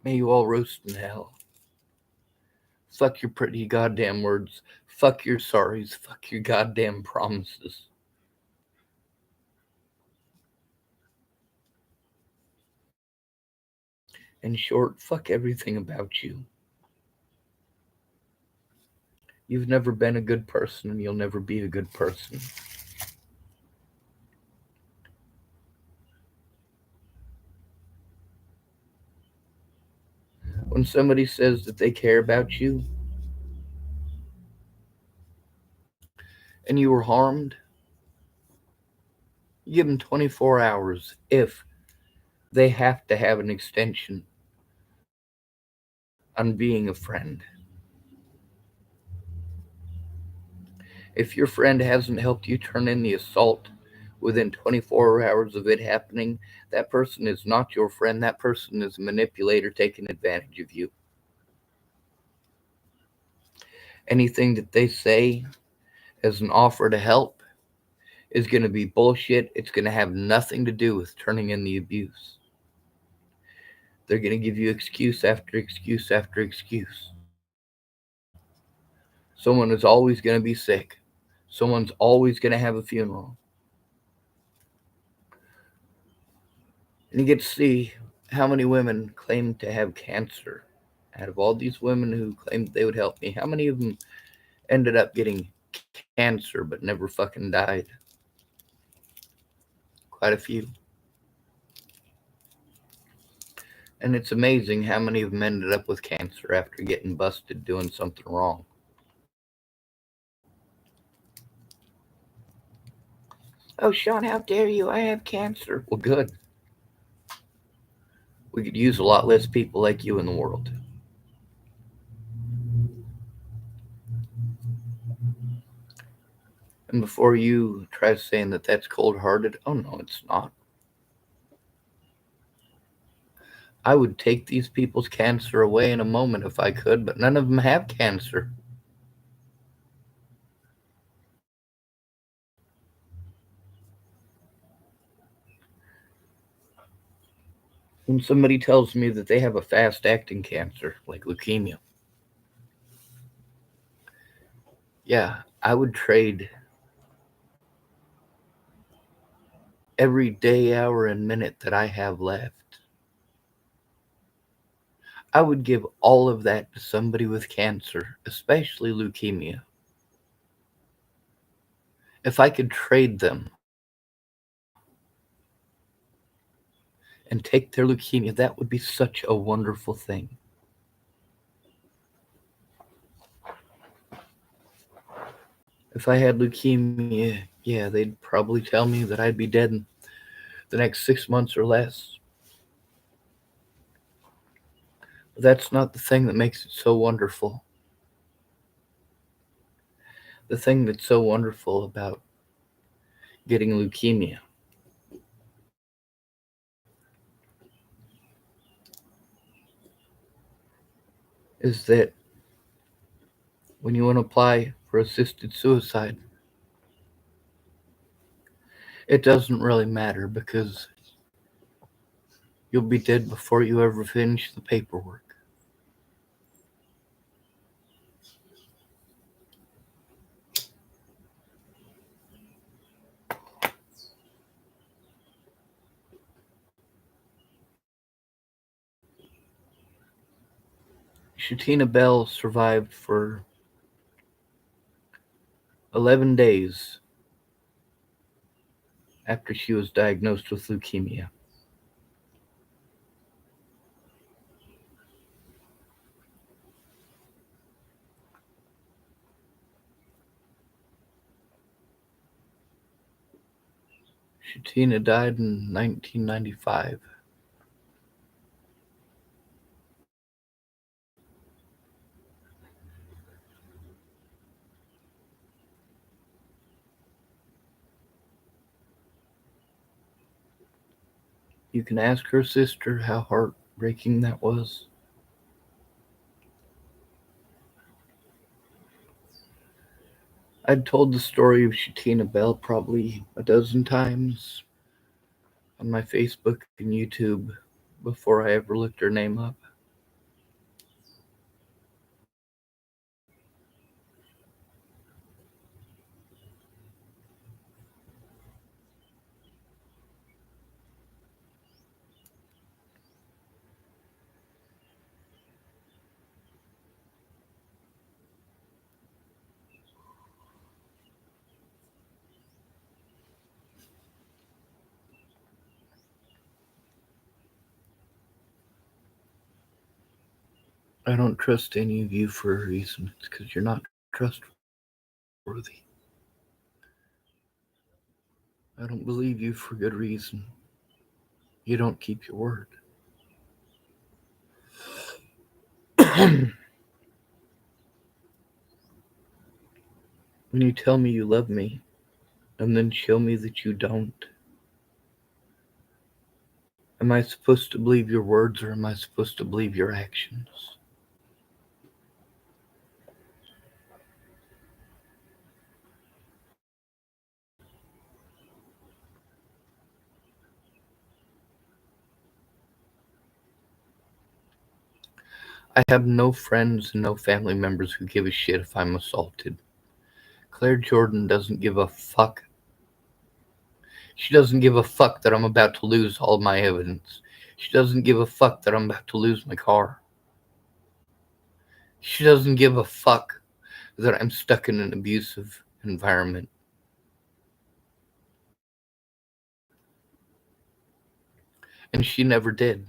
May you all roast in hell. Fuck your pretty goddamn words. Fuck your sorries. Fuck your goddamn promises. In short, fuck everything about you. You've never been a good person and you'll never be a good person. When somebody says that they care about you and you were harmed, you give them 24 hours if they have to have an extension on being a friend. If your friend hasn't helped you turn in the assault within 24 hours of it happening, that person is not your friend. That person is a manipulator taking advantage of you. Anything that they say as an offer to help is going to be bullshit. It's going to have nothing to do with turning in the abuse. They're going to give you excuse after excuse after excuse. Someone is always going to be sick. Someone's always going to have a funeral. And you get to see how many women claim to have cancer? Out of all these women who claimed they would help me, how many of them ended up getting cancer but never fucking died? Quite a few. And it's amazing how many of them ended up with cancer after getting busted doing something wrong. Oh, Sean, how dare you? I have cancer. Well, good. We could use a lot less people like you in the world. And before you try saying that that's cold hearted, oh no, it's not. I would take these people's cancer away in a moment if I could, but none of them have cancer. When somebody tells me that they have a fast acting cancer, like leukemia, yeah, I would trade every day, hour, and minute that I have left. I would give all of that to somebody with cancer, especially leukemia. If I could trade them and take their leukemia, that would be such a wonderful thing. If I had leukemia, yeah, they'd probably tell me that I'd be dead in the next 6 months or less. But that's not the thing that makes it so wonderful. The thing that's so wonderful about getting leukemia is that when you want to apply for assisted suicide, it doesn't really matter because you'll be dead before you ever finish the paperwork. Shatina Bell survived for 11 days after she was diagnosed with leukemia. Shatina died in 1995. You can ask her sister how heartbreaking that was. I'd told the story of Shatina Bell probably a dozen times on my Facebook and YouTube before I ever looked her name up. I don't trust any of you for a reason. It's because you're not trustworthy. I don't believe you for good reason. You don't keep your word. When you tell me you love me and then show me that you don't, am I supposed to believe your words or am I supposed to believe your actions? I have no friends and no family members who give a shit if I'm assaulted. Claire Jordan doesn't give a fuck. She doesn't give a fuck that I'm about to lose all my evidence. She doesn't give a fuck that I'm about to lose my car. She doesn't give a fuck that I'm stuck in an abusive environment. And she never did.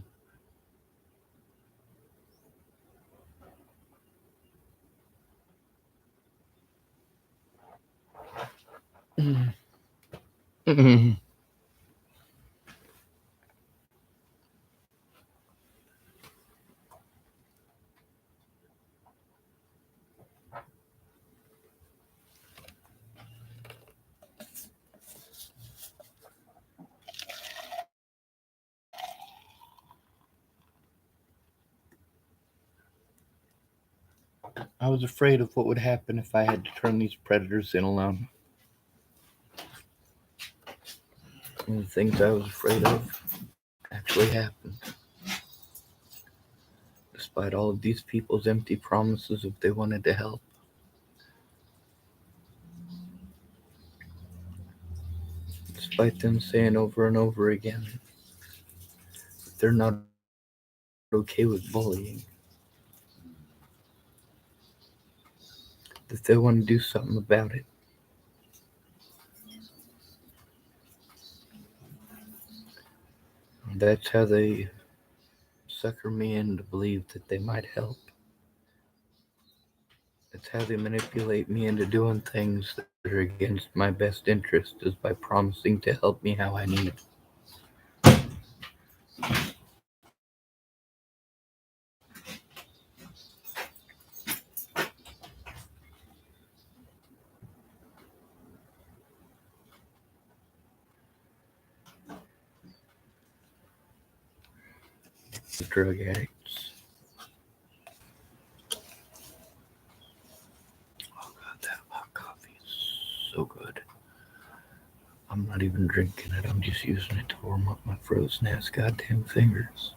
I was afraid of what would happen if I had to turn these predators in alone. And the things I was afraid of actually happened. Despite all of these people's empty promises if they wanted to help. Despite them saying over and over again that they're not okay with bullying. That they want to do something about it. That's how they sucker me in to believe that they might help. That's how they manipulate me into doing things that are against my best interest, is by promising to help me how I need. Drug addicts. Oh god, that hot coffee is so good. I'm not even drinking it, I'm just using it to warm up my frozen ass goddamn fingers.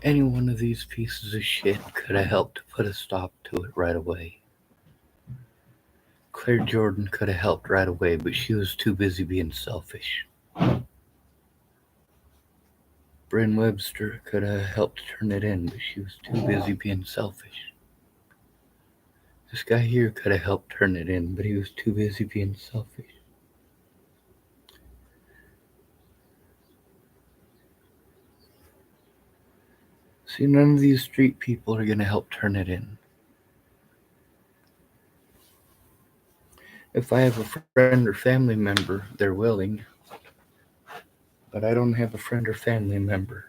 Any one of these pieces of shit could have helped to put a stop to it right away. Claire Jordan could have helped right away, but she was too busy being selfish. Brin Webster could have helped turn it in, but she was too busy being selfish. This guy here could have helped turn it in, but he was too busy being selfish. See, none of these street people are going to help turn it in. If I have a friend or family member, they're willing, but I don't have a friend or family member.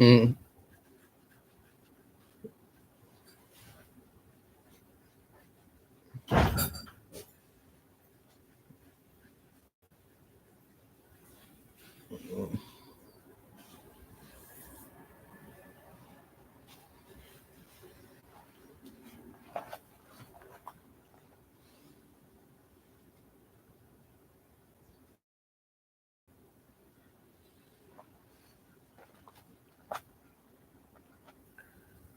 Mm.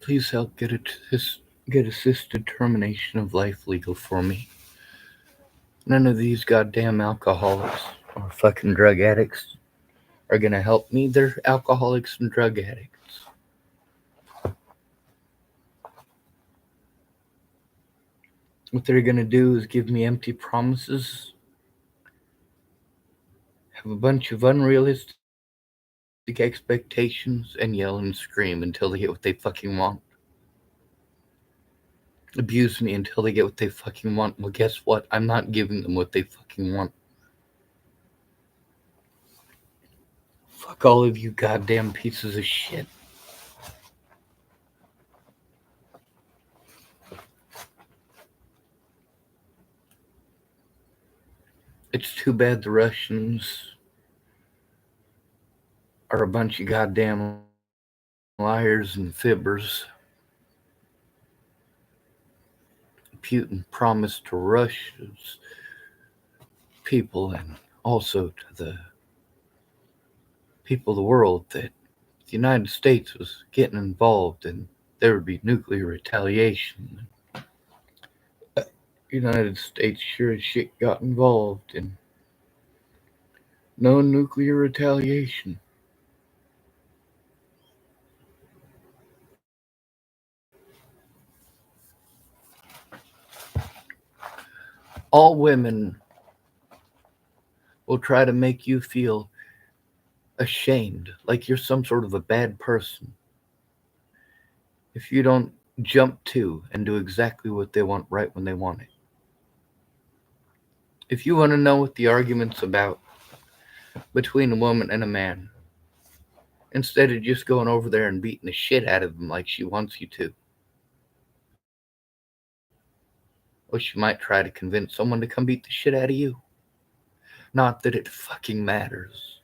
Please help get assisted termination of life legal for me. None of these goddamn alcoholics or fucking drug addicts are gonna help me. They're alcoholics and drug addicts. What they're gonna do is give me empty promises, have a bunch of unrealistic expectations, and yell and scream until they get what they fucking want. Abuse me until they get what they fucking want. Well, guess what? I'm not giving them what they fucking want. Fuck all of you goddamn pieces of shit. It's too bad the Russians are a bunch of goddamn liars and fibbers. Putin promised to Russia's people and also to the people of the world that the United States was getting involved and there would be nuclear retaliation. The United States sure as shit got involved and no nuclear retaliation. All women will try to make you feel ashamed, like you're some sort of a bad person, if you don't jump to and do exactly what they want right when they want it. If you want to know what the argument's about between a woman and a man, instead of just going over there and beating the shit out of them like she wants you to, or she might try to convince someone to come beat the shit out of you. Not that it fucking matters.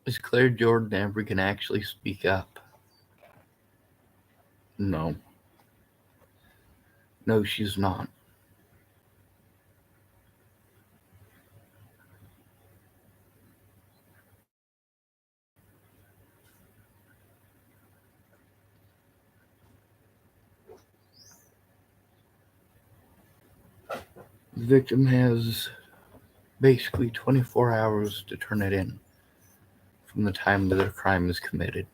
Is Claire Jordan ever going to actually speak up? No. No, she's not. The victim has basically 24 hours to turn it in from the time that their crime is committed.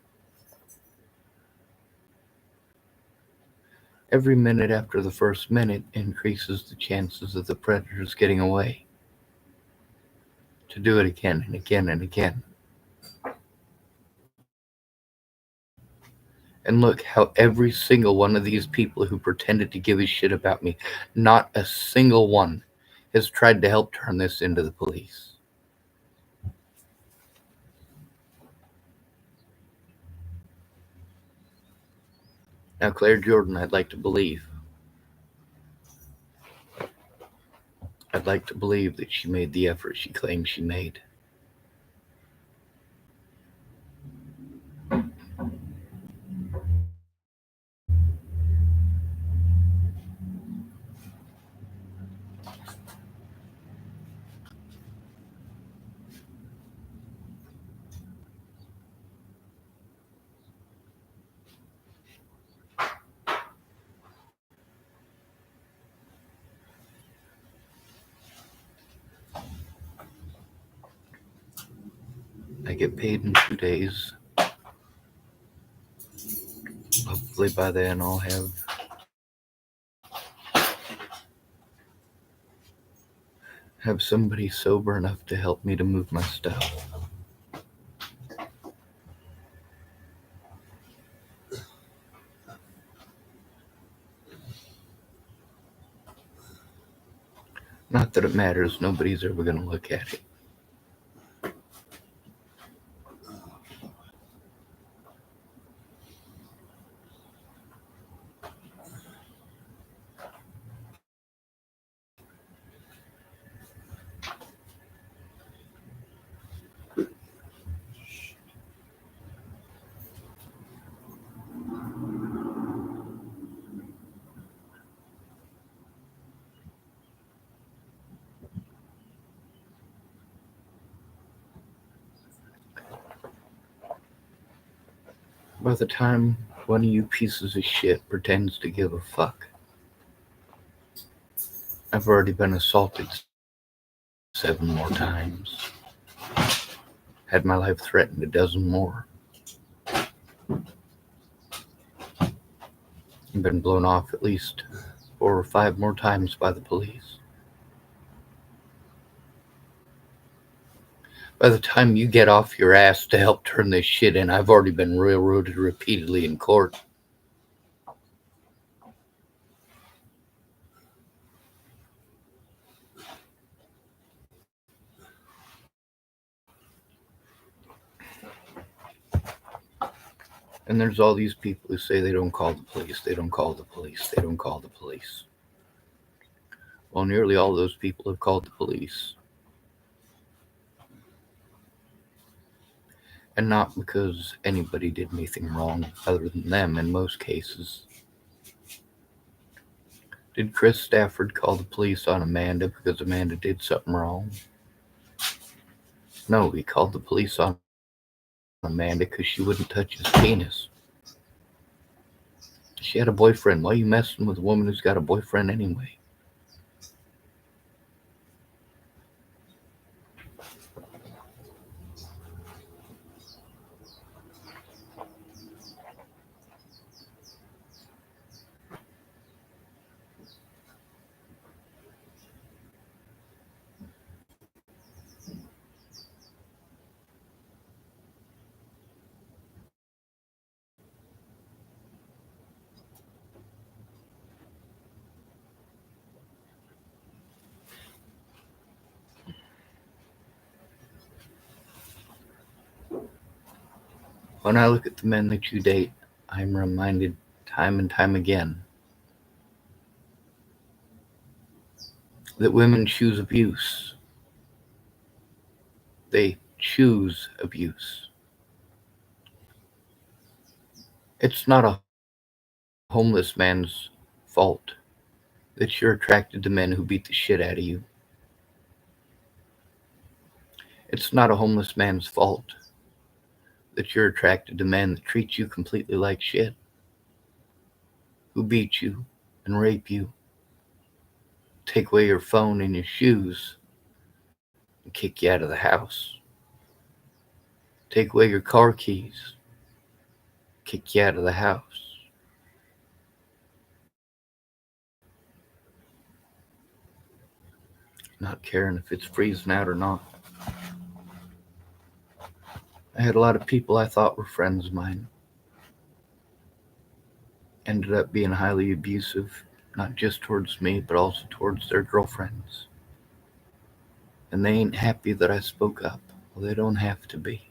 Every minute after the first minute increases the chances of the predators getting away to do it again and again and again. And look how every single one of these people who pretended to give a shit about me, not a single one has tried to help turn this into the police. Now, Claire Jordan, I'd like to believe that she made the effort she claims she made. I get paid in 2 days. Hopefully by then I'll have somebody sober enough to help me to move my stuff. Not that it matters, nobody's ever going to look at it. By the time one of you pieces of shit pretends to give a fuck, I've already been assaulted 7 more times. Had my life threatened a dozen more. I've been blown off at least 4 or 5 more times by the police. By the time you get off your ass to help turn this shit in, I've already been railroaded repeatedly in court. And there's all these people who say they don't call the police, they don't call the police, they don't call the police. Well, nearly all those people have called the police. And not because anybody did anything wrong other than them in most cases. Did Chris Stafford call the police on Amanda because Amanda did something wrong? No, he called the police on Amanda because she wouldn't touch his penis. She had a boyfriend. Why are you messing with a woman who's got a boyfriend anyway? When I look at the men that you date, I'm reminded time and time again that women choose abuse. They choose abuse. It's not a homeless man's fault that you're attracted to men who beat the shit out of you. It's not a homeless man's fault that you're attracted to men that treat you completely like shit, who beat you and rape you, take away your phone and your shoes, and kick you out of the house, take away your car keys, kick you out of the house. Not caring if it's freezing out or not. I had a lot of people I thought were friends of mine ended up being highly abusive, not just towards me, but also towards their girlfriends. And they ain't happy that I spoke up. Well, they don't have to be.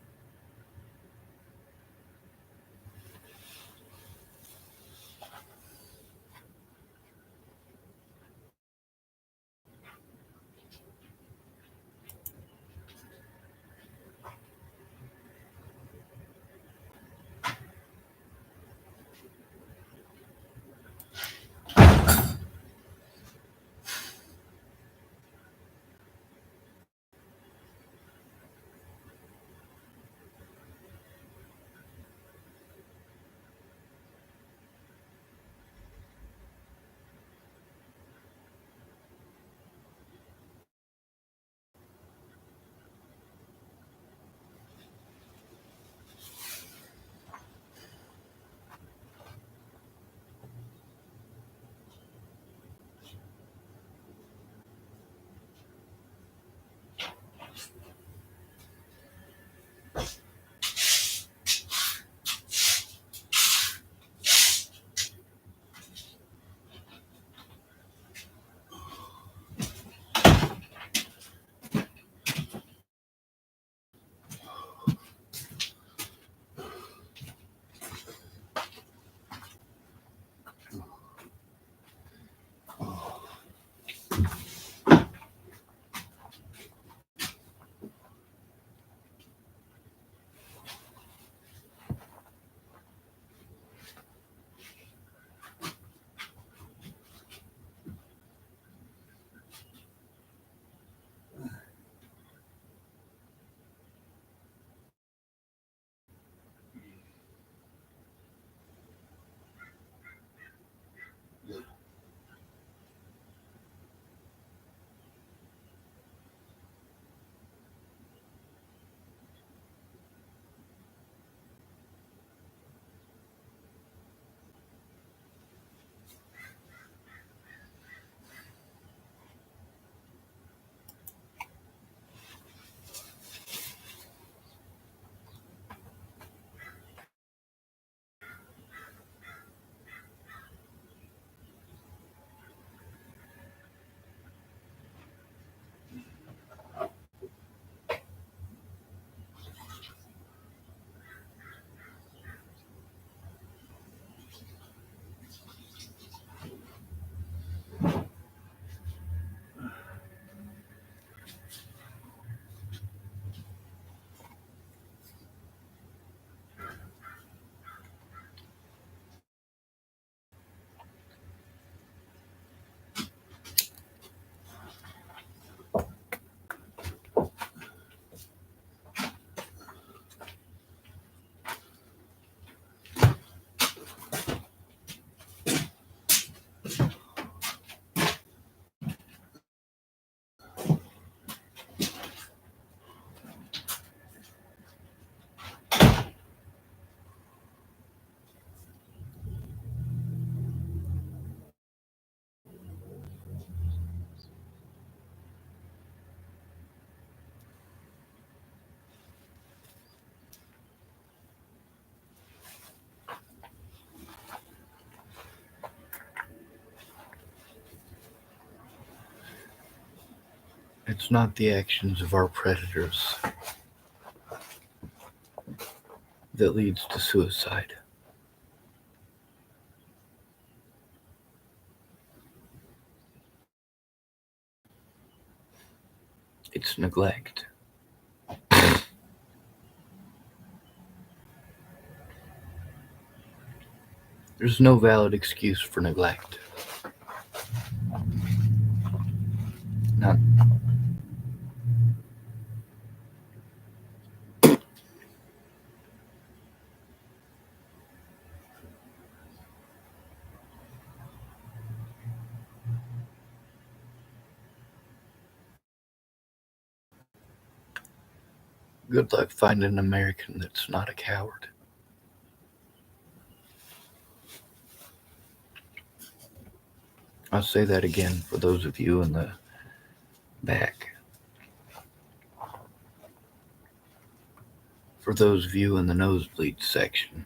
It's not the actions of our predators that leads to suicide. It's neglect. There's no valid excuse for neglect. None. Good luck finding an American that's not a coward. I'll say that again for those of you in the back. For those of you in the nosebleed section.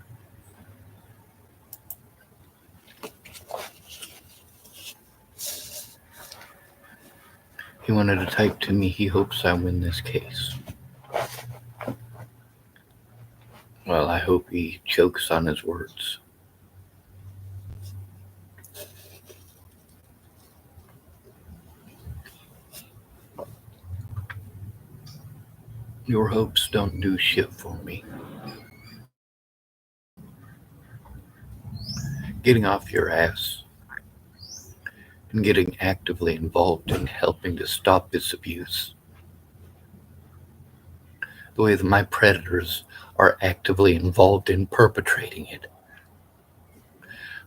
He wanted to type to me, he hopes I win this case. Well, I hope he chokes on his words. Your hopes don't do shit for me. Getting off your ass and getting actively involved in helping to stop this abuse. The way that my predators are actively involved in perpetrating it.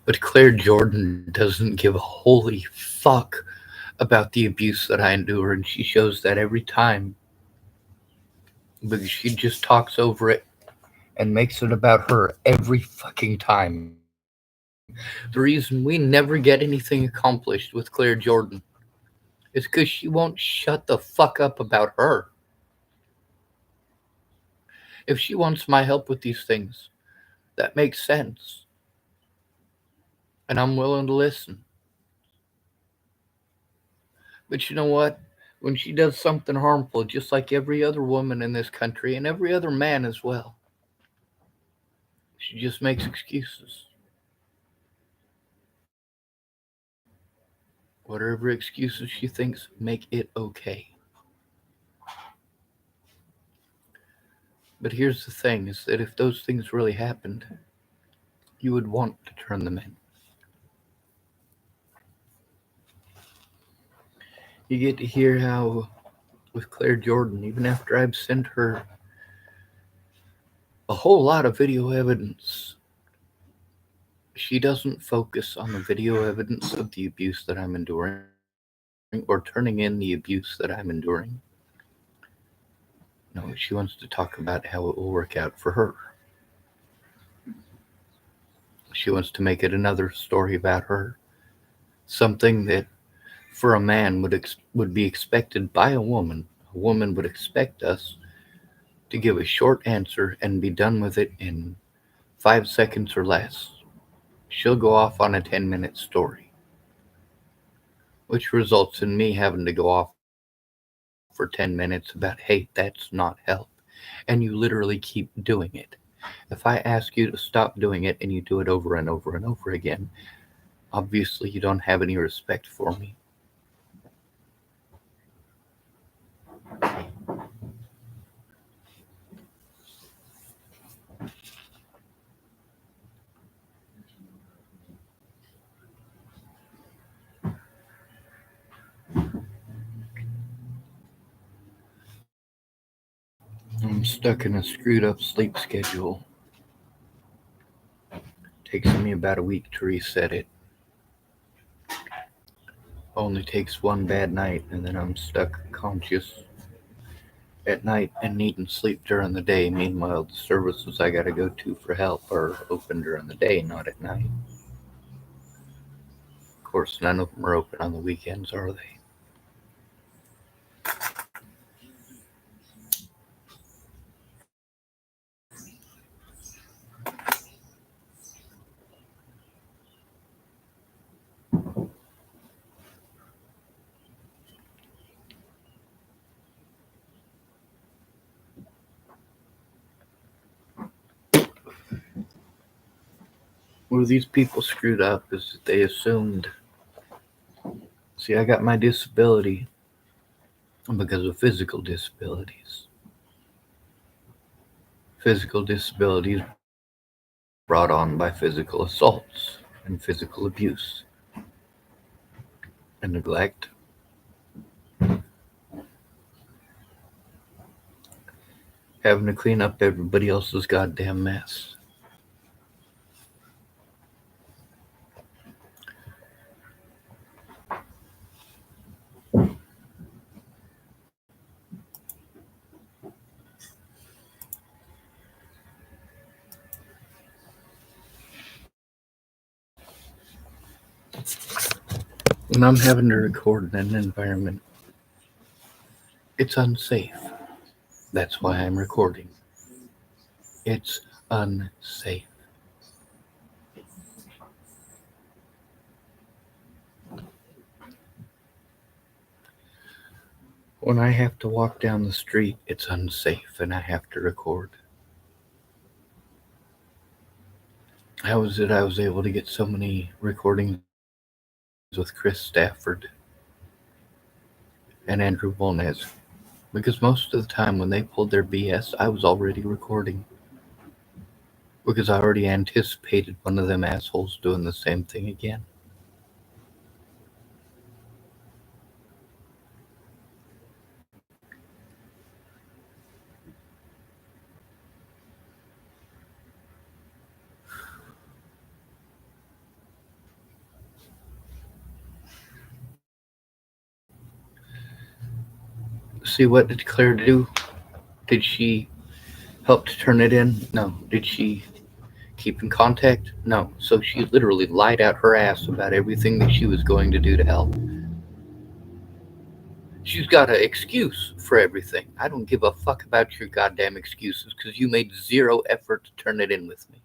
But Claire Jordan doesn't give a holy fuck about the abuse that I endure, and she shows that every time. Because she just talks over it and makes it about her every fucking time. The reason we never get anything accomplished with Claire Jordan is because she won't shut the fuck up about her. If she wants my help with these things, that makes sense. And I'm willing to listen. But you know what? When she does something harmful, just like every other woman in this country and every other man as well, she just makes excuses. Whatever excuses she thinks make it okay. But here's the thing is that if those things really happened, you would want to turn them in. You get to hear how, with Claire Jordan, even after I've sent her a whole lot of video evidence, she doesn't focus on the video evidence of the abuse that I'm enduring or turning in the abuse that I'm enduring. No, she wants to talk about how it will work out for her. She wants to make it another story about her. Something that for a man would be expected by a woman. A woman would expect us to give a short answer and be done with it in 5 seconds or less. She'll go off on a 10-minute story, which results in me having to go off for 10 minutes about, hey, that's not help. And you literally keep doing it. If I ask you to stop doing it and you do it over and over and over again, obviously you don't have any respect for me. I'm stuck in a screwed up sleep schedule. Takes me about a week to reset it. Only takes one bad night and then I'm stuck conscious at night and needing sleep during the day. Meanwhile, the services I gotta go to for help are open during the day, not at night. Of course, none of them are open on the weekends, are they? Where these people screwed up is that they assumed. See, I got my disability because of physical disabilities. Physical disabilities brought on by physical assaults and physical abuse and neglect. Having to clean up everybody else's goddamn mess. When I'm having to record in an environment, it's unsafe. That's why I'm recording. It's unsafe. When I have to walk down the street, it's unsafe and I have to record. How is it I was able to get so many recordings with Chris Stafford and Andrew Volnez? Because most of the time when they pulled their BS, I was already recording. Because I already anticipated one of them assholes doing the same thing again. See, what did Claire do? Did she help to turn it in? No. Did she keep in contact? No. So she literally lied out her ass about everything that she was going to do to help. She's got an excuse for everything. I don't give a fuck about your goddamn excuses because you made zero effort to turn it in with me.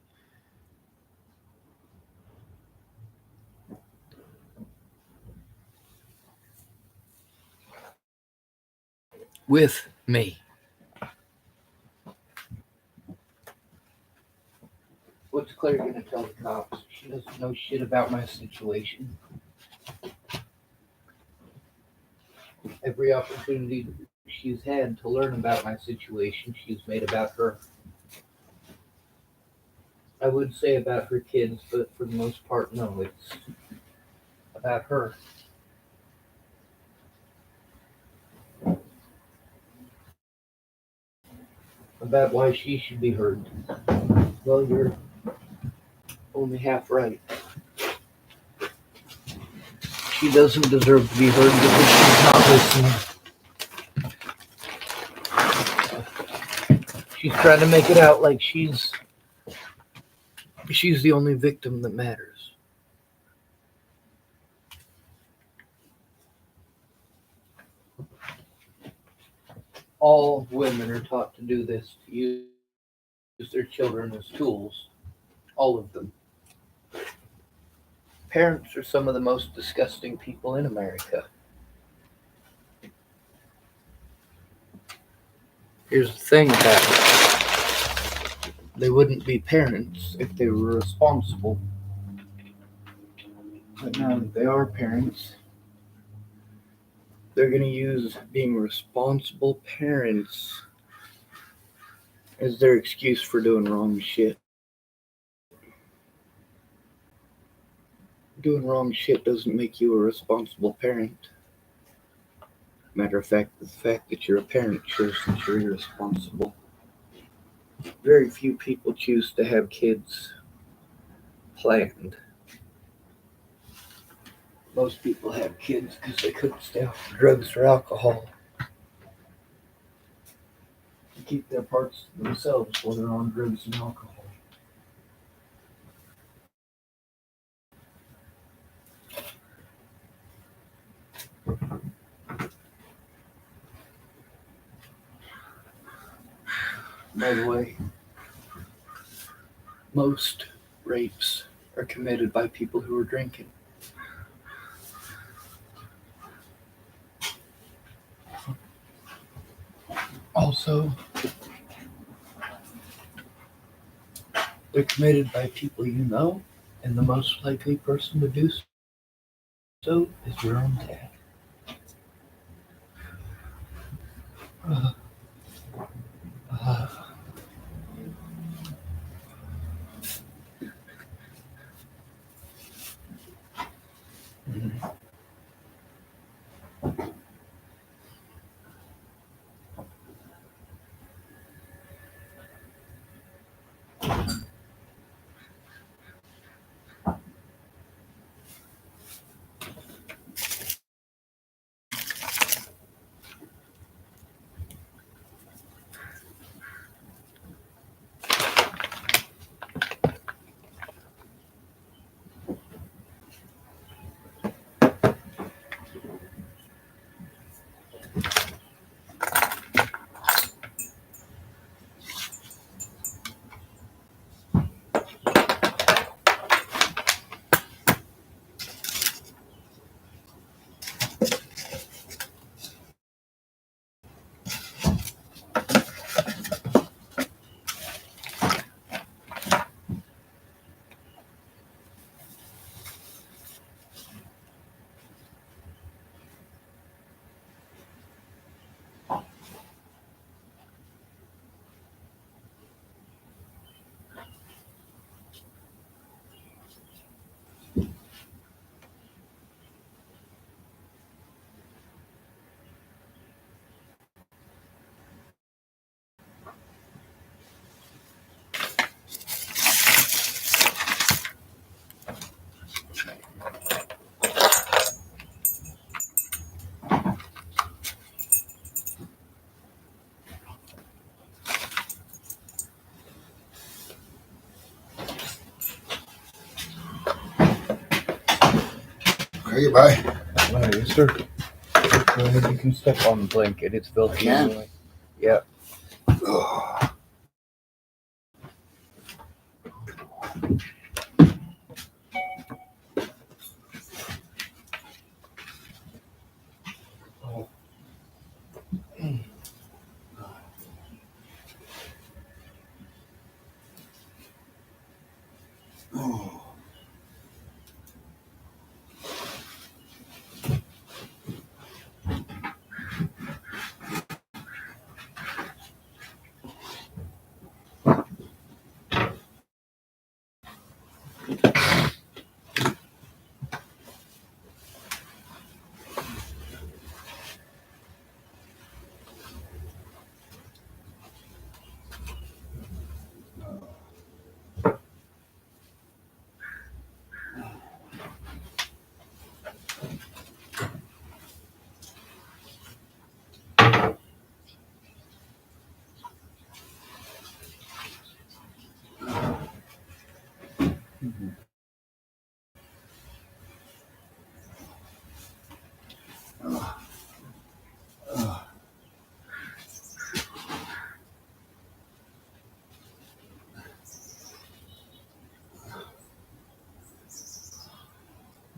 With me. What's Claire gonna tell the cops? She doesn't know shit about my situation. Every opportunity she's had to learn about my situation, she's made about her. I would say about her kids, but for the most part, no, it's about her. About why she should be heard. Well, you're only half right. She doesn't deserve to be heard because she's not listening. She's trying to make it out like she's the only victim that matters. All women are taught to do this, to use their children as tools. All of them. Parents are some of the most disgusting people in America. Here's the thing about it. They wouldn't be parents if they were responsible. But now that they are parents, they're going to use being responsible parents as their excuse for doing wrong shit. Doing wrong shit doesn't make you a responsible parent. Matter of fact, the fact that you're a parent shows that you're irresponsible. Very few people choose to have kids planned. Most people have kids because they couldn't stay off drugs or alcohol. They keep their parts to themselves while they're on drugs and alcohol. By the way, most rapes are committed by people who are drinking. Also, they're committed by people you know, and the most likely person to do so is your own dad. Okay, bye. Yes, sir. Go ahead, you can step on the blanket. It's filthy I can? anyway. Yeah. Oh. Oh.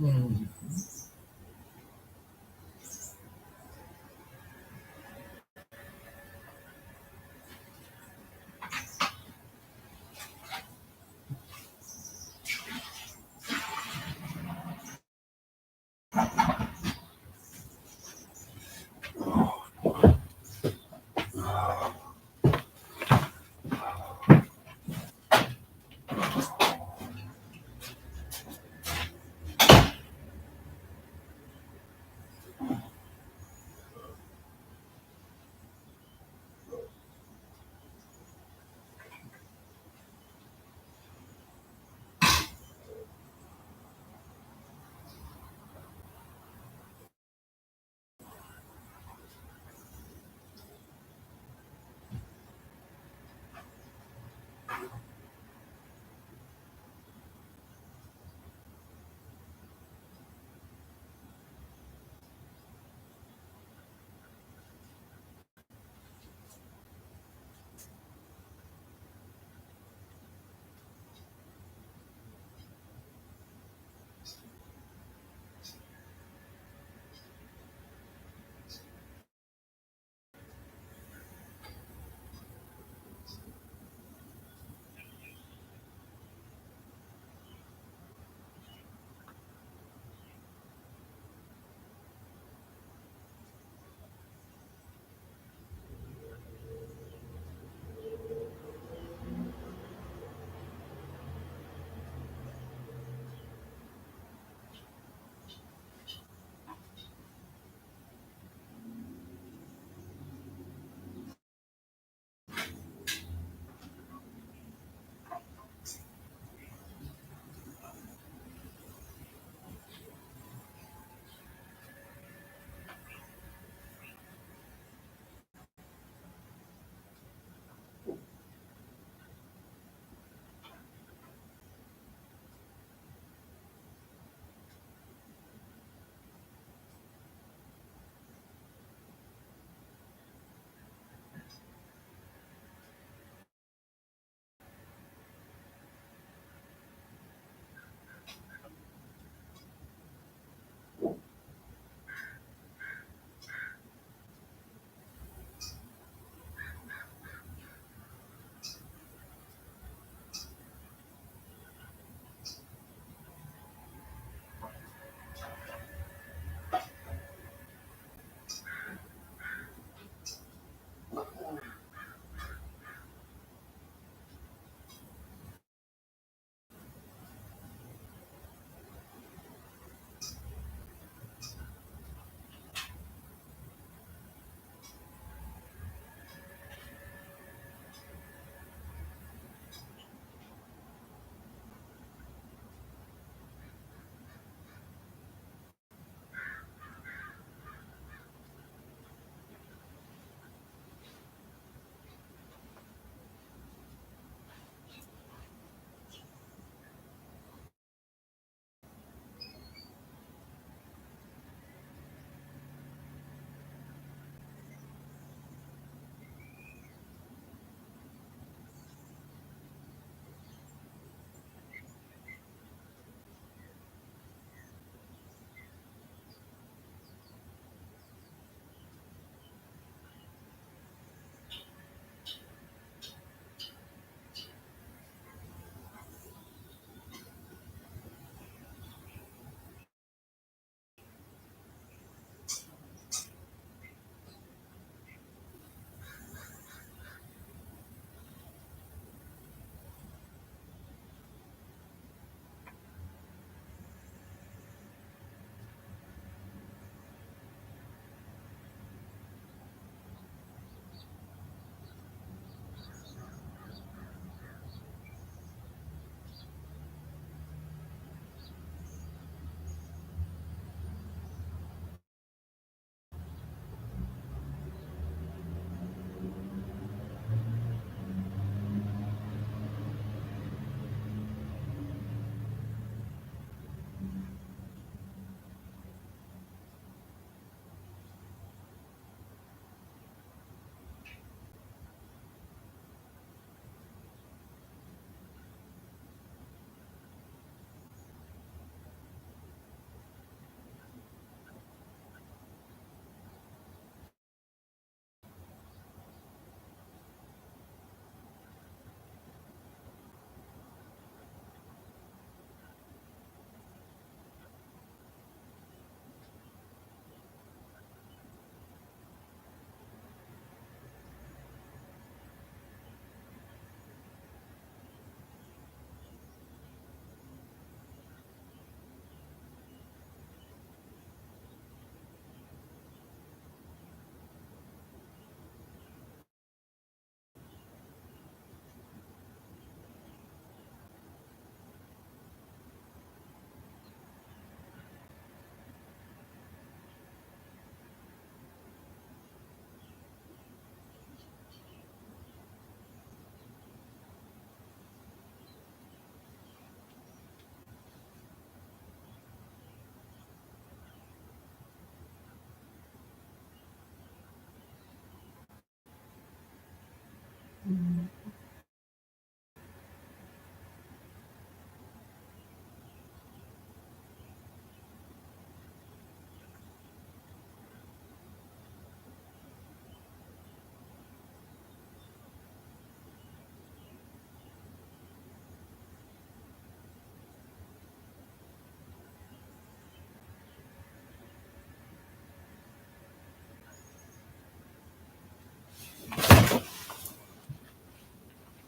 Mm.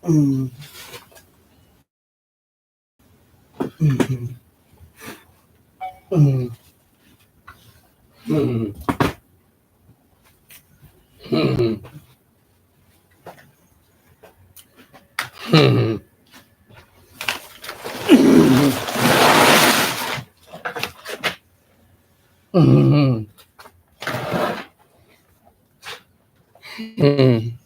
Mm. Mm. Mm. Mm. Mm. Mm. Mm. Mm.